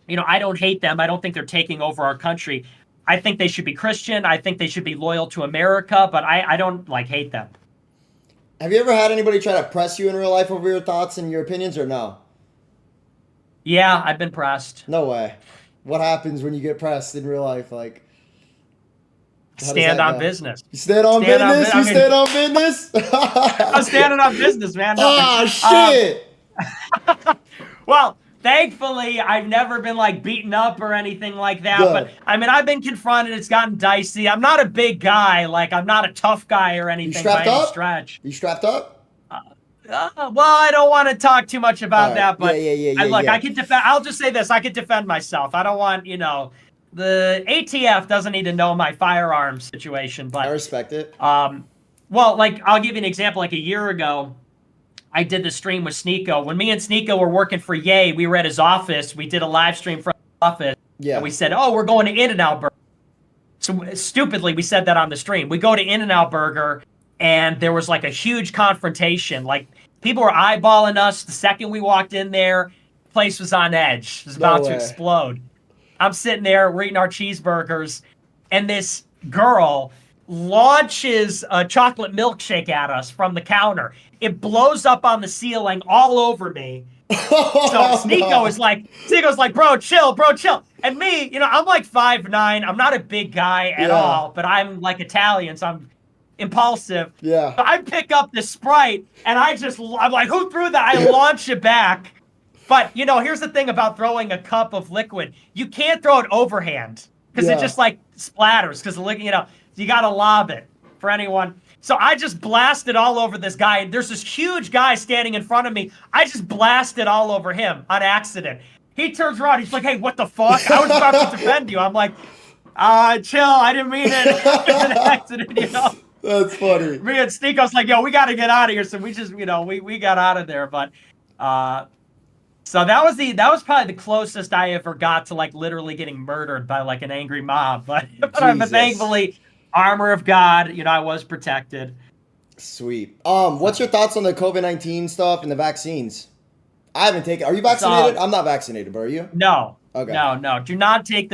you know, I don't hate them. I don't think they're taking over our country. I think they should be Christian. I think they should be loyal to America, but I don't, like, hate them. Have you ever had anybody try to press you in real life over your thoughts and your opinions, or no? Yeah, I've been pressed. No way. What happens when you get pressed in real life? Like, how does Stand that on go? business. You stand on business? You stand on business? I'm standing on business, man. Oh, shit. Well, thankfully, I've never been, like, beaten up or anything like that. Good. But, I mean, I've been confronted. It's gotten dicey. I'm not a big guy. Like, I'm not a tough guy or anything by strapped any up? stretch. You strapped up? Well, I don't want to talk too much about All right. that, but Yeah, look, yeah. I can defend. I'll just say this: I can defend myself. I don't want, you know, the ATF doesn't need to know my firearms situation. But I respect it. well, like, I'll give you an example. Like, a year ago, I did the stream with Sneeko. When me and Sneeko were working for Ye, we were at his office. We did a live stream from his office. Yeah. And we said, oh, we're going to In-N-Out Burger. So stupidly, we said that on the stream. We go to In-N-Out Burger, and there was like a huge confrontation. Like, people were eyeballing us. The second we walked in there, the place was on edge. It was about to explode. I'm sitting there, we're eating our cheeseburgers, and this girl launches a chocolate milkshake at us from the counter. It blows up on the ceiling all over me. So Sneeko is like, bro, chill. And me, you know, I'm like 5'9". I'm not a big guy at all, but I'm like Italian, so I'm impulsive. Yeah. So I pick up the Sprite, and I'm like, who threw that? I launch it back. But, you know, here's the thing about throwing a cup of liquid. You can't throw it overhand, because it just, like, splatters, because, you know, you got to lob it for anyone. So I just blasted all over this guy. And there's this huge guy standing in front of me. I just blasted all over him on accident. He turns around. He's like, hey, what the fuck? I was about to defend you. I'm like, chill. I didn't mean it. It was an accident, you know? That's funny. Me and Sneeko's like, yo, we got to get out of here. So we just, you know, we got out of there. But, So that was probably the closest I ever got to like literally getting murdered by like an angry mob. But thankfully, armor of God, I was protected. Sweet. What's your thoughts on the COVID-19 stuff and the vaccines? I haven't taken. Are you vaccinated? I'm not vaccinated, but are you? No. Okay. No. Do not take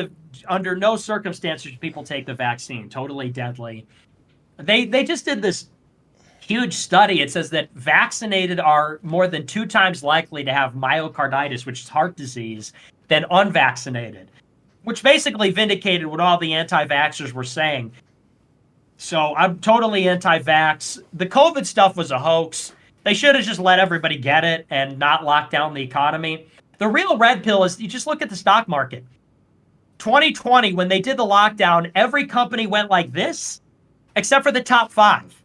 under no circumstances should people take the vaccine. Totally deadly. They just did this huge study. It says that vaccinated are more than 2 times likely to have myocarditis, which is heart disease, than unvaccinated, which basically vindicated what all the anti-vaxxers were saying. So I'm totally anti-vax. The COVID stuff was a hoax. They should have just let everybody get it and not lock down the economy. The real red pill is you just look at the stock market. 2020, when they did the lockdown, every company went like this, except for the top 5.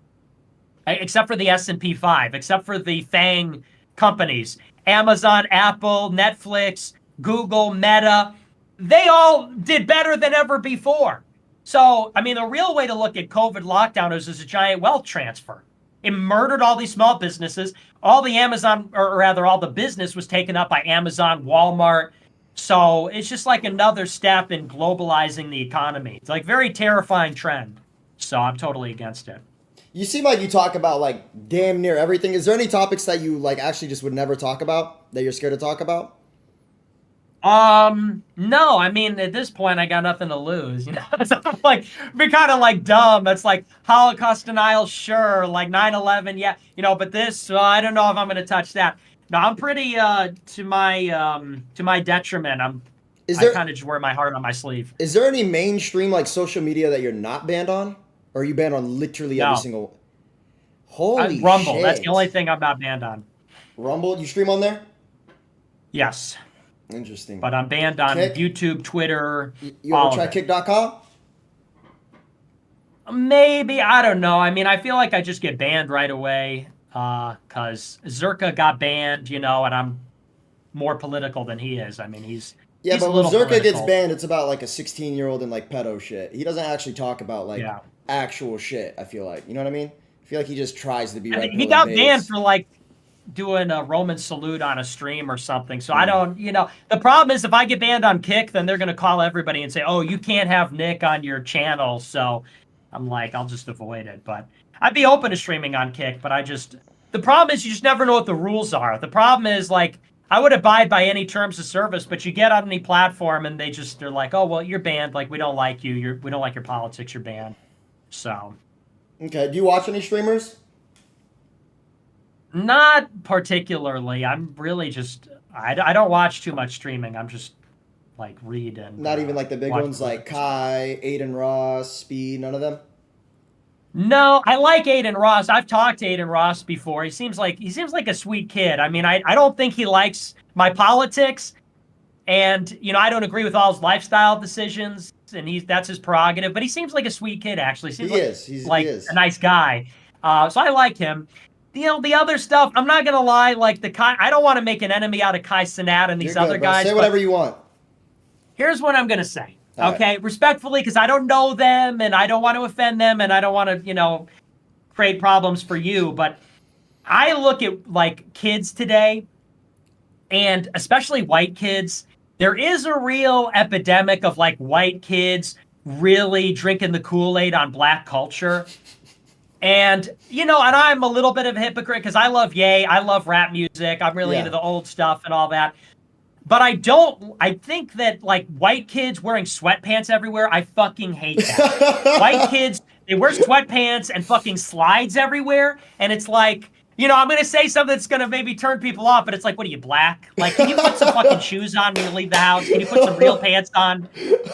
Except for the S&P 5, except for the FANG companies. Amazon, Apple, Netflix, Google, Meta. They all did better than ever before. So, I mean, the real way to look at COVID lockdown is as a giant wealth transfer. It murdered all these small businesses. All the business was taken up by Amazon, Walmart. So it's just like another step in globalizing the economy. It's like very terrifying trend. So I'm totally against it. You seem like you talk about like damn near everything. Is there any topics that you like actually just would never talk about that you're scared to talk about? No, I mean, at this point, I got nothing to lose, So I'm like, be kind of like dumb. It's like Holocaust denial, sure. Like 9/11, yeah. But this, I don't know if I'm going to touch that. No, I'm pretty, to my detriment. I kind of just wear my heart on my sleeve. Is there any mainstream like social media that you're not banned on? Or are you banned on literally every single? Holy Rumble, shit. that's the only thing I'm not banned on. Rumble, you stream on there? Yes. Interesting. But I'm banned on Kick? YouTube, Twitter. You ever try Kick.com? Maybe, I don't know. I mean, I feel like I just get banned right away because Zerka got banned, and I'm more political than he is. I mean, he's but when Zerka political. gets banned, it's about like a 16-year-old and like pedo shit. He doesn't actually talk about like actual shit, I feel like. You know what I mean? I feel like he just tries to be red pill. He got banned for like doing a Roman salute on a stream or something. So I don't, the problem is if I get banned on Kick, then they're going to call everybody and say, oh, you can't have Nick on your channel. So I'm like, I'll just avoid it. But I'd be open to streaming on Kick, but the problem is you just never know what the rules are. The problem is like, I would abide by any terms of service, but you get on any platform and they're like, oh, well, you're banned. Like, we don't like you. We don't like your politics. You're banned. So. Okay. Do you watch any streamers? Not particularly. I'm really just, I don't watch too much streaming. I'm just like read and. Not even like the big ones like Kai, Aiden Ross, Speed, none of them? No, I like Aiden Ross. I've talked to Aiden Ross before. He seems like a sweet kid. I mean, I don't think he likes my politics, and I don't agree with all his lifestyle decisions, and that's his prerogative. But he seems like a sweet kid. Actually, he is a nice guy. So I like him. The other stuff, I'm not gonna lie. Like I don't want to make an enemy out of Kai Cenat and these other guys. Say whatever you want. Here's what I'm gonna say. All okay, right. Respectfully, because I don't know them and I don't want to offend them and I don't want to, create problems for you. But I look at like kids today, and especially white kids. There is a real epidemic of like white kids really drinking the Kool-Aid on black culture. And, and I'm a little bit of a hypocrite because I love Ye, I love rap music, I'm really into the old stuff and all that. But I think that, like, white kids wearing sweatpants everywhere, I fucking hate that. White kids, they wear sweatpants and fucking slides everywhere, and it's like, I'm going to say something that's going to maybe turn people off, but it's like, what are you, black? Like, can you put some fucking shoes on when you leave the house? Can you put some real pants on?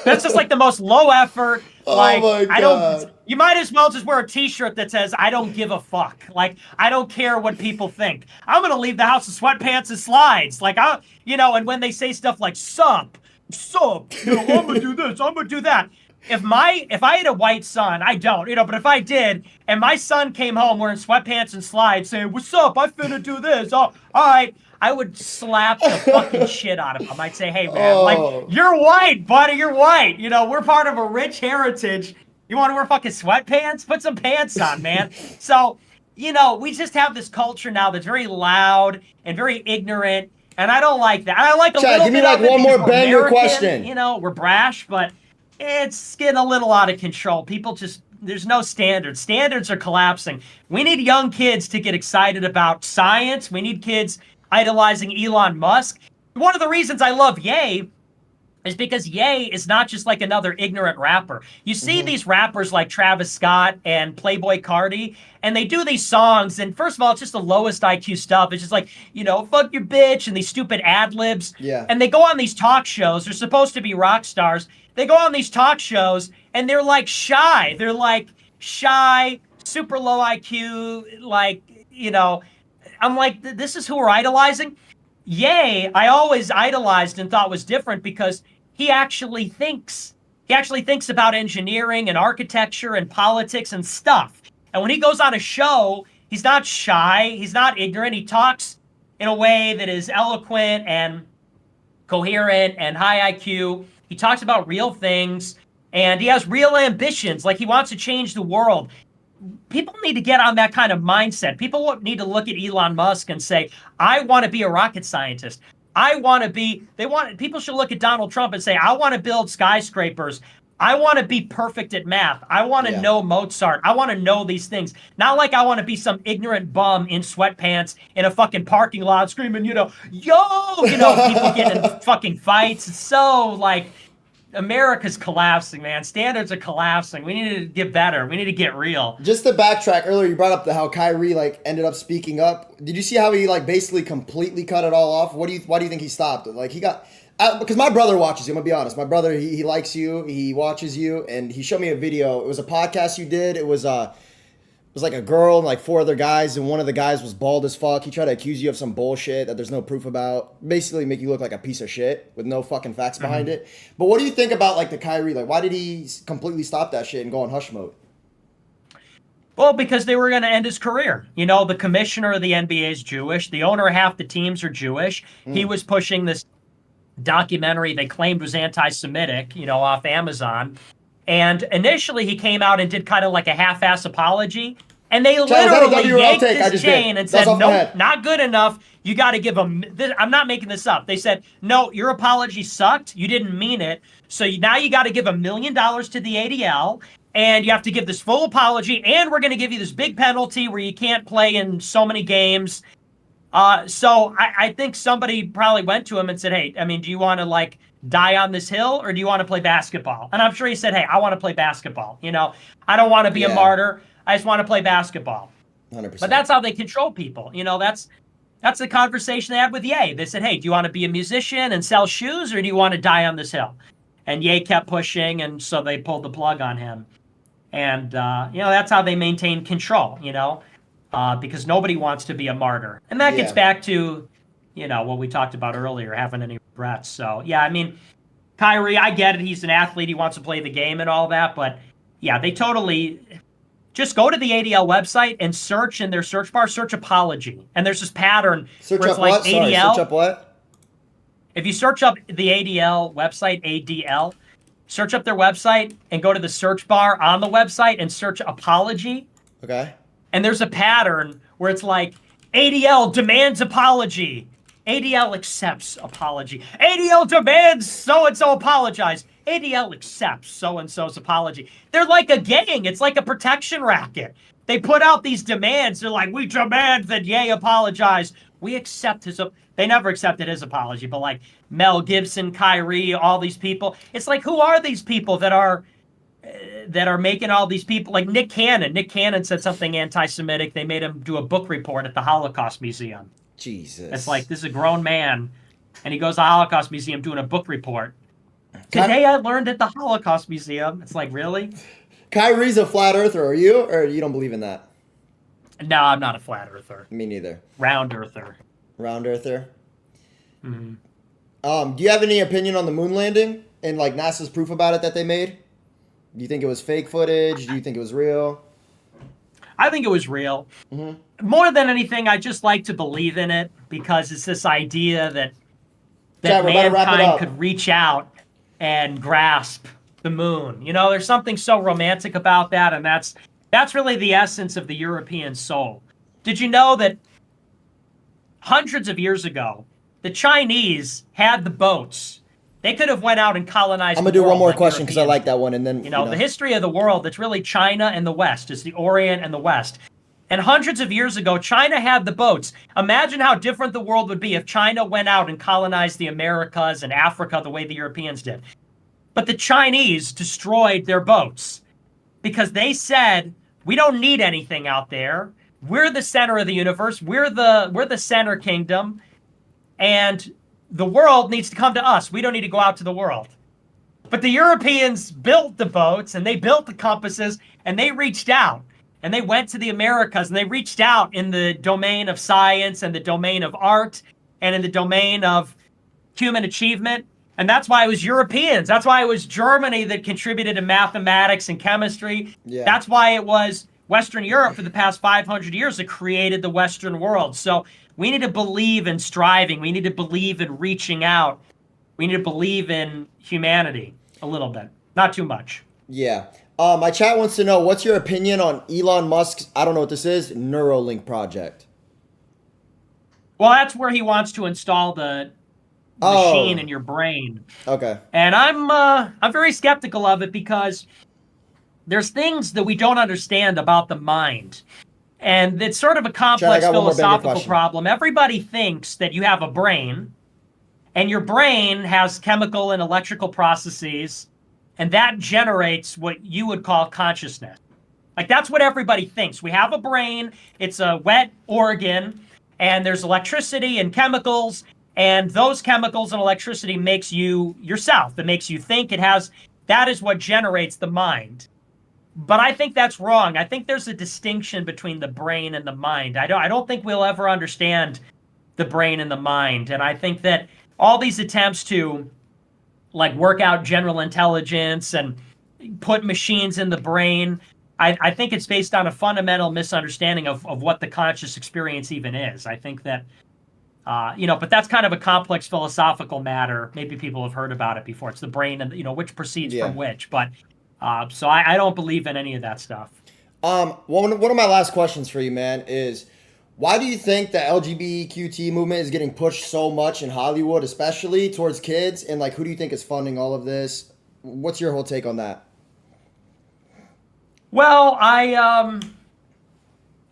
That's just, like, the most low effort. Like, oh my God. You might as well just wear a t-shirt that says, I don't give a fuck. Like, I don't care what people think. I'm going to leave the house in sweatpants and slides. Like, and when they say stuff like, sup, I'm going to do this, I'm going to do that. If I had a white son, I don't, but if I did, and my son came home wearing sweatpants and slides saying, what's up, I finna do this, oh, all right, I would slap the fucking shit out of him. I'd say, hey, man, like, you're white, buddy, you're white. We're part of a rich heritage. You want to wear fucking sweatpants? Put some pants on, man. So, we just have this culture now that's very loud and very ignorant. And I don't like that. I like a Chad, little give me bit like of it one more because we're banger American, question. You know, we're brash, but it's getting a little out of control. People just, there's no standards. Standards are collapsing. We need young kids to get excited about science. We need kids idolizing Elon Musk. One of the reasons I love Ye is because Ye is not just like another ignorant rapper. You see these rappers like Travis Scott and Playboi Carti, and they do these songs, and first of all, it's just the lowest IQ stuff. It's just like, you know, fuck your bitch, and these stupid ad-libs. Yeah. And they go on these talk shows. They're supposed to be rock stars. They go on these talk shows, and they're like shy. They're like shy, super low IQ, like, you know, I'm like, this is who we're idolizing? Ye, I always idolized and thought was different because he actually thinks about engineering and architecture and politics and stuff. And when he goes on a show, he's not shy, he's not ignorant. He talks in a way that is eloquent and coherent and high IQ. He talks about real things and he has real ambitions. Like he wants to change the world. People need to get on that kind of mindset. People need to look at Elon Musk and say, I want to be a rocket scientist. People should look at Donald Trump and say, I want to build skyscrapers. I want to be perfect at math. I want to know Mozart. I want to know these things. Not like I want to be some ignorant bum in sweatpants in a fucking parking lot screaming, you know, yo, you know, people getting in fucking fights. It's so like, America's collapsing, man. Standards are collapsing. We need to get better. We need to get real. Just to backtrack, earlier you brought up how Kyrie like ended up speaking up. Did you see how he like basically completely cut it all off? Why do you think he stopped? Like he got because my brother watches you. I'm gonna be honest. My brother he likes you. He watches you, and he showed me a video. It was a podcast you did. It was like a girl and like 4 other guys, and one of the guys was bald as fuck. He tried to accuse you of some bullshit that there's no proof about. Basically make you look like a piece of shit with no fucking facts behind it. But what do you think about like the Kyrie? Like why did he completely stop that shit and go on hush mode? Well, because they were going to end his career. You know, the commissioner of the NBA is Jewish. The owner of half the teams are Jewish. He was pushing this documentary they claimed was anti-Semitic, you know, off Amazon. And initially he came out and did kind of like a half-ass apology. And they literally yanked his chain and said, nope, not good enough. You got to give him, I'm not making this up. They said, no, your apology sucked. You didn't mean it. So now you got to give $1 million to the ADL. And you have to give this full apology. And we're going to give you this big penalty where you can't play in so many games. So I think somebody probably went to him and said, hey, I mean, do you want to like die on this hill or do you want to play basketball? And I'm sure he said, hey, I want to play basketball. You know, I don't want to be a martyr. I just want to play basketball. 100%. But that's how they control people. You know, that's the conversation they had with Ye. They said, hey, do you want to be a musician and sell shoes or do you want to die on this hill? And Ye kept pushing, and so they pulled the plug on him. And, you know, that's how they maintain control, you know, because nobody wants to be a martyr. And that gets back to, you know, what we talked about earlier, having any regrets. So, yeah, I mean, Kyrie, I get it. He's an athlete. He wants to play the game and all that. But, yeah, they totally just go to the ADL website and search in their search bar, search apology. And there's this pattern search where it's up like what? ADL. Sorry, search up what? If you search up the ADL website, ADL, search up their website and go to the search bar on the website and search apology. Okay. And there's a pattern where it's like ADL demands apology. ADL accepts apology. ADL demands so-and-so apologize. ADL accepts so-and-so's apology. They're like a gang. It's like a protection racket. They put out these demands. They're like, we demand that Ye apologize. We accept his... They never accepted his apology, but like Mel Gibson, Kyrie, all these people. It's like, who are these people that are making all these people? Like Nick Cannon. Nick Cannon said something anti-Semitic. They made him do a book report at the Holocaust Museum. Jesus. It's like, this is a grown man, and he goes to the Holocaust Museum doing a book report. Today I learned at the Holocaust Museum. It's like, really? Kyrie's a flat earther, are you? Or you don't believe in that? No, I'm not a flat earther. Me neither. Round earther. Round earther? Mm-hmm. Do you have any opinion on the moon landing and like NASA's proof about it that they made? Do you think it was fake footage? Do you think it was real? I think it was real. Mm-hmm. More than anything, I just like to believe in it because it's this idea that Chad, mankind could reach out and grasp the moon. You know, there's something so romantic about that, and that's really the essence of the European soul. Did you know that hundreds of years ago, the Chinese had the boats. They could have went out and colonized. I'm gonna do one more question because I like that one, and then you know the history of the world. It's really China and the West. It's the Orient and the West. And hundreds of years ago, China had the boats. Imagine how different the world would be if China went out and colonized the Americas and Africa the way the Europeans did. But the Chinese destroyed their boats because they said, we don't need anything out there. We're the center of the universe. We're the center kingdom. And the world needs to come to us. We don't need to go out to the world. But the Europeans built the boats and they built the compasses and they reached out and they went to the Americas and they reached out in the domain of science and the domain of art and in the domain of human achievement. And that's why it was Europeans. That's why it was Germany that contributed to mathematics and chemistry. Yeah. That's why it was Western Europe for the past 500 years that created the Western world. So we need to believe in striving. We need to believe in reaching out. We need to believe in humanity a little bit. Not too much. Yeah. My chat wants to know, what's your opinion on Elon Musk's, I don't know what this is, Neuralink project? Well, that's where he wants to install the machine in your brain. Okay. And I'm very skeptical of it because there's things that we don't understand about the mind. And it's sort of a complex philosophical problem. Everybody thinks that you have a brain, and your brain has chemical and electrical processes, and that generates what you would call consciousness. Like, that's what everybody thinks. We have a brain, it's a wet organ, and there's electricity and chemicals, and those chemicals and electricity makes you yourself. It makes you think. That is what generates the mind. But I think that's wrong. I think there's a distinction between the brain and the mind. I don't think we'll ever understand the brain and the mind. And I think that all these attempts to like work out general intelligence and put machines in the brain, I think it's based on a fundamental misunderstanding of what the conscious experience even is. I think that, but that's kind of a complex philosophical matter. Maybe people have heard about it before. It's the brain and, which proceeds from which. But so I don't believe in any of that stuff. One of my last questions for you, man, is why do you think the LGBTQT movement is getting pushed so much in Hollywood, especially towards kids? And like, who do you think is funding all of this? What's your whole take on that? Well, a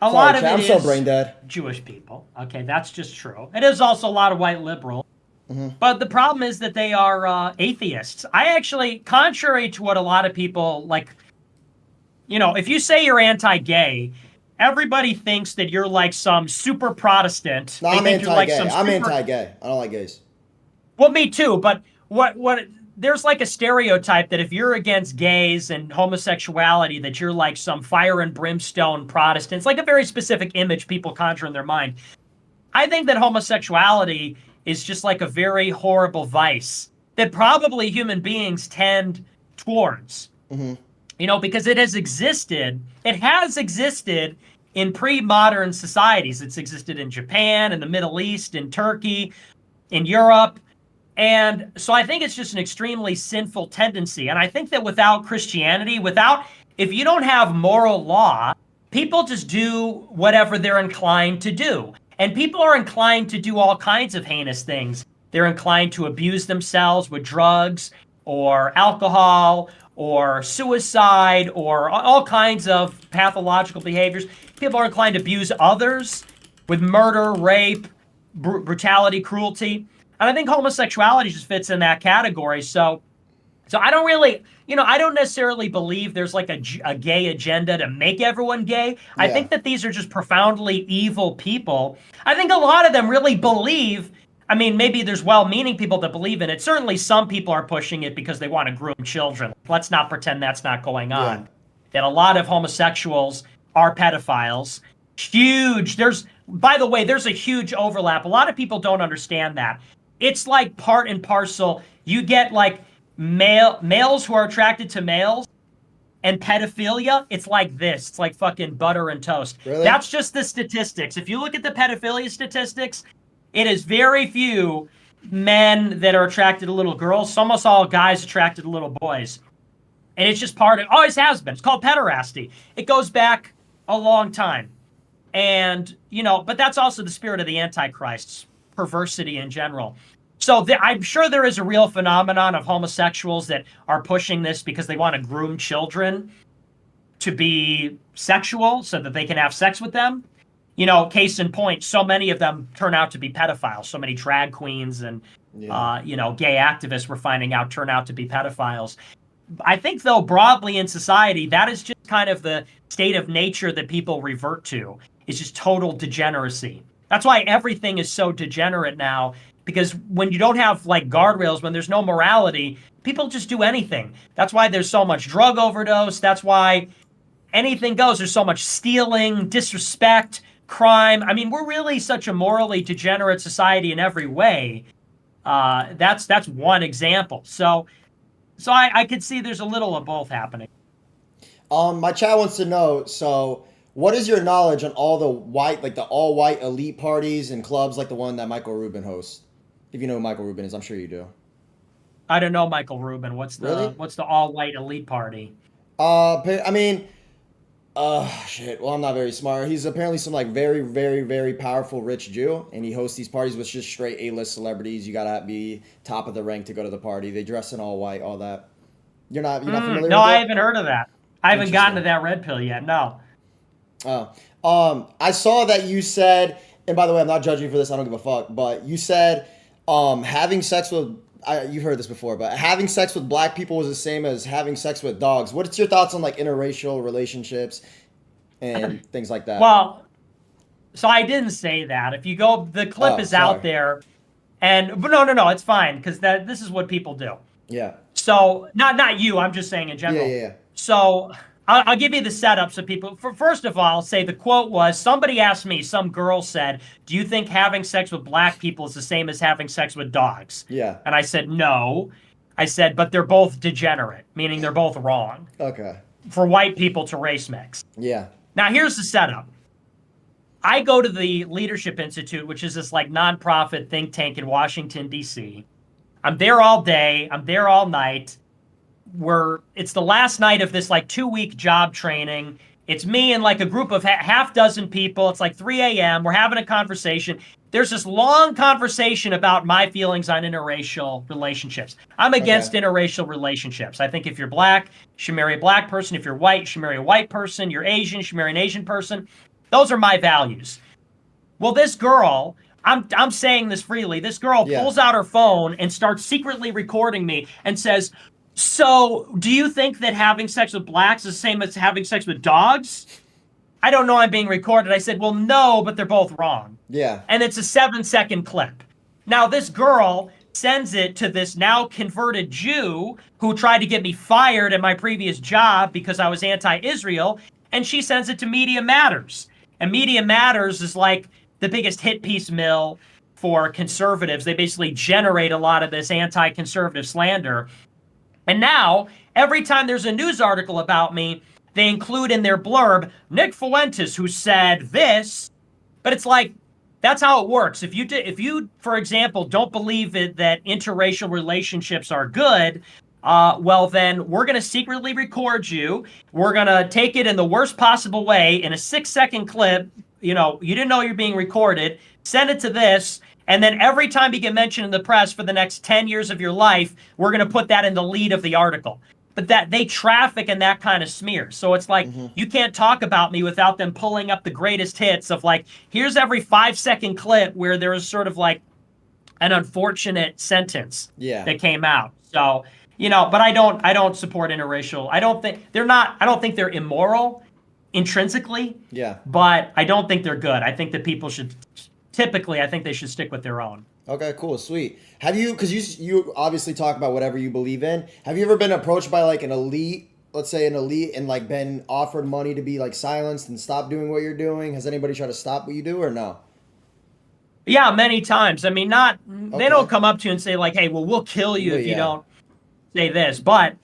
lot of it I'm is so brain dead. Jewish people. Okay, that's just true. It is also a lot of white liberals. Mm-hmm. But the problem is that they are atheists. I actually, contrary to what a lot of people like, if you say you're anti-gay, everybody thinks that you're like some super Protestant. No, I'm anti-gay. I'm anti-gay. I don't like gays. Well, me too. But what there's like a stereotype that if you're against gays and homosexuality, that you're like some fire and brimstone Protestant. It's like a very specific image people conjure in their mind. I think that homosexuality is just like a very horrible vice that probably human beings tend towards. Mm-hmm. Because it has existed in pre-modern societies. It's existed in Japan, in the Middle East, in Turkey, in Europe. And so I think it's just an extremely sinful tendency. And I think that without Christianity, if you don't have moral law, people just do whatever they're inclined to do. And people are inclined to do all kinds of heinous things. They're inclined to abuse themselves with drugs or alcohol or suicide or all kinds of pathological behaviors. People are inclined to abuse others with murder, rape, brutality, cruelty. And I think homosexuality just fits in that category. So I don't really, I don't necessarily believe there's like a gay agenda to make everyone gay. I think that these are just profoundly evil people. I think a lot of them really believe, maybe there's well-meaning people that believe in it. Certainly some people are pushing it because they want to groom children. Let's not pretend that's not going on. Yeah. That a lot of homosexuals are pedophiles. By the way, there's a huge overlap. A lot of people don't understand that. It's like part and parcel. You get like males who are attracted to males and pedophilia. It's like this. It's like fucking butter and toast. Really? That's just the statistics. If you look at the pedophilia statistics, it is very few men that are attracted to little girls. It's almost all guys attracted to little boys. And it's just always has been. It's called pederasty. It goes back a long time. And, but that's also the spirit of the Antichrist. perversity in general. So I'm sure there is a real phenomenon of homosexuals that are pushing this because they want to groom children to be sexual so that they can have sex with them. You know, case in point, so many of them turn out to be pedophiles. So many drag queens and, gay activists we're finding out turn out to be pedophiles. I think, though, broadly in society, that is just kind of the state of nature that people revert to. It's just total degeneracy. That's why everything is so degenerate now, because when you don't have, like, guardrails, when there's no morality, people just do anything. That's why there's so much drug overdose. That's why anything goes. There's so much stealing, disrespect, crime. I mean, we're really such a morally degenerate society in every way. That's one example. So I could see there's a little of both happening. My chat wants to know, so what is your knowledge on all the white, like the all-white elite parties and clubs like the one that Michael Rubin hosts? If you know who Michael Rubin is, I'm sure you do. I don't know Michael Rubin. What's the all-white elite party? I mean, shit. Well, I'm not very smart. He's apparently some like very, very, very powerful rich Jew, and he hosts these parties with just straight A-list celebrities. You gotta be top of the rank to go to the party. They dress in all white, all that. You're not familiar with No, I it? haven't heard of that. I haven't gotten to that red pill yet. No. I saw that you said, and by the way, I'm not judging you for this. I don't give a fuck. But you said, having sex with, you've heard this before, but having sex with black people was the same as having sex with dogs. What's your thoughts on like interracial relationships and things like that? Well, so I didn't say that. If you go, the clip is out there, but no, it's fine because this is what people do. Yeah. So not you. I'm just saying in general. Yeah. So I'll give you the setup so people. First of all, I'll say the quote was, somebody asked me, some girl said, "Do you think having sex with black people is the same as having sex with dogs?" Yeah. And I said no. I said, but they're both degenerate, meaning they're both wrong. Okay. For white people to race mix. Yeah. Now here's the setup. I go to the Leadership Institute, which is this like nonprofit think tank in Washington, D.C. I'm there all day. I'm there all night. It's the last night of this like 2-week job training. It's me and like a group of half dozen people. It's like 3 a.m. We're having a conversation. There's this long conversation about my feelings on interracial relationships. I'm against interracial relationships. I think if you're black, you should marry a black person. If you're white, you should marry a white person. You're Asian, you should marry an Asian person. Those are my values. Well, this girl, I'm saying this freely. This girl pulls out her phone and starts secretly recording me and says, "So, do you think that having sex with blacks is the same as having sex with dogs?" I don't know, I'm being recorded. I said, well, no, but they're both wrong. Yeah. And it's a 7-second clip. Now, this girl sends it to this now converted Jew who tried to get me fired at my previous job because I was anti-Israel, and she sends it to Media Matters. And Media Matters is like the biggest hit piece mill for conservatives. They basically generate a lot of this anti-conservative slander. And now, every time there's a news article about me, they include in their blurb, Nick Fuentes, who said this. But it's like, that's how it works. If you, for example, don't believe that interracial relationships are good, well, then we're going to secretly record you. We're going to take it in the worst possible way in a 6-second clip. You know, you didn't know you're being recorded. Send it to this. And then every time you get mentioned in the press for the next 10 years of your life, we're going to put that in the lead of the article. But that they traffic in that kind of smear. So it's like, you can't talk about me without them pulling up the greatest hits of like, here's every 5-second clip where there is sort of like an unfortunate sentence that came out. So, you know, but I don't support interracial. I don't think they're immoral intrinsically. Yeah. But I don't think they're good. I think that people should typically, I think they should stick with their own. Okay, cool, sweet. Have you, because you obviously talk about whatever you believe in, have you ever been approached by like an elite, let's say an elite, and like been offered money to be like silenced and stop doing what you're doing? Has anybody tried to stop what you do or no? Yeah, many times. I mean, they don't come up to you and say like, hey, well, we'll kill you if you don't say this. But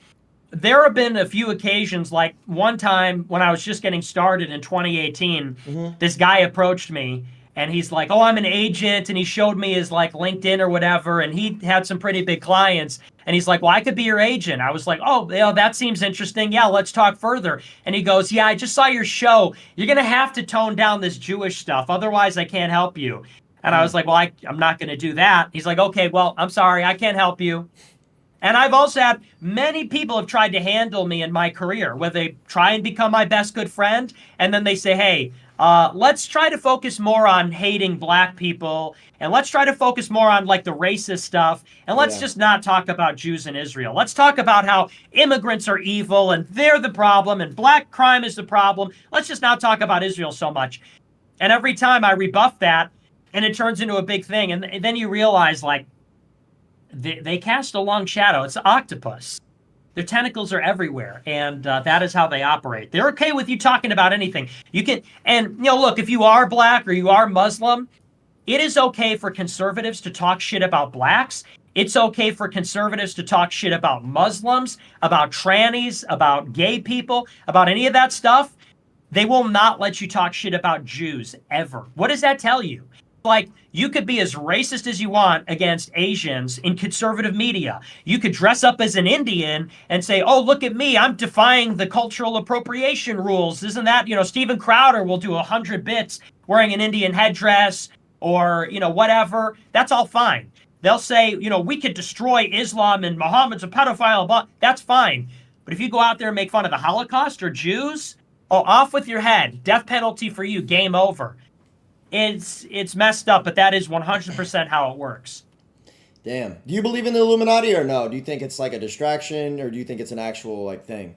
there have been a few occasions, like one time when I was just getting started in 2018, this guy approached me. And he's like, oh, I'm an agent. And he showed me his like LinkedIn or whatever. And he had some pretty big clients. And he's like, well, I could be your agent. I was like, oh, yeah, that seems interesting. Yeah, let's talk further. And he goes, yeah, I just saw your show. You're going to have to tone down this Jewish stuff. Otherwise, I can't help you. And I was like, well, I'm not going to do that. He's like, okay, well, I'm sorry. I can't help you. And I've also had many people have tried to handle me in my career, where they try and become my best good friend, and then they say, hey, let's try to focus more on hating black people, and let's try to focus more on like the racist stuff, and let's just not talk about Jews in Israel. Let's talk about how immigrants are evil and they're the problem and black crime is the problem. Let's just not talk about Israel so much. And every time I rebuff that, and it turns into a big thing, and then you realize like they cast a long shadow. It's an octopus. Their tentacles are everywhere, and that is how they operate. They're okay with you talking about anything. You can, and look, if you are black or you are Muslim, it is okay for conservatives to talk shit about blacks. It's okay for conservatives to talk shit about Muslims, about trannies, about gay people, about any of that stuff. They will not let you talk shit about Jews ever. What does that tell you? Like, you could be as racist as you want against Asians in conservative media. You could dress up as an Indian and say, oh, look at me, I'm defying the cultural appropriation rules. Isn't that, Steven Crowder will do 100 bits wearing an Indian headdress or, whatever. That's all fine. They'll say, we could destroy Islam and Muhammad's a pedophile, but that's fine. But if you go out there and make fun of the Holocaust or Jews, off with your head. Death penalty for you, game over. It's messed up, but that is 100% how it works. Damn. Do you believe in the Illuminati or no? Do you think it's like a distraction, or do you think it's an actual like thing?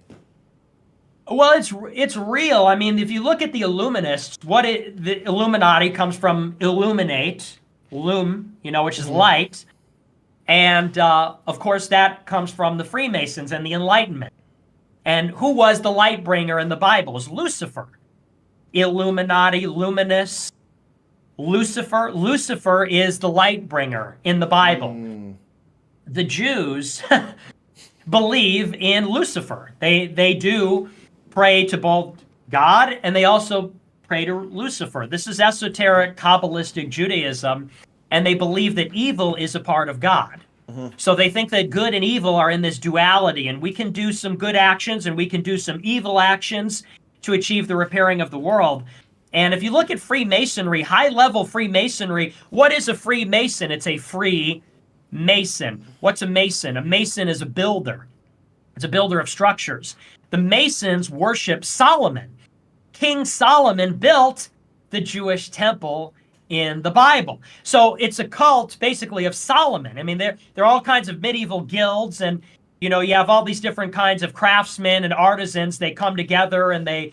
Well, it's real. I mean, if you look at the Illuminists, the Illuminati comes from illuminate, which is light. And, of course, that comes from the Freemasons and the Enlightenment. And who was the light bringer in the Bible? It was Lucifer. Illuminati, luminous, Lucifer. Lucifer is the light bringer in the Bible. The Jews believe in Lucifer. They do pray to both God and they also pray to Lucifer. This is esoteric Kabbalistic Judaism, and they believe that evil is a part of God. So they think that good and evil are in this duality, and we can do some good actions and we can do some evil actions to achieve the repairing of the world. And if you look at Freemasonry, high-level Freemasonry, what is a Freemason? It's a free mason. What's a mason? A mason is a builder. It's a builder of structures. The Masons worship Solomon. King Solomon built the Jewish temple in the Bible. So it's a cult, basically, of Solomon. I mean, there are all kinds of medieval guilds, and, you have all these different kinds of craftsmen and artisans. They come together, and they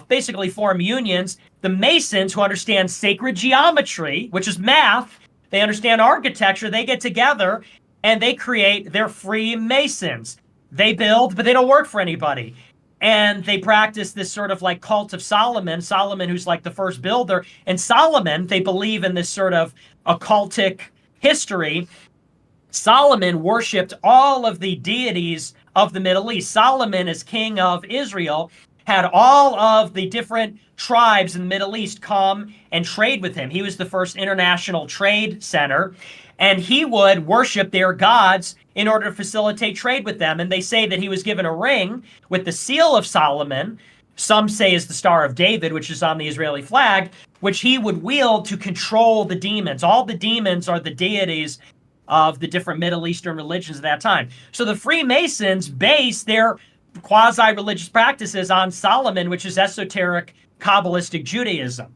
basically form unions. The Masons, who understand sacred geometry, which is math, they understand architecture, they get together, and they create their Freemasons. They build, but they don't work for anybody. And they practice this sort of like cult of Solomon, who's like the first builder. And Solomon, they believe in this sort of occultic history. Solomon worshipped all of the deities of the Middle East. Solomon, as king of Israel, had all of the different tribes in the Middle East come and trade with him. He was the first international trade center, and he would worship their gods in order to facilitate trade with them. And they say that he was given a ring with the seal of Solomon, some say is the Star of David, which is on the Israeli flag, which he would wield to control the demons. All the demons are the deities of the different Middle Eastern religions at that time. So the Freemasons base their quasi-religious practices on Solomon, which is esoteric Kabbalistic Judaism.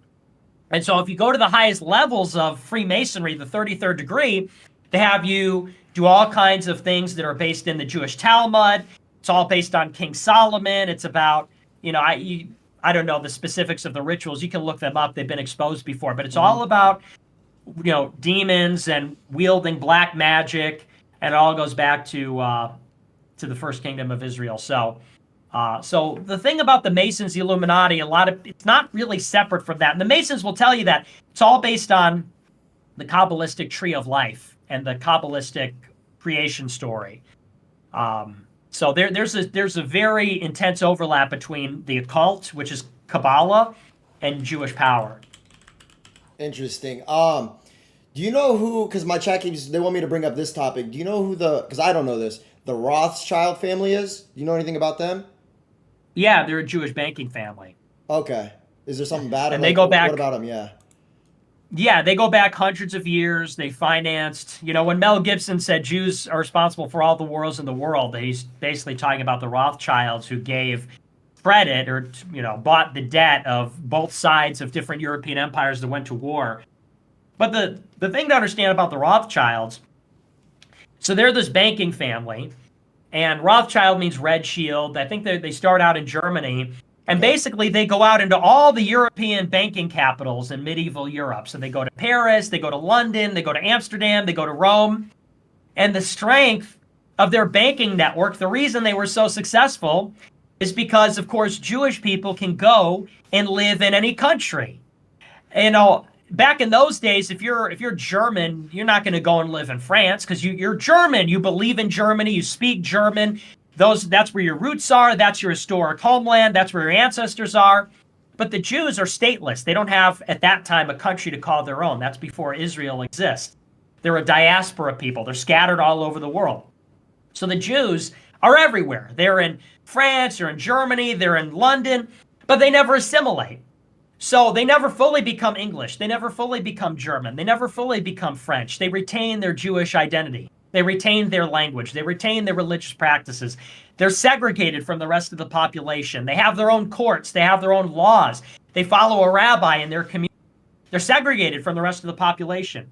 And so if you go to the highest levels of Freemasonry, the 33rd degree, they have you do all kinds of things that are based in the Jewish Talmud. It's all based on King Solomon. It's about, I don't know the specifics of the rituals. You can look them up. They've been exposed before. But it's all about, demons and wielding black magic. And it all goes back to the first kingdom of Israel. So the thing about the Masons, the Illuminati, it's not really separate from that. And the Masons will tell you that it's all based on the Kabbalistic tree of life and the Kabbalistic creation story. So there's a very intense overlap between the occult, which is Kabbalah, and Jewish power. Interesting. Do you know who, because my chat keeps, they want me to bring up this topic. Do you know who because I don't know this, the Rothschild family is? Do you know anything about them? Yeah, they're a Jewish banking family. Okay. Is there something bad? And they go back. What about them? Yeah. yeah, they go back hundreds of years. They financed, when Mel Gibson said Jews are responsible for all the wars in the world, he's basically talking about the Rothschilds who gave credit or, bought the debt of both sides of different European empires that went to war. But the thing to understand about the Rothschilds, so they're this banking family, and Rothschild means Red Shield. I think they start out in Germany. And basically, they go out into all the European banking capitals in medieval Europe. So they go to Paris, they go to London, they go to Amsterdam, they go to Rome. And the strength of their banking network, the reason they were so successful is because, of course, Jewish people can go and live in any country. Back in those days, if you're German, you're not going to go and live in France because you're German. You believe in Germany. You speak German. That's where your roots are. That's your historic homeland. That's where your ancestors are. But the Jews are stateless. They don't have, at that time, a country to call their own. That's before Israel exists. They're a diaspora people. They're scattered all over the world. So the Jews are everywhere. They're in France, they're in Germany, they're in London, but they never assimilate. So they never fully become English. They never fully become German. They never fully become French. They retain their Jewish identity. They retain their language. They retain their religious practices. They're segregated from the rest of the population. They have their own courts. They have their own laws. They follow a rabbi in their community. They're segregated from the rest of the population.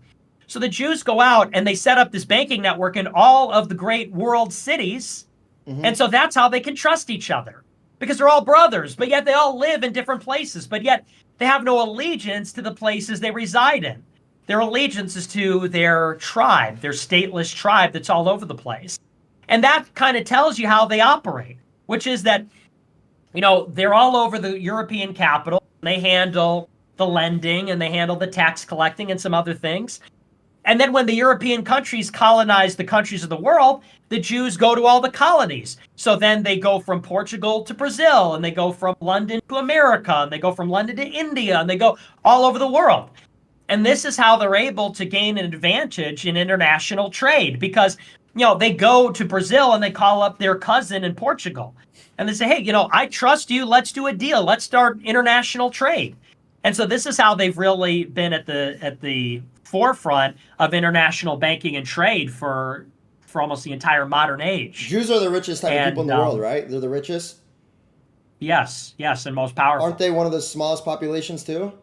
So the Jews go out and they set up this banking network in all of the great world cities. And so that's how they can trust each other. Because they're all brothers, but yet they all live in different places. But yet they have no allegiance to the places they reside in. Their allegiance is to their tribe, their stateless tribe that's all over the place. And that kind of tells you how they operate, which is that, they're all over the European capital. They handle the lending and they handle the tax collecting and some other things. And then when the European countries colonize the countries of the world, the Jews go to all the colonies. So then they go from Portugal to Brazil, and they go from London to America, and they go from London to India, and they go all over the world. And this is how they're able to gain an advantage in international trade because, they go to Brazil and they call up their cousin in Portugal. And they say, hey, I trust you. Let's do a deal. Let's start international trade. And so this is how they've really been at the forefront of international banking and trade for almost the entire modern age. Jews are the richest type of people in the world, right? They're the richest? Yes, and most powerful. Aren't they one of the smallest populations too?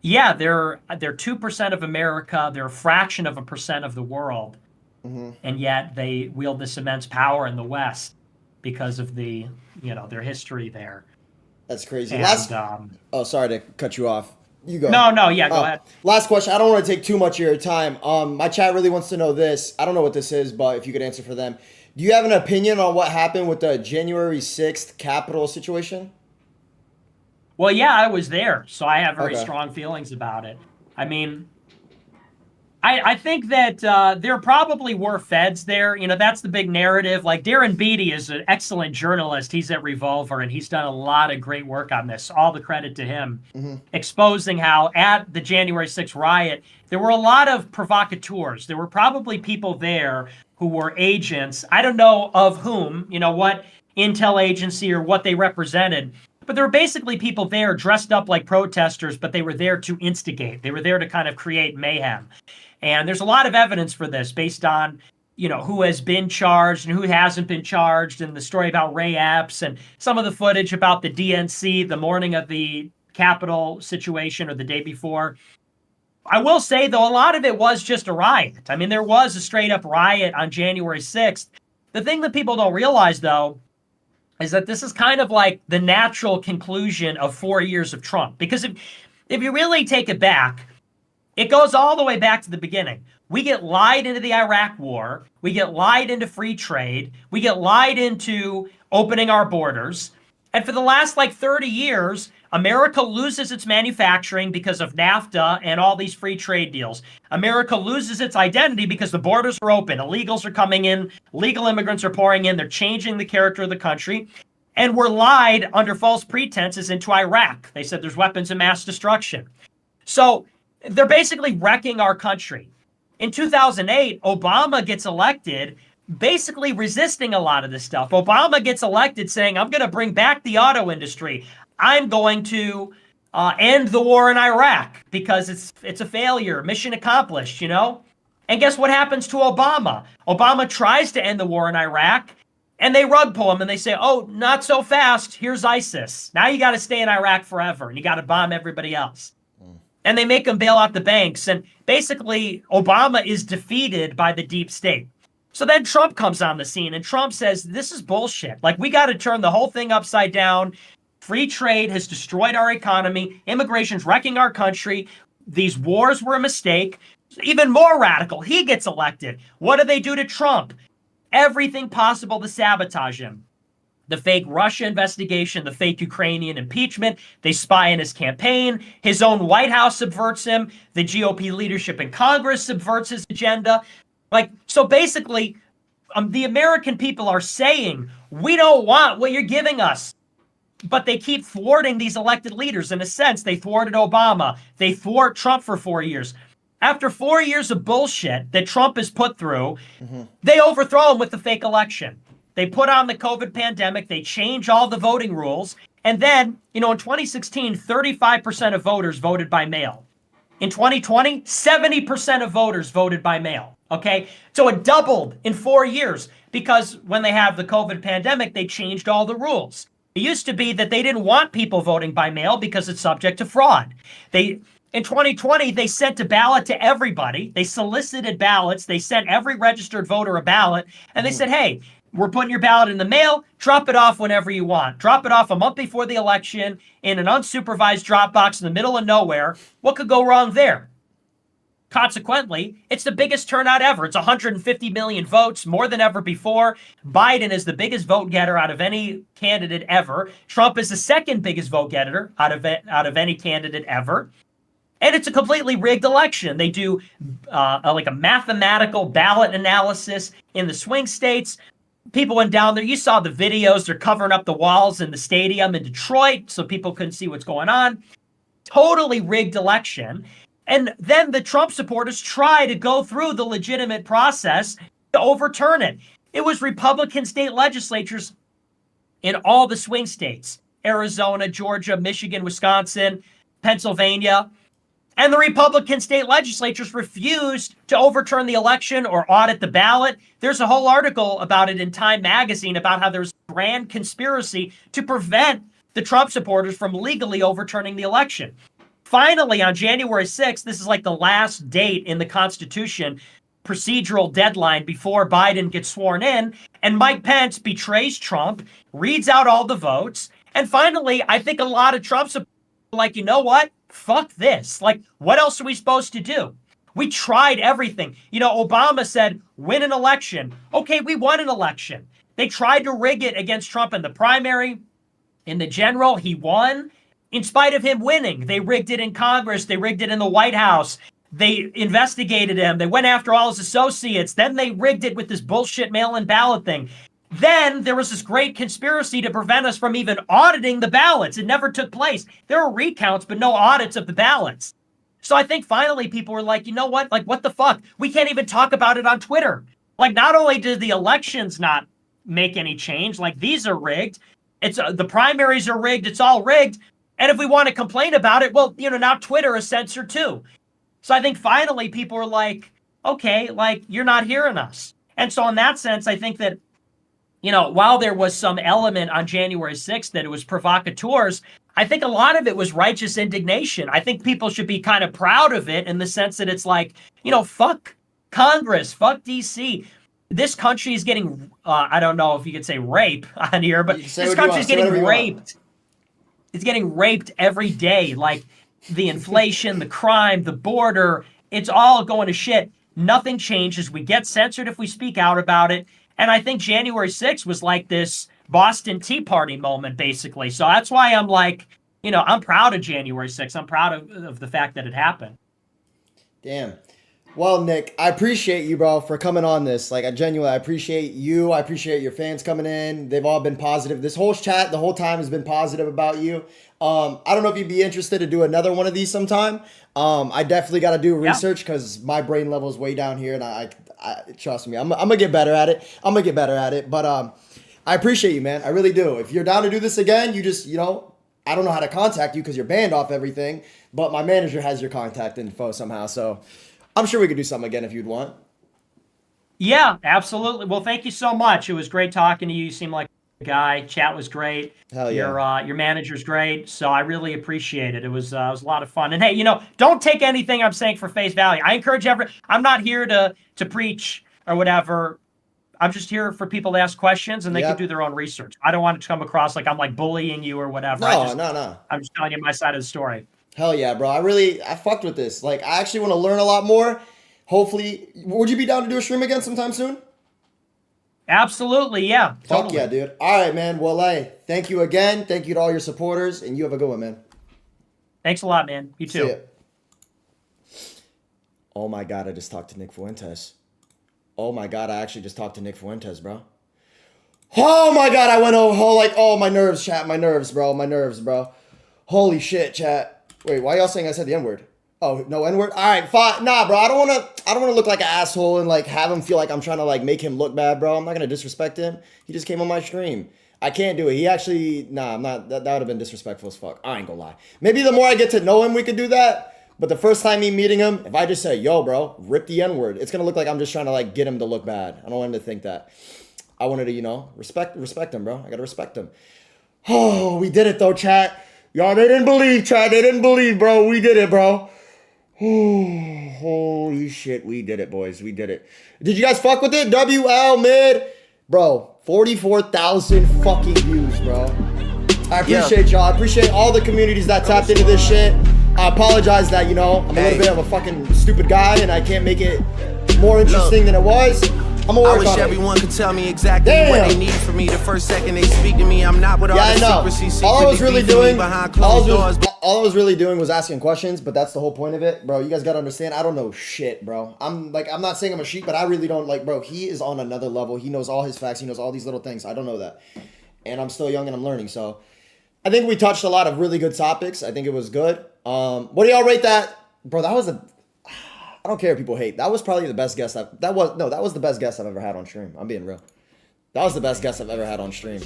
Yeah, they're 2% of America. They're a fraction of a percent of the world. And yet they wield this immense power in the West because of the, their history there. That's crazy. And, sorry to cut you off. You go. No, go ahead. Last question. I don't want to take too much of your time. My chat really wants to know this. I don't know what this is, but if you could answer for them. Do you have an opinion on what happened with the January 6th Capitol situation? Well, yeah, I was there, so I have very strong feelings about it. I mean, I think that there probably were feds there. That's the big narrative. Like Darren Beattie is an excellent journalist. He's at Revolver, and he's done a lot of great work on this. All the credit to him. Exposing how at the January 6th riot, there were a lot of provocateurs. There were probably people there who were agents. I don't know of whom, what intel agency or what they represented. But there were basically people there dressed up like protesters, but they were there to instigate. They were there to kind of create mayhem. And there's a lot of evidence for this based on, who has been charged and who hasn't been charged, and the story about Ray Epps and some of the footage about the DNC the morning of the Capitol situation or the day before. I will say, though, a lot of it was just a riot. I mean, there was a straight-up riot on January 6th. The thing that people don't realize, though, is that this is kind of like the natural conclusion of 4 years of Trump. Because if you really take it back, it goes all the way back to the beginning. We get lied into the Iraq war. We get lied into free trade. We get lied into opening our borders. And for the last 30 years, America loses its manufacturing because of NAFTA and all these free trade deals. America loses its identity because the borders are open. Illegals are coming in. Legal immigrants are pouring in. They're changing the character of the country. And we're lied under false pretenses into Iraq. They said there's weapons of mass destruction. So they're basically wrecking our country. In 2008, Obama gets elected, basically resisting a lot of this stuff. Obama gets elected saying, I'm going to bring back the auto industry. I'm going to end the war in Iraq because it's a failure, mission accomplished, you know? And guess what happens to Obama? Obama tries to end the war in Iraq, and they rug pull him, and they say, oh, not so fast, here's ISIS. Now you got to stay in Iraq forever, and you got to bomb everybody else. And they make him bail out the banks, and basically Obama is defeated by the deep state. So then Trump comes on the scene, and Trump says, this is bullshit. Like, we got to turn the whole thing upside down. Free trade has destroyed our economy. Immigration's wrecking our country. These wars were a mistake. Even more radical, he gets elected. What do they do to Trump? Everything possible to sabotage him. The fake Russia investigation, the fake Ukrainian impeachment, they spy on his campaign. His own White House subverts him. The GOP leadership in Congress subverts his agenda. Like, so basically, the American people are saying, we don't want what you're giving us. But they keep thwarting these elected leaders. In a sense, they thwarted Obama. They thwart Trump for 4 years. After 4 years of bullshit that Trump has put through, they overthrow him with the fake election. They put on the COVID pandemic. They change all the voting rules. And then, in 2016, 35% of voters voted by mail. In 2020, 70% of voters voted by mail. Okay? So it doubled in 4 years because when they have the COVID pandemic, they changed all the rules. It used to be that they didn't want people voting by mail because it's subject to fraud. In 2020, they sent a ballot to everybody. They solicited ballots. They sent every registered voter a ballot. And they said, hey, we're putting your ballot in the mail. Drop it off whenever you want. Drop it off a month before the election in an unsupervised drop box in the middle of nowhere. What could go wrong there? Consequently, it's the biggest turnout ever. It's 150 million votes, more than ever before. Biden is the biggest vote getter out of any candidate ever. Trump is the second biggest vote getter out of any candidate ever. And it's a completely rigged election. They do like a mathematical ballot analysis in the swing states. People went down there. You saw the videos. They're covering up the walls in the stadium in Detroit so people couldn't see what's going on. Totally rigged election. And then the Trump supporters try to go through the legitimate process to overturn it. It was Republican state legislatures in all the swing states, Arizona, Georgia, Michigan, Wisconsin, Pennsylvania. And the Republican state legislatures refused to overturn the election or audit the ballot. There's a whole article about it in Time magazine about how there's a grand conspiracy to prevent the Trump supporters from legally overturning the election. Finally, on January 6th, this is like the last date in the Constitution, procedural deadline before Biden gets sworn in, and Mike Pence betrays Trump, reads out all the votes, and finally, I think a lot of Trump supporters are like, you know what? Fuck this. Like, what else are we supposed to do? We tried everything. Obama said, win an election. Okay, we won an election. They tried to rig it against Trump in the primary. In the general, he won. In spite of him winning, they rigged it in Congress. They rigged it in the White House. They investigated him. They went after all his associates. Then they rigged it with this bullshit mail-in ballot thing. Then there was this great conspiracy to prevent us from even auditing the ballots. It never took place. There were recounts, but no audits of the ballots. So I think finally people were like, you know what? Like, what the fuck? We can't even talk about it on Twitter. Like, not only did the elections not make any change, like, these are rigged. It's the primaries are rigged. It's all rigged. And if we want to complain about it, well, now Twitter is censored too. So I think finally people are like, okay, like, you're not hearing us. And so in that sense, I think that, while there was some element on January 6th that it was provocateurs, I think a lot of it was righteous indignation. I think people should be kind of proud of it in the sense that it's like, fuck Congress, fuck DC. This country is getting, I don't know if you could say rape on here, but this country is getting raped. It's getting raped every day. Like, the inflation, the crime, the border, it's all going to shit. Nothing changes. We get censored if we speak out about it. And I think January 6th was like this Boston Tea Party moment, basically. So that's why I'm like, I'm proud of January 6th. I'm proud of the fact that it happened. Damn. Well, Nick, I appreciate you, bro, for coming on this. Like, I appreciate you. I appreciate your fans coming in. They've all been positive. This whole chat the whole time has been positive about you. I don't know if you'd be interested to do another one of these sometime. I definitely got to do research because my brain level is way down here, and I trust me, I'm gonna get better at it. But I appreciate you, man. I really do. If you're down to do this again, you just, I don't know how to contact you because you're banned off everything, but my manager has your contact info somehow. So I'm sure we could do something again if you'd want. Yeah, absolutely. Well, thank you so much. It was great talking to you. You seem like a guy. Chat was great. Hell yeah. Your manager's great. So I really appreciate it. It was a lot of fun. And hey, don't take anything I'm saying for face value. I encourage I'm not here to preach or whatever. I'm just here for people to ask questions and they can do their own research. I don't want it to come across like I'm like bullying you or whatever. No. I'm just telling you my side of the story. Hell yeah, bro. I fucked with this. Like, I actually want to learn a lot more. Hopefully, would you be down to do a stream again sometime soon? Absolutely, yeah. Fuck Totally. yeah, dude. All right, man. Well, hey, thank you again. Thank you to all your supporters, and you have a good one, man. Thanks a lot, man. You too. Oh my God, I just talked to Nick Fuentes. Oh my God, I actually just talked to Nick Fuentes, bro. Oh my God, I went my nerves, chat. My nerves, bro. Holy shit, chat. Wait, why y'all saying I said the N-word? Oh, no N-word? All right, fine. Nah, bro, I don't want to look like an asshole and like have him feel like I'm trying to like make him look bad, bro. I'm not going to disrespect him. He just came on my stream. I can't do it. He actually, I'm not, that would have been disrespectful as fuck. I ain't gonna lie. Maybe the more I get to know him, we could do that. But the first time me meeting him, if I just say, yo, bro, rip the N-word, it's going to look like I'm just trying to like get him to look bad. I don't want him to think that. I wanted to, respect him, bro. I got to respect him. Oh, we did it though, chat. Y'all, they didn't believe, chat. They didn't believe, bro. We did it, bro. Holy shit, we did it, boys. We did it. Did you guys fuck with it? WL mid. Bro, 44,000 fucking views, bro. I appreciate y'all. I appreciate all the communities that tapped into this shit. I apologize that, I'm a little bit of a fucking stupid guy and I can't make it more interesting than it was. I'm gonna work on it. I wish everyone could tell me exactly what they need from me the first second they speak to me. I'm not with all the secrecy. All I was really doing, behind closed doors. all I was really doing was asking questions, but that's the whole point of it, bro. You guys gotta understand, I don't know shit, bro. I'm not saying I'm a sheep, but I really don't bro. He is on another level. He knows all his facts. He knows all these little things. I don't know that, and I'm still young and I'm learning. So, I think we touched a lot of really good topics. I think it was good. What do y'all rate that, bro? That was I don't care if people hate. That was probably the best guest that was the best guest I've ever had on stream. I'm being real. That was the best guest I've ever had on stream.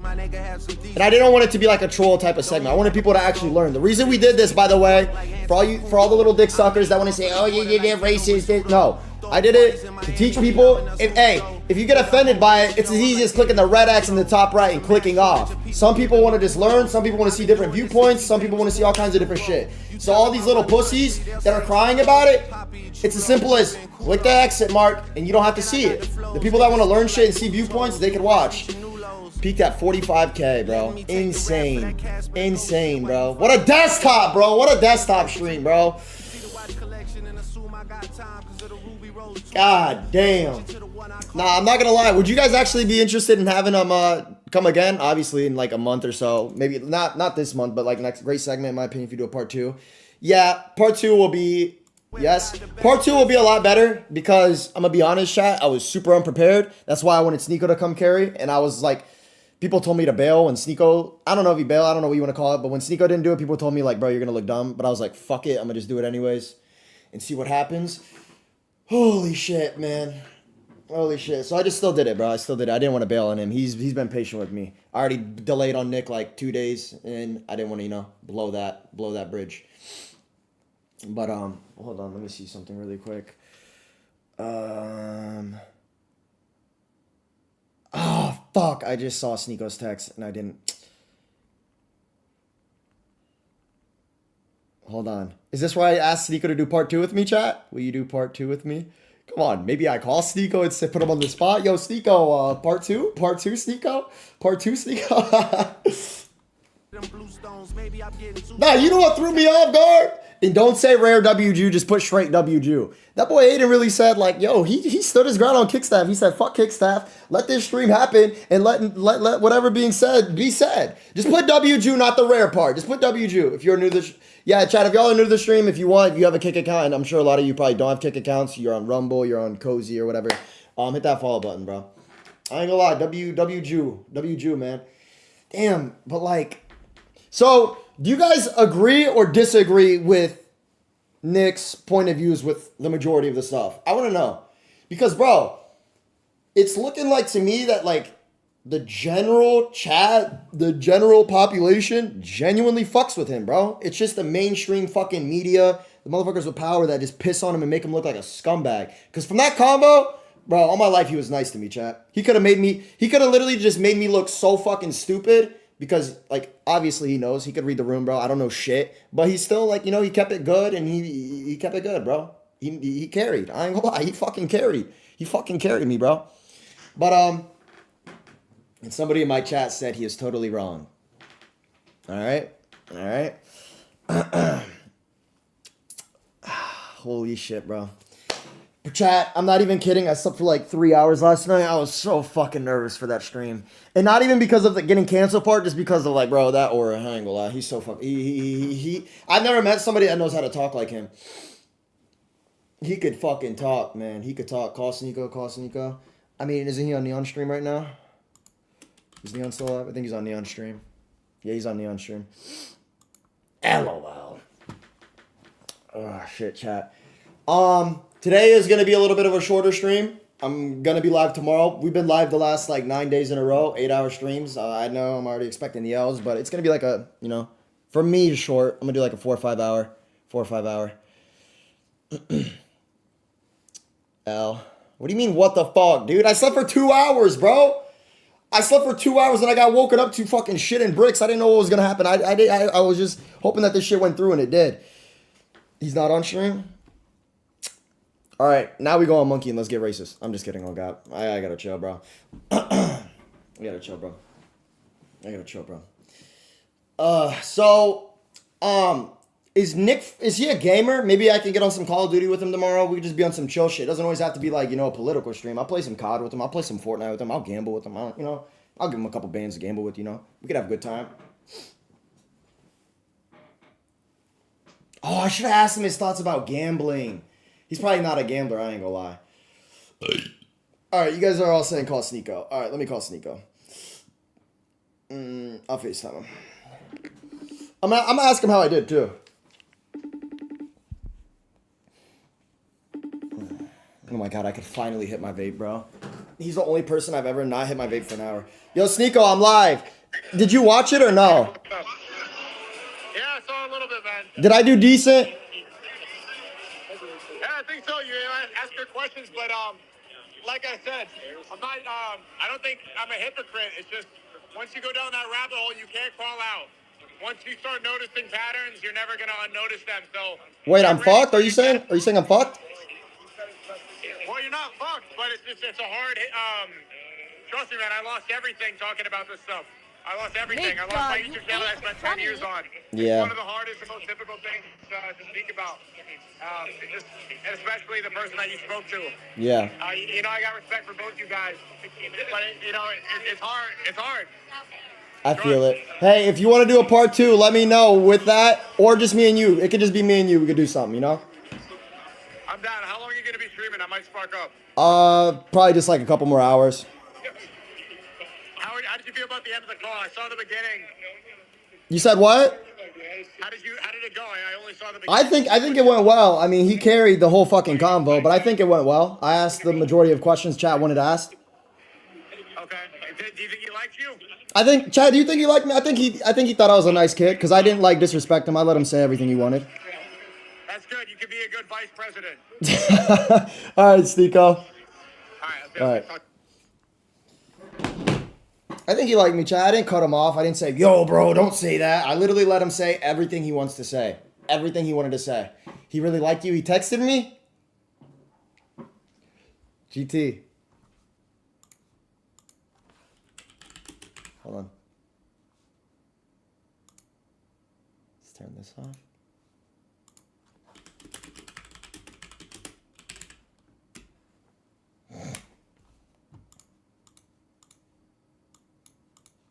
And I didn't want it to be like a troll type of segment. I wanted people to actually learn. The reason we did this, by the way, for all the little dick suckers that want to say, oh, you did it racist. No, I did it to teach people. If you get offended by it, it's as easy as clicking the red X in the top right and clicking off. Some people want to just learn. Some people want to see different viewpoints. Some people want to see all kinds of different shit. So all these little pussies that are crying about it, it's as simple as click the exit mark and you don't have to see it. The people that want to learn shit and see viewpoints, they can watch. Peaked at 45K, bro. Insane. Insane, bro. What a desktop, bro. What a desktop stream, bro. God damn. Nah, I'm not gonna lie. Would you guys actually be interested in having him come again? Obviously in like a month or so. Maybe not this month, but like next great segment in my opinion if you do a part 2. Yeah, part 2 will be Part 2 will be a lot better because I'm gonna be honest, chat. I was super unprepared. That's why I wanted Sneako to come carry, and I was like, people told me to bail when Sneako. I don't know if he bailed. I don't know what you want to call it, but when Sneako didn't do it, people told me like, bro, you're gonna look dumb. But I was like, fuck it, I'm gonna just do it anyways, and see what happens. Holy shit, man. Holy shit. So I just still did it, bro. I still did it. I didn't want to bail on him. He's been patient with me. I already delayed on Nick like 2 days, and I didn't want to, blow that bridge. But hold on, let me see something really quick. Oh fuck, I just saw Sneako's text and I didn't. Hold on. Is this why I asked Sneako to do part 2 with me, chat? Will you do part 2 with me? Come on, maybe I call Sneako and put him on the spot. Yo, Sneako, part 2? Part 2, Sneako? Part 2, Sneako? Nah, you know what threw me off guard? And don't say rare WJU, just put straight WJU. That boy Aiden really said, like, yo, he stood his ground on Kickstaff. He said, fuck Kickstaff. Let this stream happen and let whatever being said be said. Just put WJU, not the rare part. Just put WJU if you're new to this. Yeah, chat, if y'all are new to the stream, if you have a Kick account, and I'm sure a lot of you probably don't have Kick accounts, you're on Rumble, you're on Cozy or whatever, hit that follow button, bro. I ain't gonna lie, WJU, man. Damn, but like, so do you guys agree or disagree with Nick's point of views with the majority of the stuff? I want to know. Because, bro, it's looking like to me that, like, the general chat, the general population genuinely fucks with him, bro. It's just the mainstream fucking media, the motherfuckers with power that just piss on him and make him look like a scumbag. Because from that combo, bro, all my life he was nice to me, chat. He could have literally just made me look so fucking stupid because, like, obviously he knows. He could read the room, bro. I don't know shit. But he's still, like, you know, he kept it good and he kept it good, bro. He carried. I ain't gonna lie. He fucking carried. He fucking carried me, bro. But, and somebody in my chat said he is totally wrong. All right? All right? Holy shit, bro. Chat, I'm not even kidding. I slept for like 3 hours last night. I was so fucking nervous for that stream. And not even because of the getting canceled part, just because of like, bro, that aura, I ain't gonna lie. He's so fucking... I've never met somebody that knows how to talk like him. He could fucking talk, man. He could talk. Call Sneeko. I mean, isn't he on Neon stream right now? Is Neon still alive? I think he's on Neon stream. Yeah, he's on Neon stream. LOL. Oh, shit, chat. Today is going to be a little bit of a shorter stream. I'm going to be live tomorrow. We've been live the last, like, 9 days in a row. 8-hour streams. I know I'm already expecting the L's, but it's going to be like a, you know, for me, short. I'm going to do like a 4 or 5 hour. L. What do you mean, what the fuck, dude? I slept for 2 hours, bro. I slept for 2 hours and I got woken up to fucking shit and bricks. I didn't know what was gonna happen. I was just hoping that this shit went through and it did. He's not on stream? Alright, now we go on Monkey and let's get racist. I'm just kidding, oh god. I gotta chill, bro. I gotta chill, bro. Is he a gamer? Maybe I can get on some Call of Duty with him tomorrow. We could just be on some chill shit. It doesn't always have to be like, you know, a political stream. I'll play some COD with him. I'll play some Fortnite with him. I'll gamble with him. I'll give him a couple bands to gamble with, you know. We could have a good time. Oh, I should have asked him his thoughts about gambling. He's probably not a gambler, I ain't gonna lie. Alright, you guys are all saying call Sneeko. Alright, let me call Sneeko. I'll FaceTime him. I'm gonna ask him how I did, too. Oh my god, I could finally hit my vape, bro. He's the only person I've ever not hit my vape for an hour. Yo, Sneeko, I'm live. Did you watch it or no? Yeah, I saw a little bit, man. Did I do decent? Yeah, I think so. You ask your questions, but like I said, I'm not. I don't think I'm a hypocrite. It's just once you go down that rabbit hole, you can't crawl out. Once you start noticing patterns, you're never gonna unnotice them. So. Wait, I'm fucked? Are you saying I'm fucked? Well, you're not fucked, but it's a hard. Trust me, man. I lost everything talking about this stuff. I lost everything. I lost my YouTube channel I spent 10 years on. Yeah. It's one of the hardest and most difficult things to speak about. And especially the person that you spoke to. Yeah. You know, I got respect for both you guys. But, you know, it's hard. It's hard. I feel it. Hey, if you want to do a part 2, let me know with that. Or just me and you. It could just be me and you. We could do something, you know? I'm down. How long are you going to be streaming? I might spark up. Probably just like a couple more hours. How did you feel about the end of the call? I saw the beginning. You said what? How did it go? I only saw the beginning. I think it went well. I mean, he carried the whole fucking convo, but I think it went well. I asked the majority of questions chat wanted to ask. Okay. Do you think he likes you? I think, Chad, do you think he liked me? I think he thought I was a nice kid because I didn't like disrespect him. I let him say everything he wanted. That's good. You could be a good vice president. All right, Sneeko. All right. I think he liked me, Chad. I didn't cut him off. I didn't say, yo, bro, don't say that. I literally let him say everything he wants to say. Everything he wanted to say. He really liked you. He texted me. GT. Hold on. Let's turn this off.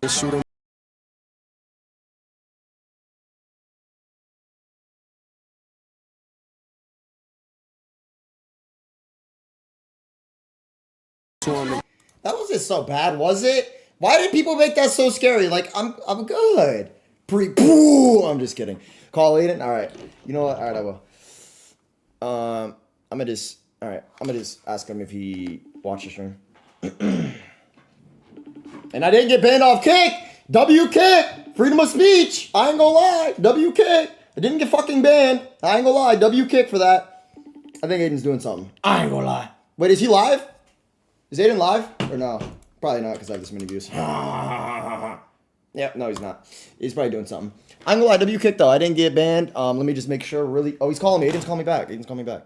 Shoot 'em. That wasn't so bad, was it? Why did people make that so scary? Like, I'm good. I'm just kidding. Call Aiden? Alright. You know what? Alright, I will. I'm gonna just ask him if he watched the stream. And I didn't get banned off Kick. W Kick. Freedom of speech. I ain't gonna lie. W Kick. I didn't get fucking banned. I ain't gonna lie. W Kick for that. I think Aiden's doing something. I ain't gonna lie. Wait, is he live? Is Aiden live? Or no? Probably not because I have this many views. Yeah, no, he's not. He's probably doing something. I'm gonna lie. W Kick though. I didn't get banned. Let me just make sure really. Oh, he's calling me. Aiden's calling me back. Aiden's calling me back.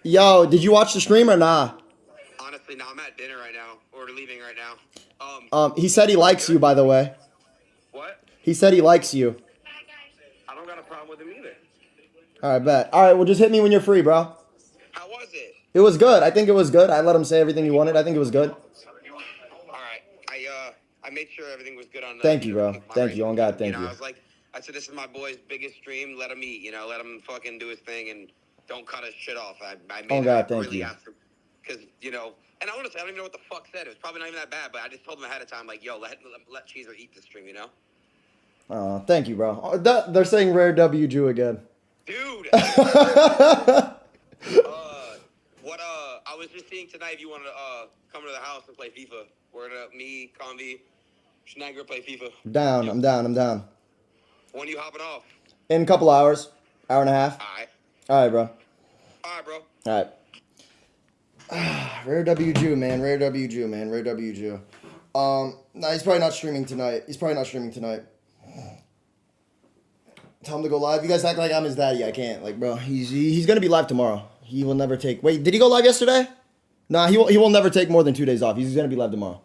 Yo, did you watch the stream or nah? Honestly, no, I'm at dinner right now, or leaving right now. He said he likes you, by the way. What? He said he likes you. I don't got a problem with him either. All right, bet. All right, well, just hit me when you're free, bro. How was it? It was good. I think it was good. I let him say everything he wanted. I think it was good. All right. I made sure everything was good on the... Thank you, bro. Thank you. On God, thank you. I said, this is my boy's biggest stream. Let him eat, let him fucking do his thing and don't cut his shit off. I made Oh, God, thank you. Because, and honestly, I don't even know what the fuck said. It was probably not even that bad, but I just told him ahead of time, like, yo, let Cheezer eat this stream, Thank you, bro. Oh, they're saying rare W Jew again. Dude! I was just seeing tonight if you want to come to the house and play FIFA. We're me, Convi, Schneider play FIFA. Down. I'm down. When you hopping off? In a couple hours. Hour and a half. All right, bro. All right, bro. All right. Rare W Jew, man. Rare W Jew. Nah, he's probably not streaming tonight. Tell him to go live. You guys act like I'm his daddy. I can't. Like, bro, he's gonna be live tomorrow. He will never take... Wait, did he go live yesterday? Nah, he will never take more than 2 days off. He's gonna be live tomorrow.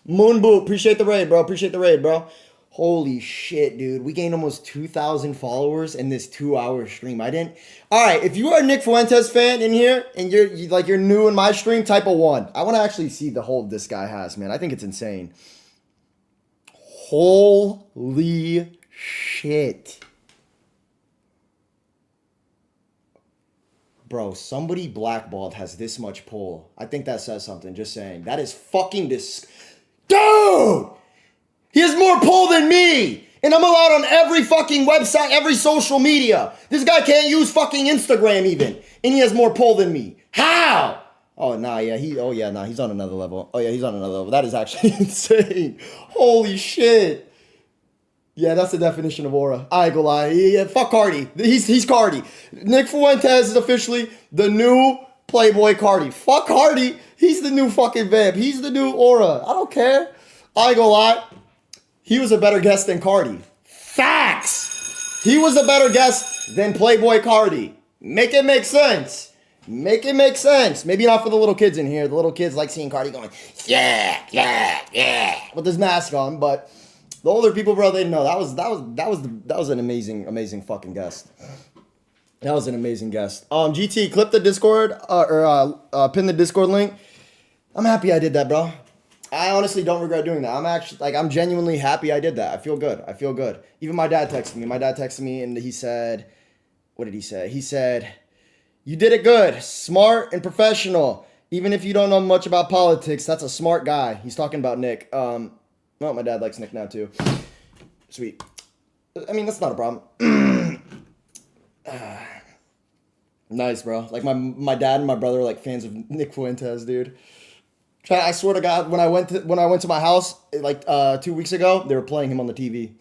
Moon Boot, appreciate the raid, bro. Holy shit, dude. We gained almost 2,000 followers in this 2-hour stream. I didn't... Alright, if you are a Nick Fuentes fan in here, and you're new in my stream, type a 1. I want to actually see the hold this guy has, man. I think it's insane. Holy shit. Bro, somebody blackballed has this much pull. I think that says something, just saying. That is fucking Dude! He has more pull than me! And I'm allowed on every fucking website, every social media. This guy can't use fucking Instagram even. And he has more pull than me. How? Oh, nah, yeah, he's on another level. That is actually insane. Holy shit. Yeah, that's the definition of aura. I ain't gonna lie. Yeah, fuck Cardi. He's Cardi. Nick Fuentes is officially the new Playboy Cardi. Fuck Cardi. He's the new fucking vamp. He's the new aura. I don't care. I ain't gonna lie. He was a better guest than Cardi. Facts. He was a better guest than Playboy Cardi. Make it make sense. Maybe not for the little kids in here. The little kids like seeing Cardi going, yeah, with his mask on, but the older people, bro, they know that was an amazing fucking guest. That was an amazing guest. GT, clip the Discord or pin the Discord link. I'm happy I did that, bro. I honestly don't regret doing that. I'm genuinely happy I did that. I feel good. Even my dad texted me and he said, what did he say? He said, you did it good, smart and professional. Even if you don't know much about politics, that's a smart guy. He's talking about Nick. Well, my dad likes Nick now too. Sweet. I mean, that's not a problem. Nice, bro. Like my dad and my brother are like fans of Nick Fuentes, dude. I swear to God, when I went to my house like 2 weeks ago, they were playing him on the TV.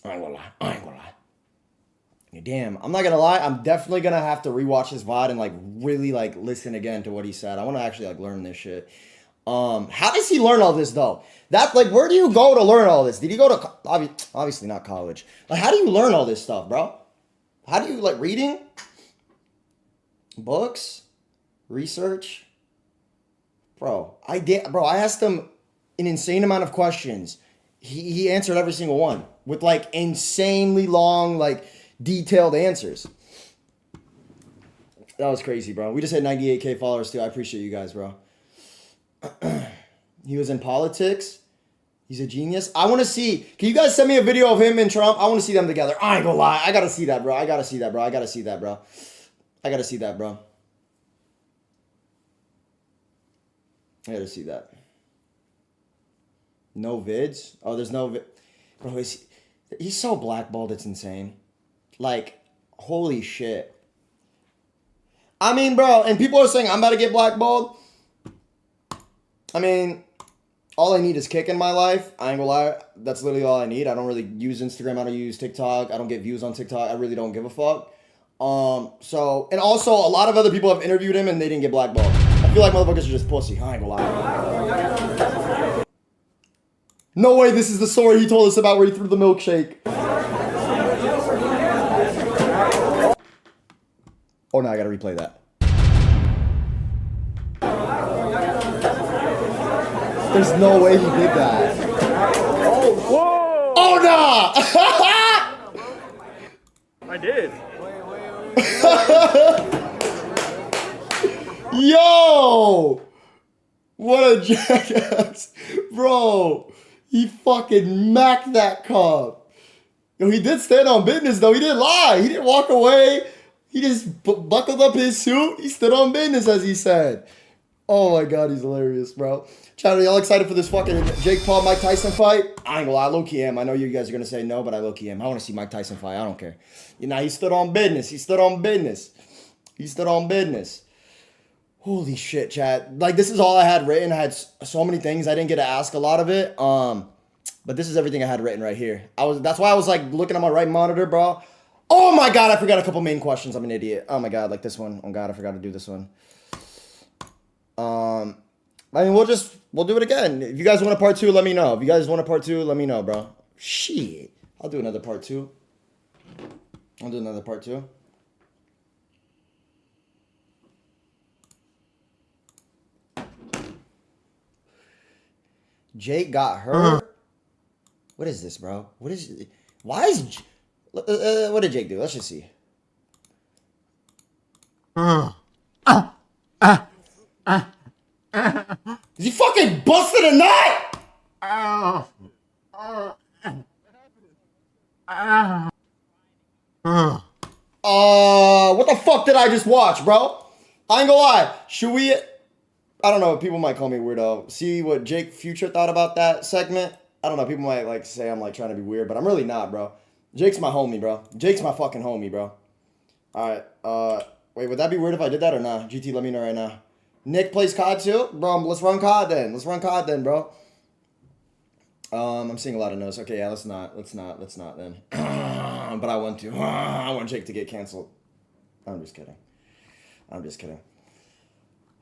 I ain't gonna lie. Damn, I'm not gonna lie. I'm definitely gonna have to rewatch this VOD and like really like listen again to what he said. I want to actually like learn this shit. How does he learn all this though? That's like, where do you go to learn all this? Did he go to obviously not college? Like, how do you learn all this stuff, bro? How do you like reading? Books, research. Bro, I asked him an insane amount of questions. He answered every single one with like insanely long, like detailed answers. That was crazy, bro. We just had 98K followers too. I appreciate you guys, bro. He was in politics. He's a genius. I want to see. Can you guys send me a video of him and Trump? I want to see them together. I ain't gonna lie. I gotta see that, bro. I gotta see that, No vids? Oh, there's no vid. Bro, he's so blackballed, it's insane. Like, holy shit. I mean, bro, and people are saying I'm about to get blackballed. I mean, all I need is kick in my life. I ain't gonna lie. That's literally all I need. I don't really use Instagram. I don't use TikTok. I don't get views on TikTok. I really don't give a fuck. So, and also a lot of other people have interviewed him and they didn't get blackballed. I feel like motherfuckers are just pussy. I ain't gonna lie. No way this is the story he told us about where he threw the milkshake. Oh no, I gotta replay that. There's no way he did that. Oh, whoa! Oh no! I did. Yo! What a jackass. Bro, he fucking macked that cup. Yo, he did stand on business though. He didn't lie. He didn't walk away. He just buckled up his suit. He stood on business, as he said. Oh my god, he's hilarious, bro. Chat, are y'all excited for this fucking Jake Paul, Mike Tyson fight? I ain't gonna lie, I low-key am. I know you guys are gonna say no, but I low-key am. I wanna see Mike Tyson fight. I don't care. You know, he stood on business. He stood on business. He stood on business. Holy shit, chat. Like, this is all I had written. I had so many things. I didn't get to ask a lot of it. But this is everything I had written right here. That's why I was like looking at my right monitor, bro. Oh my god, I forgot a couple main questions. I'm an idiot. Oh my god, like this one. Oh god, I forgot to do this one. I mean, we'll do it again. If you guys want a part 2, let me know. If you guys want a part 2, let me know, bro. Shit. I'll do another part 2. I'll do another part 2. Jake got hurt. What is this, bro? What is? Why is? What did Jake do? Let's just see. Is he fucking busted a nut? What the fuck did I just watch, bro? I ain't gonna lie. Should we? I don't know. People might call me weirdo. See what Jake Future thought about that segment? I don't know. People might like say I'm like trying to be weird, but I'm really not, bro. Jake's my homie, bro. Jake's my fucking homie, bro. All right. Wait, would that be weird if I did that or not? GT, let me know right now. Nick plays COD too? Bro, let's run COD then. Let's run COD then, bro. I'm seeing a lot of no's. Okay, yeah, let's not then. But I want to. I want Jake to get canceled. I'm just kidding.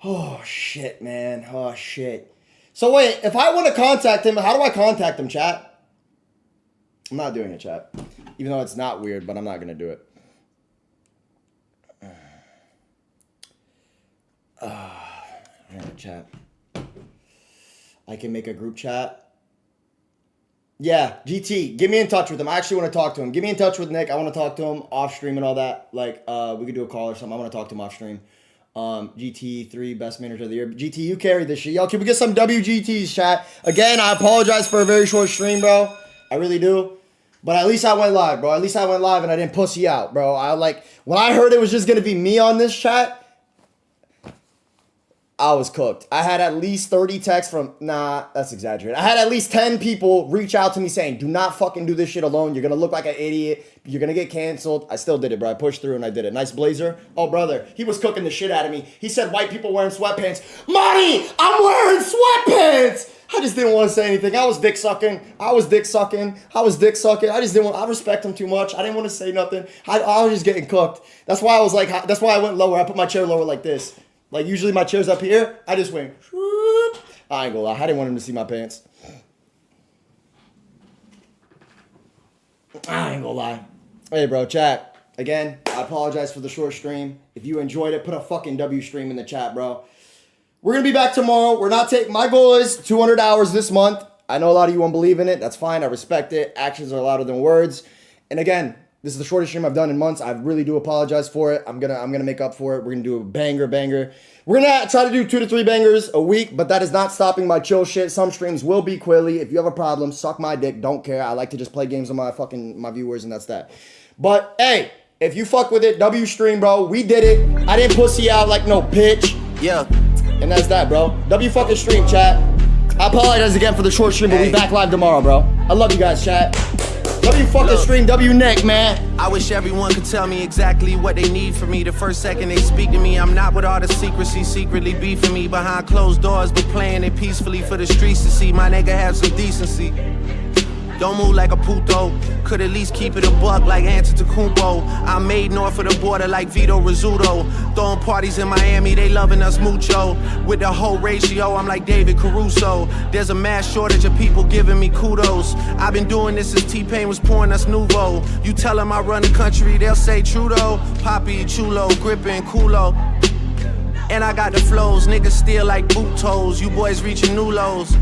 Oh, shit, man. Oh, shit. So, wait, if I want to contact him, how do I contact him, chat? I'm not doing it, chat. Even though it's not weird, but I'm not going to do it. Chat. I can make a group chat. Yeah, GT, get me in touch with him. I actually want to talk to him. Get me in touch with Nick. I want to talk to him off stream and all that. Like, we could do a call or something. I want to talk to him off stream. GT3, best manager of the year. GT, you carried this shit. Yo, can we get some WGTs, chat? Again, I apologize for a very short stream, bro. I really do. But at least I went live, bro. At least I went live and I didn't pussy out, bro. When I heard it was just going to be me on this chat, I was cooked. I had at least 30 texts from, nah, that's exaggerated. I had at least 10 people reach out to me saying, do not fucking do this shit alone. You're going to look like an idiot. You're going to get canceled. I still did it, bro. I pushed through and I did it. Nice blazer. Oh, brother, he was cooking the shit out of me. He said white people wearing sweatpants. Marty, I'm wearing sweatpants. I just didn't want to say anything. I was dick sucking. I just didn't want, I respect him too much. I didn't want to say nothing. I was just getting cooked. That's why I was like, that's why I went lower. I put my chair lower like this. Like, usually my chair's up here. I just went, whoop. I ain't gonna lie. I didn't want him to see my pants. I ain't gonna lie. Hey, bro, chat. Again, I apologize for the short stream. If you enjoyed it, put a fucking W stream in the chat, bro. We're gonna be back tomorrow. We're not taking, my goal is 200 hours this month. I know a lot of you won't believe in it. That's fine. I respect it. Actions are louder than words. And again, this is the shortest stream I've done in months. I really do apologize for it. I'm gonna make up for it. We're gonna do a banger. We're gonna try to do 2 to 3 bangers a week, but that is not stopping my chill shit. Some streams will be quilly. If you have a problem, suck my dick. Don't care. I like to just play games with my viewers, and that's that. But hey, if you fuck with it, W stream, bro. We did it. I didn't pussy out like no bitch. Yeah. And that's that, bro. W fucking stream, chat. I apologize again for the short stream, but we back live tomorrow, bro. I love you guys, chat. W fucking stream, W Nick, man. I wish everyone could tell me exactly what they need from me. The first second they speak to me, I'm not with all the secrecy, secretly beefing me behind closed doors, but playing it peacefully for the streets to see. My nigga have some decency. Don't move like a puto. Could at least keep it a buck like Antetokounmpo. I'm made north of the border like Vito Rizzuto. Throwing parties in Miami, they loving us mucho. With the whole ratio, I'm like David Caruso. There's a mass shortage of people giving me kudos. I've been doing this since T-Pain was pouring us Nouveau. You tell them I run the country, they'll say Trudeau. Poppy, Chulo, gripping, culo. And I got the flows, niggas still like boot toes. You boys reaching new lows.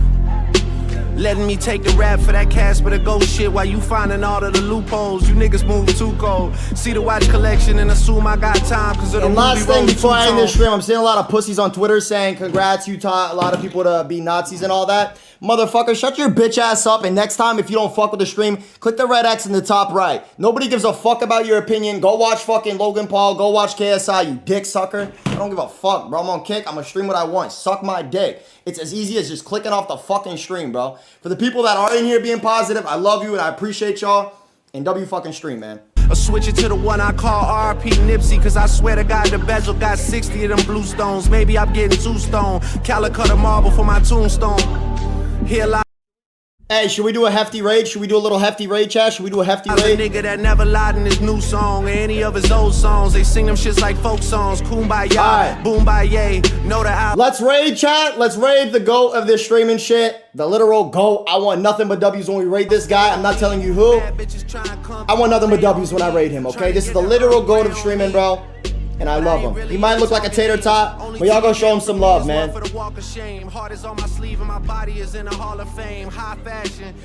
Letting me take the rap for that Casper the Ghost shit while you finding all of the loopholes. You niggas move too cold. See the watch collection and assume I got time because of the And movie last thing roll before I end this two-tone. stream, I'm seeing a lot of pussies on Twitter saying congrats, you taught a lot of people to be Nazis and all that. Motherfucker, shut your bitch ass up, and next time if you don't fuck with the stream, click the red X in the top right. Nobody gives a fuck about your opinion. Go watch fucking Logan Paul. Go watch KSI, you dick sucker. I don't give a fuck, bro. I'm on Kick. I'm gonna stream what I want. Suck my dick. It's as easy as just clicking off the fucking stream, bro. For the people that are in here being positive, I love you and I appreciate y'all. And W fucking stream, man. Or switch it to the one I call RP Nipsey, cause I swear to God the bezel got 60 of them blue stones. Maybe I'm getting 2 stone. Calicut a marble for my tombstone. Here lie. Hey, should we do a hefty raid? Should we do a little hefty raid, chat? Should we do a hefty A raid? nigga that never lied in his new song or any of his old songs. They sing them shits like folk songs. Kumbaya, Alright. boom by yay. Know the album. Let's raid, chat. Let's raid the GOAT of this streaming shit. The literal GOAT. I want nothing but W's when we raid this guy. I'm not telling you who. I want nothing but W's when I raid him, okay? This is the literal GOAT of streaming, bro. And I love him. He might look like a tater tot, but y'all go show him some love, man. For the walk of shame. Heart is on my sleeve and my body is in the Hall of Fame. High fashion.